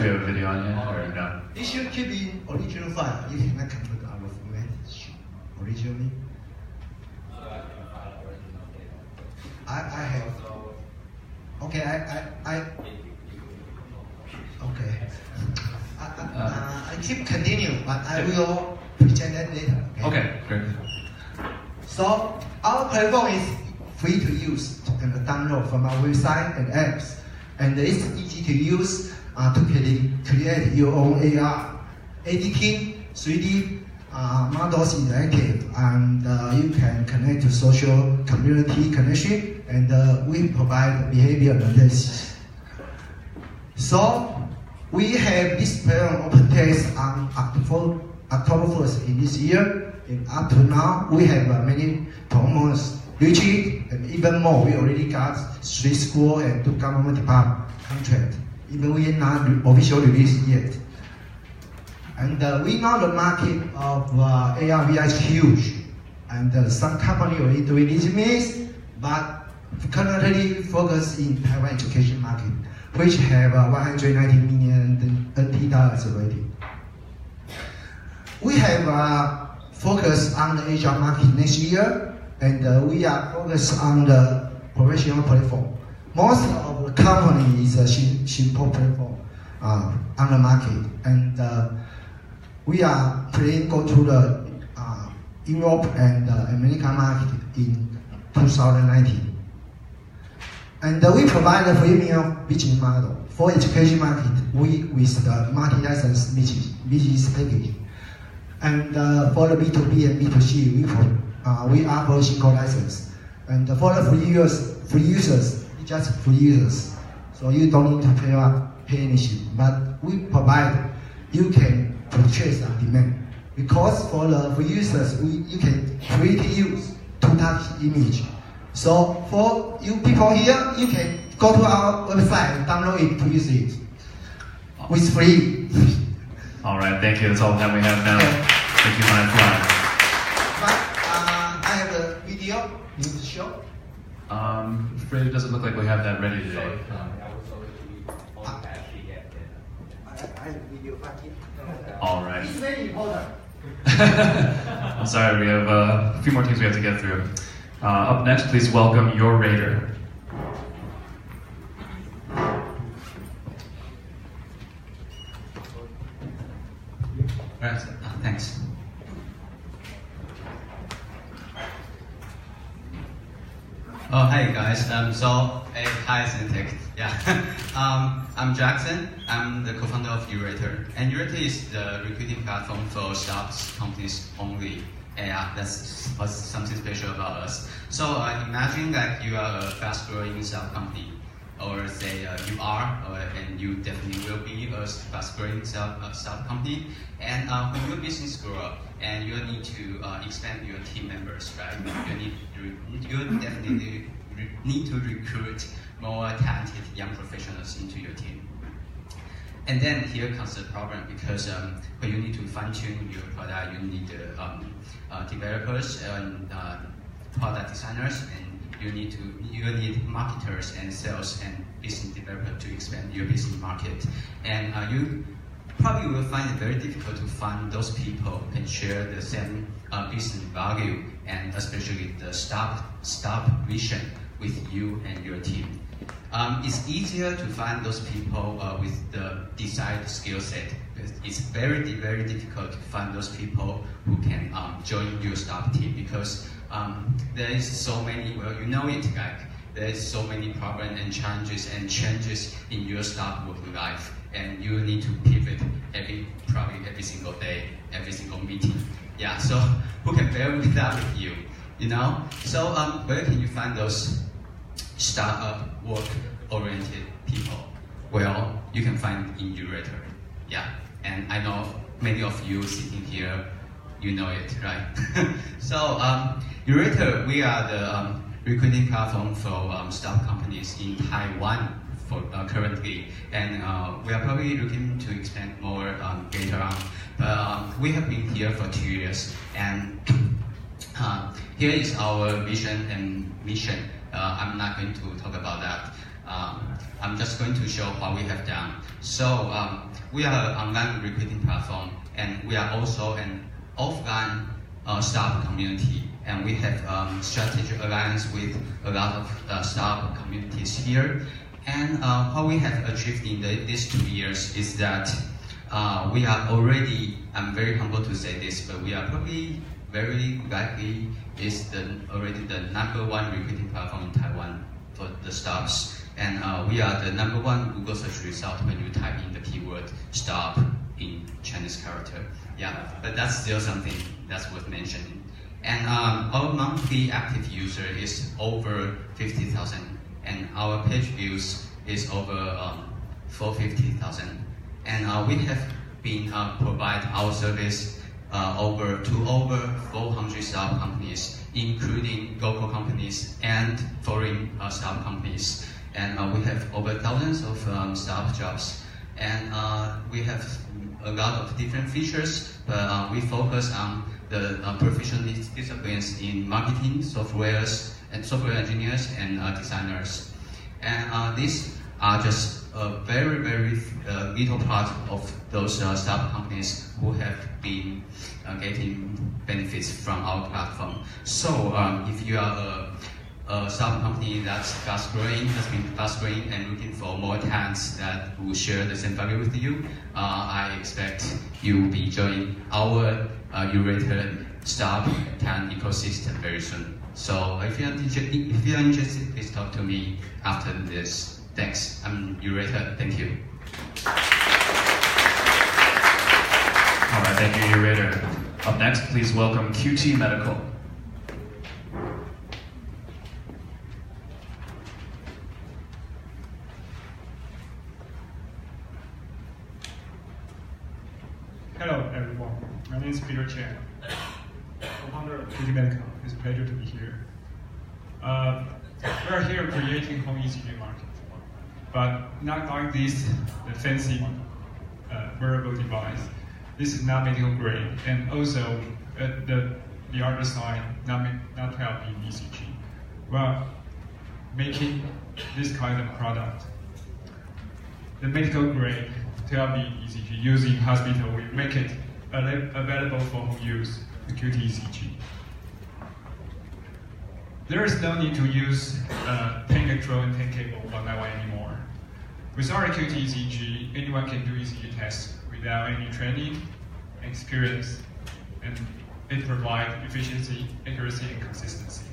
you have a video on yet or no? You should keep in original file. You cannot convert our format originally. I have. Okay, okay. I keep continue, but I will present that later. Okay, great. So our platform is free to use and download from our website and apps, and it's easy to use to create your own AR, editing, 3D models interactive, and you can connect to social community connection, and we provide behavior analysis. So we have this platform open test on October 1st in this year, and up to now we have many promos reach it, and even more. We already got 3 schools and 2 government department contract. Even we are not officially released yet. And we know the market of AR/VR is huge, and some company already doing this, but currently focus in Taiwan education market, which have 190 million NT dollars already. We have focus on the Asia market next year, and we are focused on the professional platform. Most of the company is a simple platform on the market, and we are planning to go to the Europe and American market in 2019. And we provide a freemium business model for education market with the multi-license business package. And for the B2B and B2C, we offer single license. And for the free users, just free users. So you don't need to pay anything. But we provide, you can purchase on demand. Because for the free users, you can freely use 2-touch image. So for you people here, you can go to our website and download it to use it. It's free. All right, thank you. That's all the time we have now. Thank you, my friend. But I have a video you need to show. Afraid it doesn't look like we have that ready today. I have a video back here. All right. It's very important. I'm sorry, we have a few more things we have to get through. Up next, please welcome your Raider. Right, thanks. Oh, hi guys. Hi Syntech. Yeah. I'm Jackson. I'm the co-founder of Urator. And Urator is the recruiting platform for startup companies only. Yeah, that's what's something special about us. So imagine like you are a fast-growing startup company, or say you are, and you definitely will be a fast-growing startup company. And when your business grow up, and you need to expand your team members, right? You definitely need to recruit more talented young professionals into your team. And then here comes the problem, because when you need to fine-tune your product, you need developers and product designers, and you need marketers and sales and business developers to expand your business market. And you probably will find it very difficult to find those people who can share the same business value, and especially the startup vision with you and your team. It's easier to find those people with the desired skill set. It's very, very difficult to find those people who can join your startup team, because there is so many, well, you know it, like there is so many problems and challenges and changes in your startup work life, and you need to pivot probably every single day, every single meeting. Yeah, so who can bear with that with you, you know? So where can you find those startup work-oriented people? Well, you can find in Urator. Yeah, and I know many of you sitting here, you know it, right? So Urator, we are the recruiting platform for startup companies in Taiwan currently, and we are probably looking to expand more later on. But we have been here for 2 years, and Here is our vision and mission. I'm not going to talk about that. I'm just going to show what we have done. So we are an online recruiting platform, and we are also an offline startup community. And we have strategic alliance with a lot of startup communities here. And what we have achieved in these 2 years is that we are already, I'm very humble to say this, but we are probably very likely already the #1 recruiting platform in Taiwan for the startups. And we are the #1 Google search result when you type in the keyword startup in Chinese character. Yeah, but that's still something that's worth mentioning. And our monthly active user is over 50,000, and our page views is over 450,000. And we have been provide our service to over 400 startup companies, including local companies and foreign startup companies. And we have over thousands of startup jobs. And we have a lot of different features, but we focus on the professional disciplines in marketing, software engineers, and designers. And these are just a very, very little part of those startup companies who have been getting benefits from our platform. So if you are a startup company that's fast growing, has been fast growing, and looking for more talents that will share the same value with you, I expect you will be joining our Urator startup talent ecosystem very soon. So if you're interested, please talk to me after this. Thanks. I'm Urator. Thank you. All right, thank you, Urator. Up next, please welcome QT Medical. Hello, everyone. My name is Peter Chen, co-founder of GST Medical. It's a pleasure to be here. We are here creating home ECG market, but not like this, the fancy wearable device. This is not medical grade, and also the other side, not 12-beam ECG. We are making this kind of product. The medical grade 12-beam ECG used in hospital, we make it available for home use, the QT ECG. There is no need to use 10 electrode and 10 cable one by one anymore. With our QT ECG, anyone can do ECG tests without any training, experience, and it provides efficiency, accuracy, and consistency.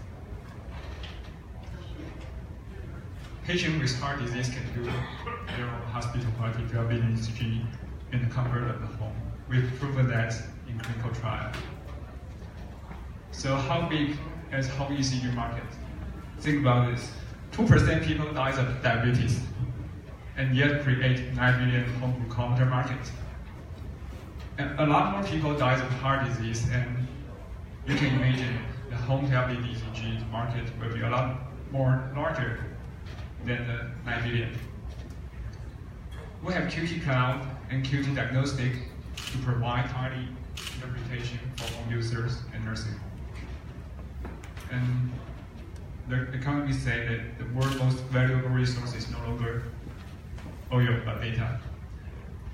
Patients with heart disease can do their hospital quality 12-beam ECG in the comfort of the home. We've proven that in clinical trial. So how big is home ECG market? Think about this. 2% people die of diabetes, and yet create 9 million home glucometer market. And a lot more people die of heart disease, and you can imagine the home 12-beam ECG market will be a lot more larger than the 9 billion. We have QT Cloud and QT Diagnostic to provide timely interpretation for home users and nursing home. And the economists say that the world's most valuable resource is no longer oil but data.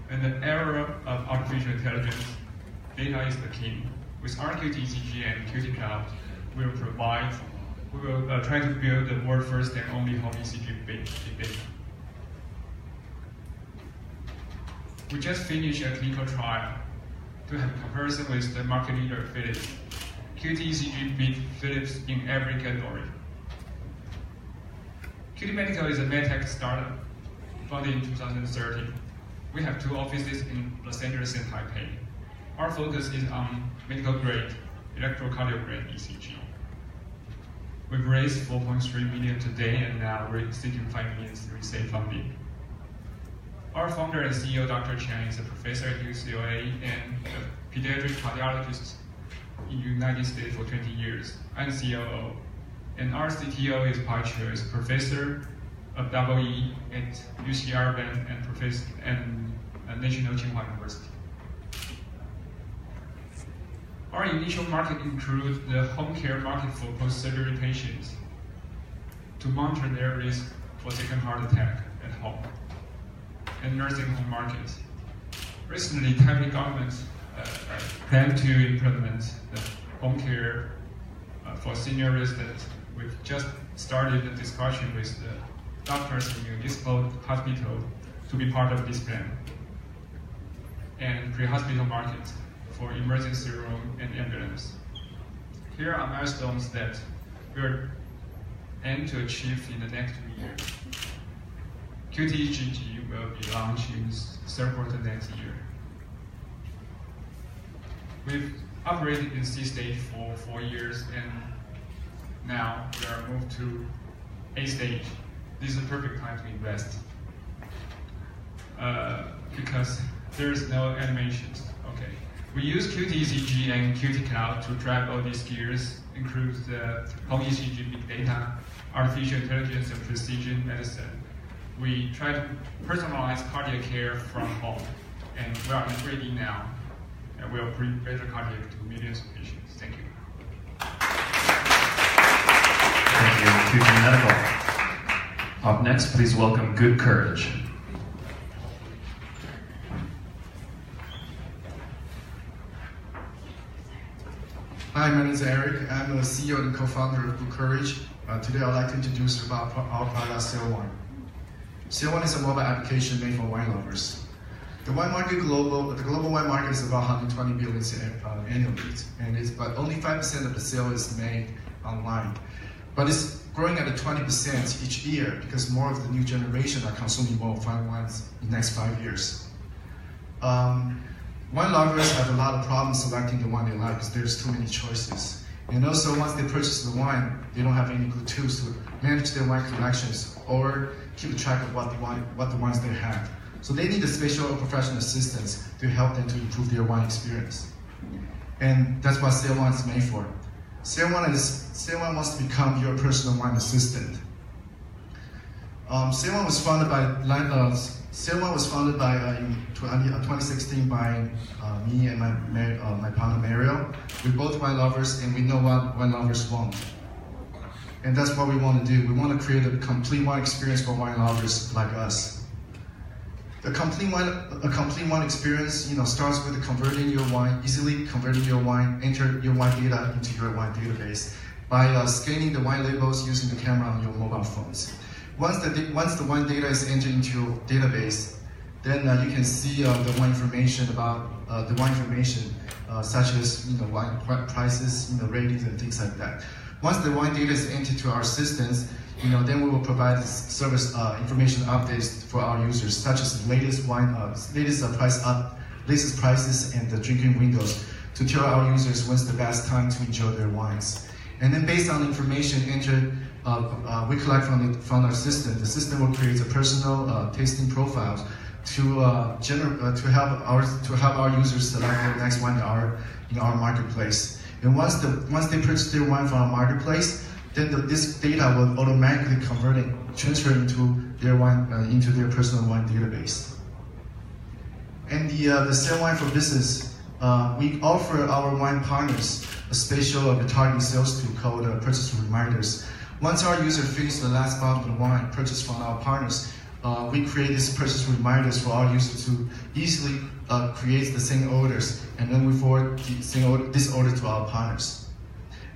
In the era of artificial intelligence, data is the king. With our QT ECG and QT Cloud, we will try to build the world's first and only home ECG big data. We just finished a clinical trial to have a comparison with the market leader Philips. QT ECG beat Philips in every category. QT Medical is a medtech startup founded in 2013. We have 2 offices in Los Angeles and Taipei. Our focus is on medical grade, electrocardiogram ECG. We've raised 4.3 million today, and now we're seeking 5 million Series A funding. Our founder and CEO, Dr. Chen, is a professor at UCLA and a pediatric cardiologist in the United States for 20 years. I'm COO. And our CTO is Pai Chu, is a professor of EE at UC Irvine and professor at National Tsinghua University. Our initial market includes the home care market for post-surgery patients to monitor their risk for second heart attack at home, and nursing home markets. Recently, Taipei government plan to implement the home care for senior residents. We've just started a discussion with the doctors in municipal hospital to be part of this plan. And pre-hospital market for emergency room and ambulance. Here are milestones that we're aim to achieve in the next year. QT-ECG will be launched in third quarter next year. We've operated in C stage for 4 years, and now we are moved to A stage. This is the perfect time to invest because there is no animations. Okay, we use QT-ECG and QT Cloud to drive all these gears, includes the home ECG big data, artificial intelligence, and precision medicine. We try to personalize cardiac care from home, and we are ready now, and we'll bring better cardiac to millions of patients. Thank you. Thank you, QT Medical. Up next, please welcome Good Courage. Hi, my name is Eric. I'm the CEO and co-founder of Good Courage. Today I'd like to introduce about our product, SailOne. SailOne is a mobile application made for wine lovers. The global wine market is about 120 billion annually, but only 5% of the sale is made online. But it's growing at 20% each year because more of the new generation are consuming more fine wines in the next 5 years. Wine lovers have a lot of problems selecting the wine they like because there's too many choices. And also, once they purchase the wine, they don't have any good tools to manage their wine collections or keep track of what the wines they have. So they need a special or professional assistance to help them to improve their wine experience. And that's what SailOne is made for. SailOne wants to become your personal wine assistant. SailOne was founded in 2016 by me and my partner Mario. We're both wine lovers, and we know what wine lovers want. And that's what we want to do. We want to create a complete wine experience for wine lovers like us. A complete wine experience, starts with easily converting your wine, enter your wine data into your wine database by scanning the wine labels using the camera on your mobile phones. Once the wine data is entered into your database, then you can see the wine information about such as wine prices, ratings, and things like that. Once the wine data is entered to our systems, then we will provide service information updates for our users, such as the latest prices and the drinking windows, to tell our users when's the best time to enjoy their wines. And then based on the information entered, we collect from our system, the system will create a personal tasting profiles to help our users select the next wine in our marketplace. And once they purchase their wine from our marketplace, then this data will automatically transfer into their personal wine database. And the SailOne for Business, we offer our wine partners a special retargeting sales tool called Purchase Reminders. Once our user finishes the last bottle of wine purchased from our partners, we create these purchase reminders for our users to easily create the same orders, and then we forward this order to our partners.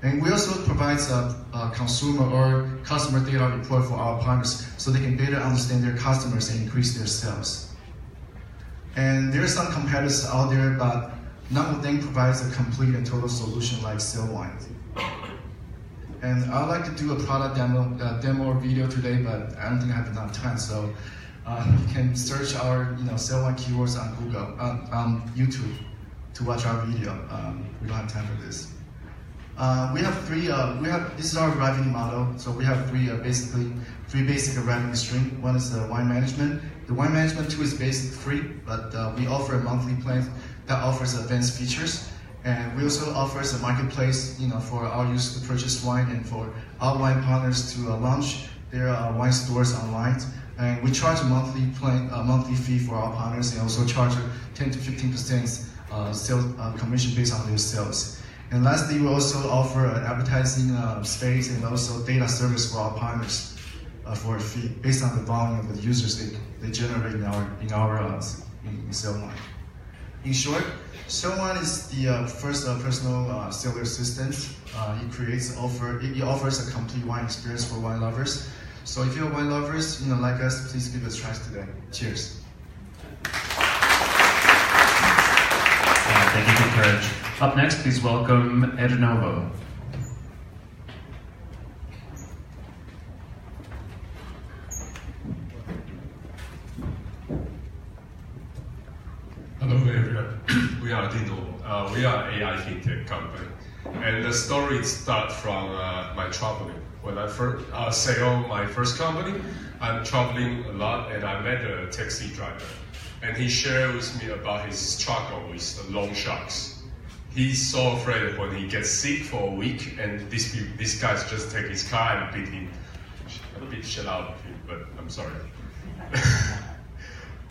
And we also provide a consumer or customer data report for our partners so they can better understand their customers and increase their sales. And there are some competitors out there, but none of them provides a complete and total solution like SailOne. And I'd like to do a product demo video today, but I don't think I have enough time. So you can search our SailOne keywords on Google, on YouTube, to watch our video. We don't have time for this. This is our revenue model. So we have three basic revenue streams. One is the wine management. The wine management tool is basically free, but we offer a monthly plan that offers advanced features. And we also offer a marketplace, for our users to purchase wine and for our wine partners to launch their wine stores online. And we charge a monthly fee for our partners, and also charge a 10 to 15% sales commission based on their sales. And lastly, we also offer an advertising space and also data service for our partners for a fee based on the volume of the users they generate in Sale1. In short, Sale1 is the first personal seller assistant. It offers a complete wine experience for wine lovers. So if you're wine lovers, like us, please give us a try today. Cheers. Thank you for courage. Up next, please welcome Ed Novo. Hello everyone. We are Dino. We are AI fintech company, and the story starts from my traveling. When I first sell my first company, I'm traveling a lot, and I met a taxi driver, and he shared with me about his struggle with the loan sharks. He's so afraid when he gets sick for a week, and these guys just take his car and beat him. A bit shell out of him, but I'm sorry.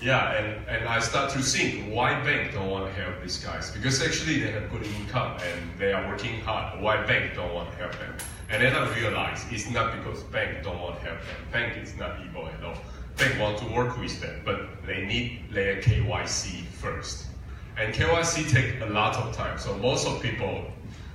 Yeah, and I start to think why bank don't want to help these guys, because actually they have good income and they are working hard. Why bank don't want to help them? And then I realized it's not because bank don't want to help them. Bank is not evil at all. Bank want to work with them, but they need their KYC first. And KYC take a lot of time, so most of people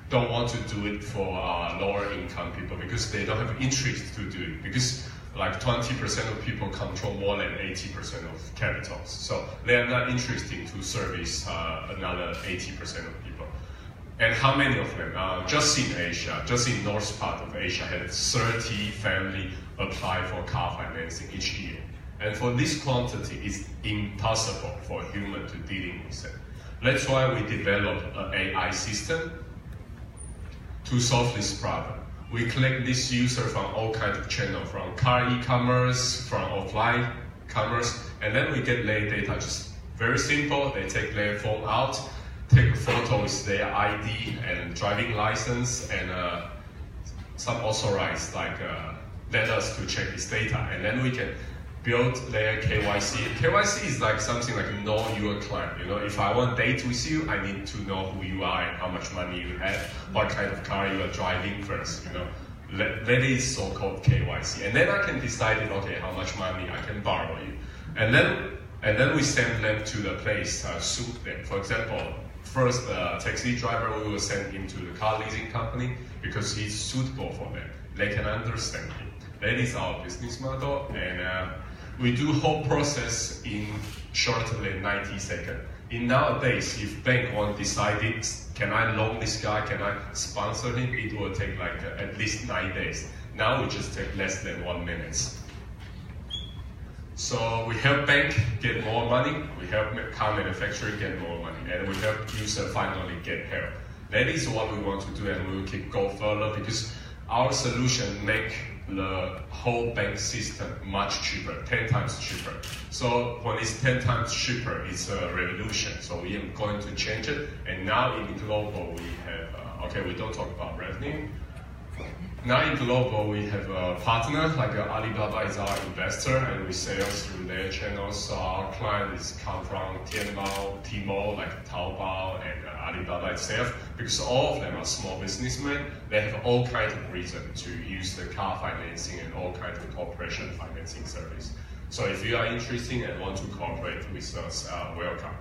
don't want to do it for lower income people because they don't have interest to do it, because like 20% of people control more than 80% of capitals. So they are not interested to service another 80% of people. And how many of them? Just in Asia, just in north part of Asia, had 30 family apply for car financing each year. And for this quantity, it's impossible for a human to deal with it. That's why we developed an AI system to solve this problem. We collect this user from all kinds of channels, from car e-commerce, from offline commerce, and then we get their data. Just very simple. They take their phone out, take a photo with their ID and driving license, and some authorized, let us to check this data, and then we can build their KYC. KYC is like something like know your client. If I want to date with you, I need to know who you are and how much money you have, what kind of car you are driving first. That is so-called KYC, and then I can decide, okay, how much money I can borrow you, and then we send them to the place suit them. For example, first taxi driver, we will send him to the car leasing company because he's suitable for them. They can understand him. That is our business model, and we do whole process in shorter than 90 seconds. In nowadays, if bank want decided, can I loan this guy, can I sponsor him, it will take at least 9 days. Now we just take less than 1 minute. So we help bank get more money, we help car manufacturer get more money, and we help user finally get help. That is what we want to do, and we will keep going further because our solution make the whole bank system much cheaper, 10 times cheaper. So when it's 10 times cheaper, it's a revolution. So we are going to change it. And now in global, we have, we don't talk about revenue. Now in global, we have a partner, like Alibaba is our investor, and we sell through their channels. So our clients come from Tmall, like Taobao, and Alibaba itself, because all of them are small businessmen. They have all kinds of reasons to use the car financing and all kinds of corporation financing service. So if you are interested and want to cooperate with us, welcome.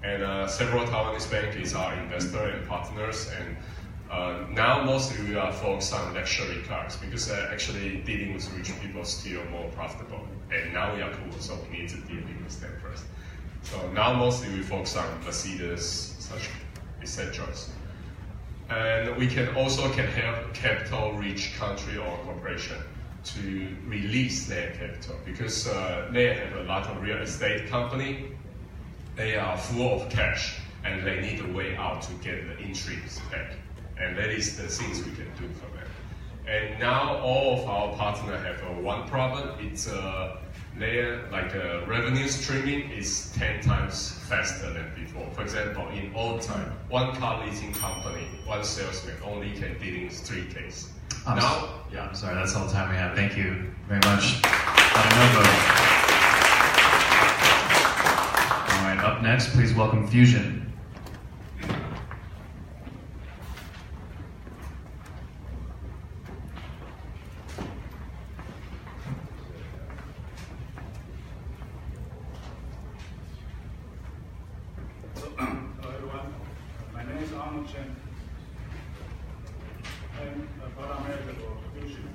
And several Taiwanese banks is our investor and partners, and now mostly we are focused on luxury cars because actually dealing with rich people is still more profitable. And now we are cool, so we need to deal with them first. So now mostly we focus on Mercedes, such etc. And we can also help capital-rich country or corporation to release their capital because they have a lot of real estate company. They are full of cash and they need a way out to get the interest back. And that is the things we can do for them. And now all of our partners have one problem. It's their revenue streaming is 10 times faster than before. For example, in old time, one car leasing company, one salesman only can deal with 3 cases. I'm sorry, that's all the time we have. Thank you very much. All right, up next, please welcome Fusion. Chen. I'm a product manager for Fusion.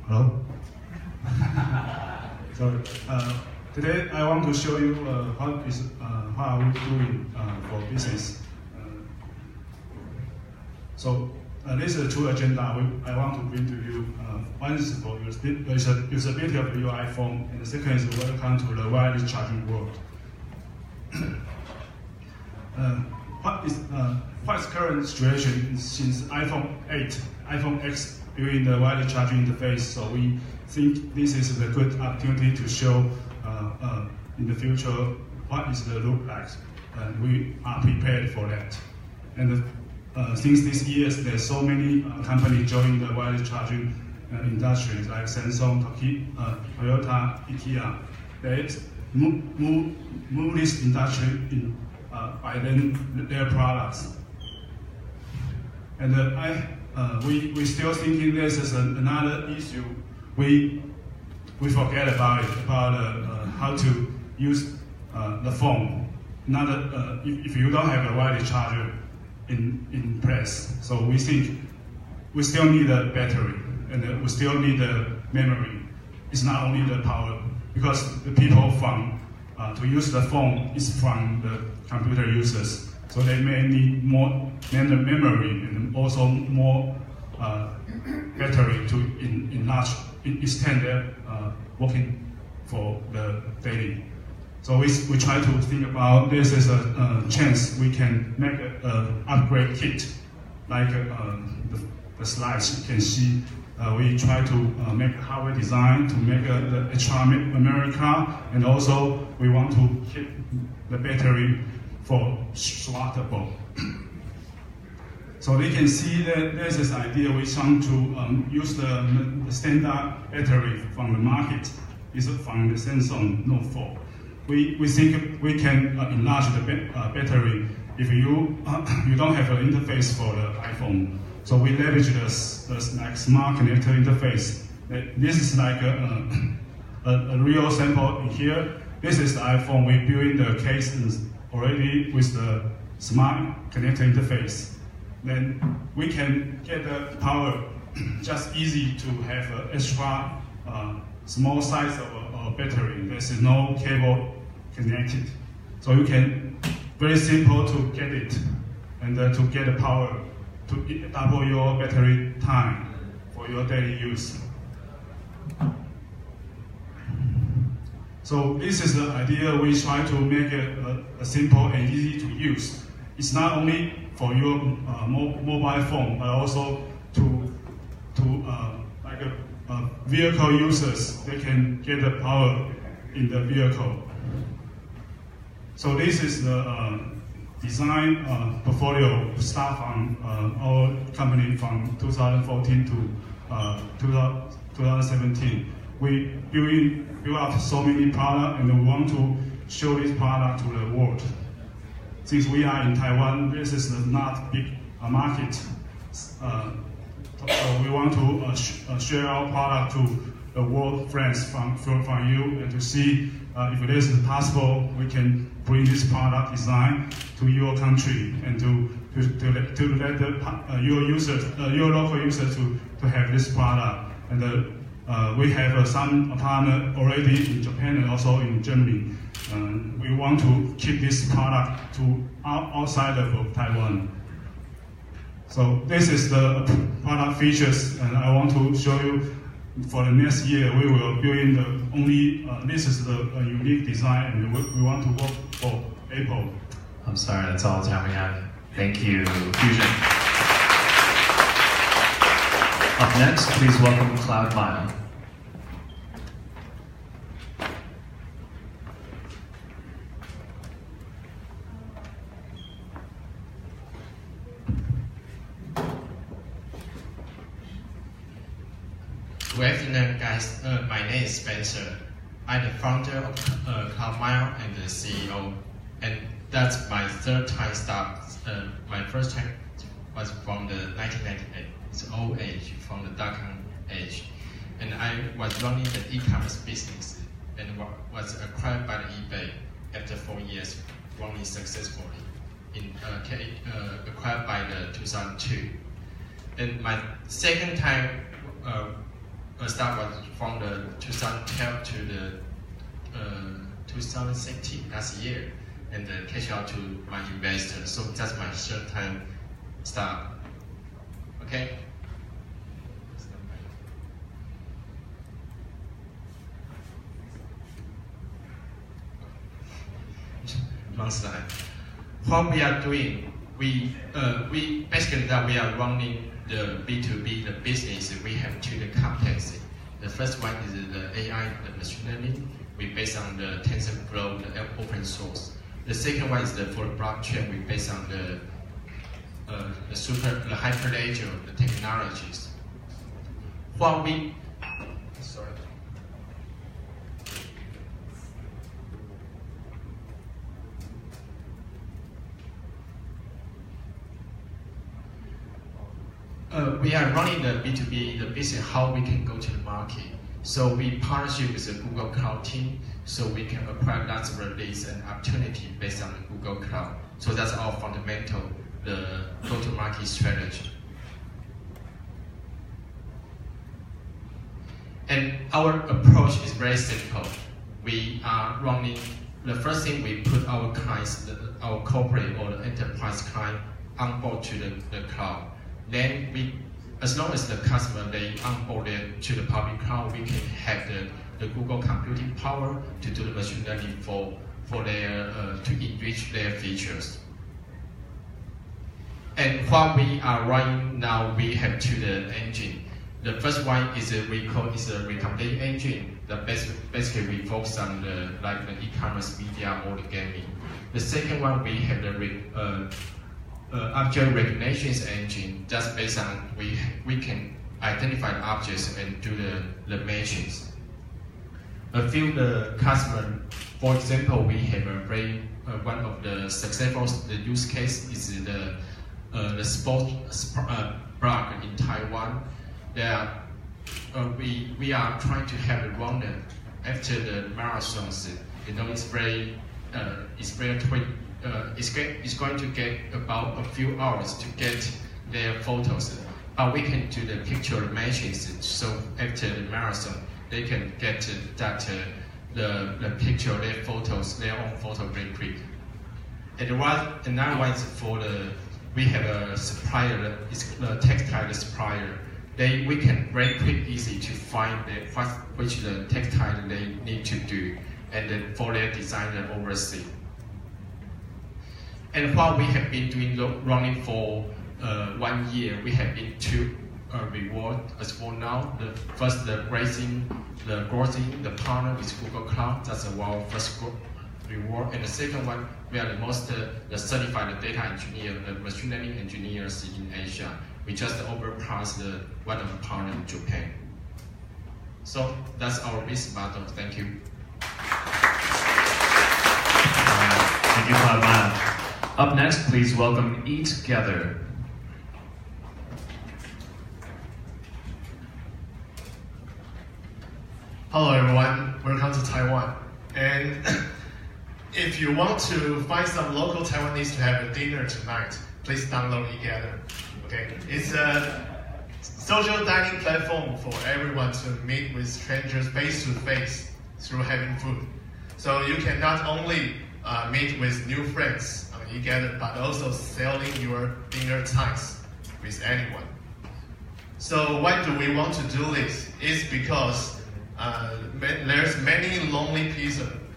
Hello? So today I want to show you what are we doing for business. This is two agenda I want to bring to you. One is for usability of your iPhone, and the second is welcome to the wireless charging world. What's current situation since iPhone 8, iPhone X building the wireless charging interface? So we think this is a good opportunity to show in the future what is the look like, and we are prepared for that. And since this year, there's so many companies joining the wireless charging industry, like Samsung, Toyota, IKEA. They move this industry by their products. And we still thinking this is another issue. We forget about it, about how to use the phone. If you don't have a wireless charger in place, so we think we still need a battery, and we still need the memory. It's not only the power, because the people to use the phone is from the computer users, so they may need more memory and also more battery to extend their working for the daily. So we try to think about this as a chance we can make an upgrade kit, like the slides you can see. We try to make hardware design to make the extra memory card, and also we want to keep the battery for swappable. So they can see that there's this idea we want to use the standard battery from the market, is from the Samsung Note 4. We think we can enlarge the battery if you don't have an interface for the iPhone. So we leverage the like smart connector interface. This is like a real sample in here. This is the iPhone. We built the case already with the smart connector interface. Then we can get the power just easy to have an extra small size of a battery. There's no cable connected. So you can, very simple to get it, and to get the power to double your battery time for your daily use. So this is the idea we try to make it a simple and easy to use. It's not only for your mobile phone, but also to like vehicle users. They can get the power in the vehicle. So this is the design portfolio start from our company from 2014 to 2017. We built up so many products, and we want to show this product to the world. Since we are in Taiwan, this is not big market. So we want to share our product to the world friends from you, and to see if it is possible, we can bring this product design to your country, and to let your local users to have this product. And we have some partner already in Japan and also in Germany. We want to keep this product to outside of Taiwan. So this is the product features, and I want to show you. For the next year, we will build in the only, this is the unique design, and we want to work for Apple. I'm sorry, that's all the time we have. Thank you, Fusion. Up next, please welcome Cloud Mile. Good afternoon, guys. My name is Spencer. I'm the founder of CloudMile and the CEO. And that's my third time start. My first time was from the 1998. It's old age, from the dot-com age. And I was running the e-commerce business and was was acquired by eBay after 4 years running successfully. Acquired by the 2002. And my second time start was from the 2012 to the 2016 last year, and then cash out to my investor. So that's my third time start. Okay. Long slide. What we are doing, we basically that we are running the B2B, the business. We have two competencies. The first one is the AI, the machine learning. We based on the TensorFlow, the open source. The second one is for the blockchain. We based on the hyperledger, the technologies. What we we are running the B2B, the business, how we can go to the market. So we partnership with the Google Cloud team, so we can acquire lots of release and opportunity based on the Google Cloud. So that's our fundamental, the go-to-market strategy. And our approach is very simple. We are running, the first thing we put our clients, our corporate or the enterprise client on board to the cloud. Then we, as long as the customer they onboarded to the public cloud, we can have the Google computing power to do the machine learning for their to enrich their features. And what we are running now, we have two the engine. The first one is a recommendation engine. That basically we focus on the e-commerce media or the gaming. The second one we have the object recognition engine. Just based on we can identify the objects and do the matchings. A few the customer, for example, we have a very one of the successful use case is the sports blog in Taiwan. There we are trying to have a runner after the marathons. You know, it's very quick. It's going to get about a few hours to get their photos, but we can do the picture matches. So after the marathon, they can get the picture, their photos, their own photo very quick. And another one is for we have a supplier, it's the textile supplier. We can very quick, easy to find which the textile they need to do, and then for their designer oversee. And what we have been doing running for 1 year, we have been to reward as for now. The first, the growing the partner with Google Cloud. That's our first reward. And the second one, we are the most the certified data engineer, the machine learning engineers in Asia. We just overpassed one of the partners in Japan. So that's our business model. Thank you. Thank you, Padma. Up next, please welcome Eat Gather. Hello everyone, welcome to Taiwan. And if you want to find some local Taiwanese to have a dinner tonight, please download eGather. Okay, it's a social dining platform for everyone to meet with strangers face to face through having food. So you can not only meet with new friends on eGather, but also selling your dinner times with anyone. So why do we want to do this? It's because there's many lonely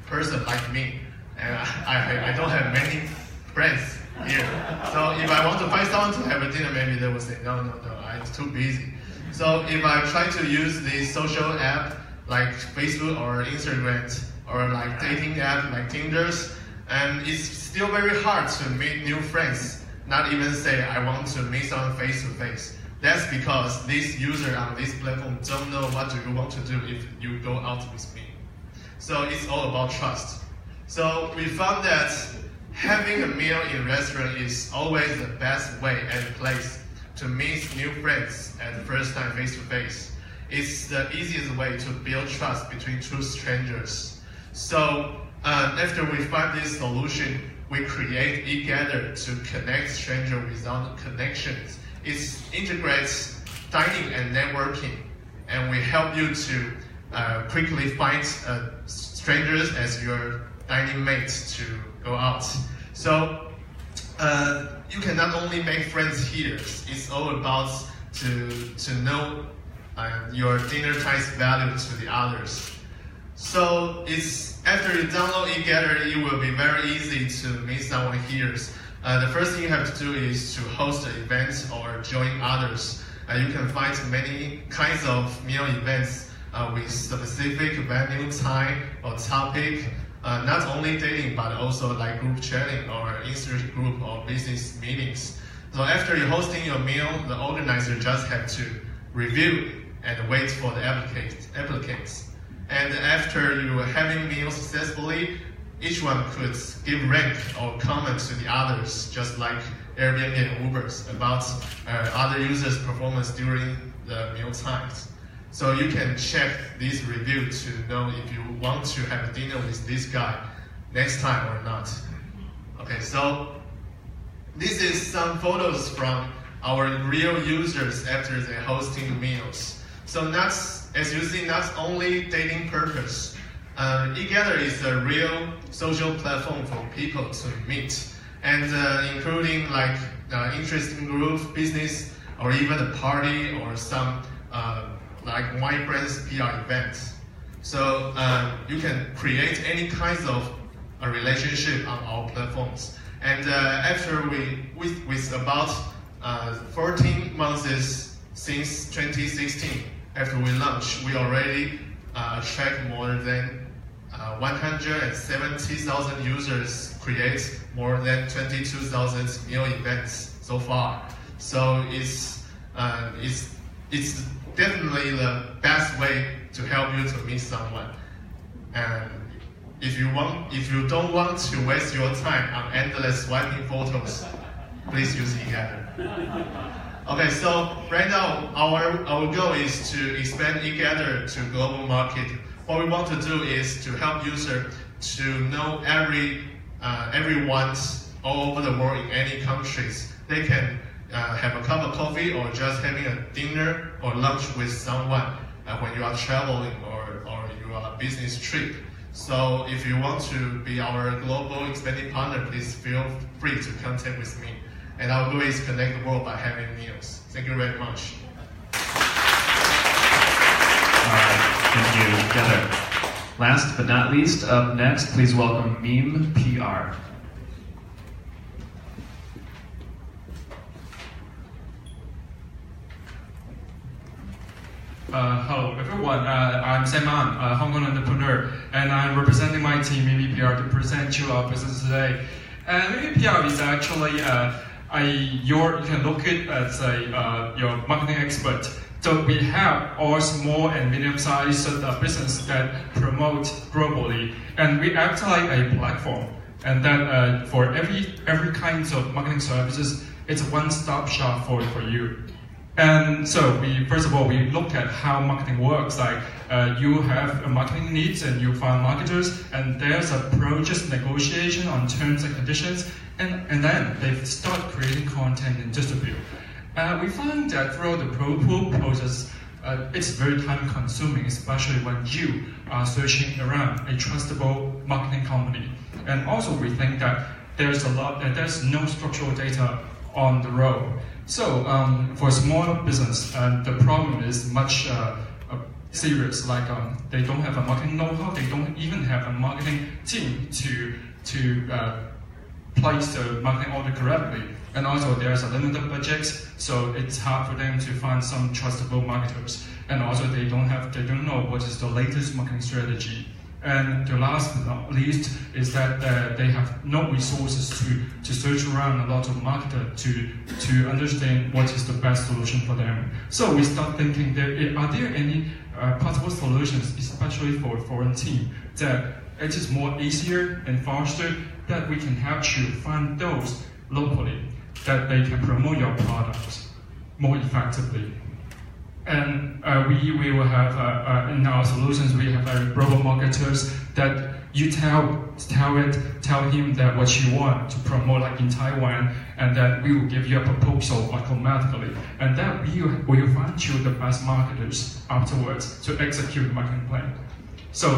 person like me, and I don't have many friends here. So if I want to find someone to have a dinner, maybe they will say, no, I'm too busy. So if I try to use the social app like Facebook or Instagram, or like dating app like Tinder's, and it's still very hard to meet new friends, not even say I want to meet someone face to face. That's because this user on this platform don't know what do you want to do if you go out with me. So it's all about trust. So we found that having a meal in a restaurant is always the best way and place to meet new friends at the first time face to face. It's the easiest way to build trust between two strangers. So after we find this solution, we create eGather to connect strangers without connections. It integrates dining and networking, and we help you to quickly find strangers as your dining mates to go out. So you can not only make friends here, it's all about to know your dinner time's value to the others. So after you download eGather, it will be very easy to meet someone here. The first thing you have to do is to host an event or join others. You can find many kinds of meal events with specific venue, time, or topic. Not only dating, but also like group chatting or insert group or business meetings. So after you're hosting your meal, the organizer just have to review and wait for the applicants. And after you are having meals successfully, each one could give rank or comment to the others, just like Airbnb and Uber's, about other users' performance during the meal times. So you can check this review to know if you want to have a dinner with this guy next time or not. Okay, so this is some photos from our real users after they're hosting meals. So as you see, not only dating purpose, eGather is a real social platform for people to meet, and including like interesting group, business, or even a party or some like wine brands PR events. So you can create any kinds of a relationship on our platforms. And after with about 14 months since 2016, after we launched, we already attract more than 170,000 users, create more than 22,000 meal events so far. So it's definitely the best way to help you to meet someone. And if you don't want to waste your time on endless swiping photos, please use eGather. Okay, so right now our goal is to expand eGather to global market. What we want to do is to help users to know everyone all over the world in any countries. They can have a cup of coffee or just having a dinner or lunch with someone when you are traveling or you are on a business trip. So if you want to be our global expanding partner, please feel free to contact with me. And our goal is connect the world by having meals. Thank you very much. All right, thank you, Heather. Last but not least, up next, please welcome Meme PR. Hello everyone, I'm Simon, a Hong Kong entrepreneur, and I'm representing my team, Meme PR, to present you our business today. Meme PR is actually you can look it as your marketing expert. So we have all small and medium-sized business that promote globally, and we act like a platform. And then for every kind of marketing services, it's a one-stop shop for you. And so first of all, we look at how marketing works. Like you have marketing needs and you find marketers, and there's a project negotiation on terms and conditions, and then they start creating content and distribute. We find that throughout the process, it's very time consuming, especially when you are searching around a trustable marketing company. And also we think that there's no structural data on the road. So for small business, the problem is much serious. Like they don't have a marketing know-how, they don't even have a marketing team to place the marketing order correctly. And also there's a limited budget, so it's hard for them to find some trustable marketers. And also they don't know what is the latest marketing strategy. And the last but not least is that they have no resources to search around a lot of marketers to understand what is the best solution for them. So we start thinking, are there any possible solutions, especially for foreign team, that it is more easier and faster that we can help you find those locally, that they can promote your products more effectively. And we will have in our solutions we have robot marketers that you tell him that what you want to promote, like in Taiwan, and then we will give you a proposal automatically, and then we will find you the best marketers afterwards to execute the marketing plan. So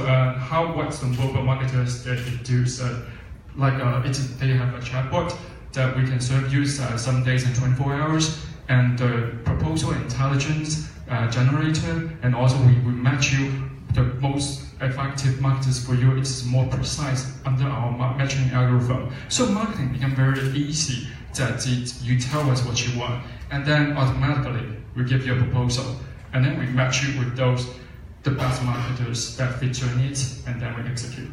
what's the robot marketers that they do? So like they have a chatbot that we can serve you some days in 24 hours, and the proposal intelligence generator, and also we match you the most effective marketers for you. It's more precise under our matching algorithm. So marketing become very easy that you tell us what you want, and then automatically we give you a proposal, and then we match you with the best marketers that fit your needs, and then we execute.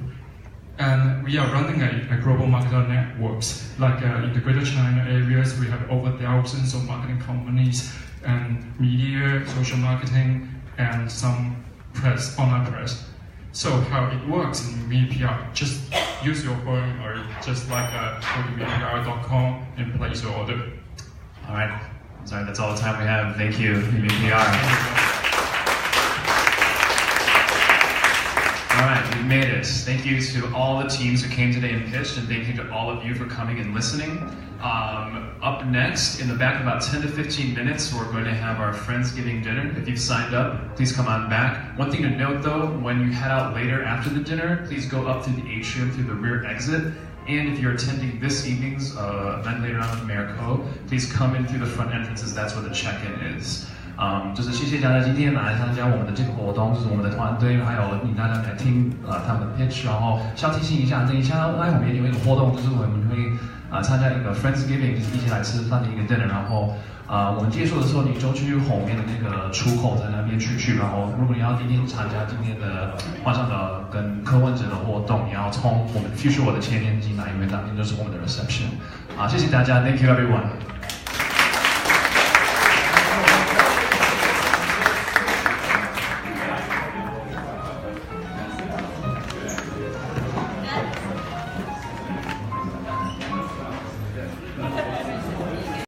And we are running a global marketer networks. Like in the Greater China areas, we have over thousands of marketing companies and media, social marketing, and some press, online press. So how it works in MediaPR, just use your phone or just like go to MediaPR.com and place your order. All right. I'm sorry, that's all the time we have. Thank you, MediaPR. All right, we made it. Thank you to all the teams who came today and pitched, and thank you to all of you for coming and listening. Up next, in the back, about 10 to 15 minutes, we're going to have our Friendsgiving dinner. If you've signed up, please come on back. One thing to note, though, when you head out later after the dinner, please go up through the atrium through the rear exit. And if you're attending this evening's event later on with Americo, please come in through the front entrances. That's where the check-in is. 就是谢谢大家今天来参加我们的这个活动，就是我们的团队还有你大家来听他们的 pitch， 然后需要提醒一下，等一下我们有一个活动，就是我们会参加一个 Friendsgiving， 就是一起来吃饭的一个 dinner， 然后我们结束的时候你就去后面的那个出口在那边去，然后如果你要今天参加今天的晚上的跟柯文哲的活动，你要从我们 Future 我的前面进来，因为那边就是我们的 reception。谢谢大家 ，Thank you everyone。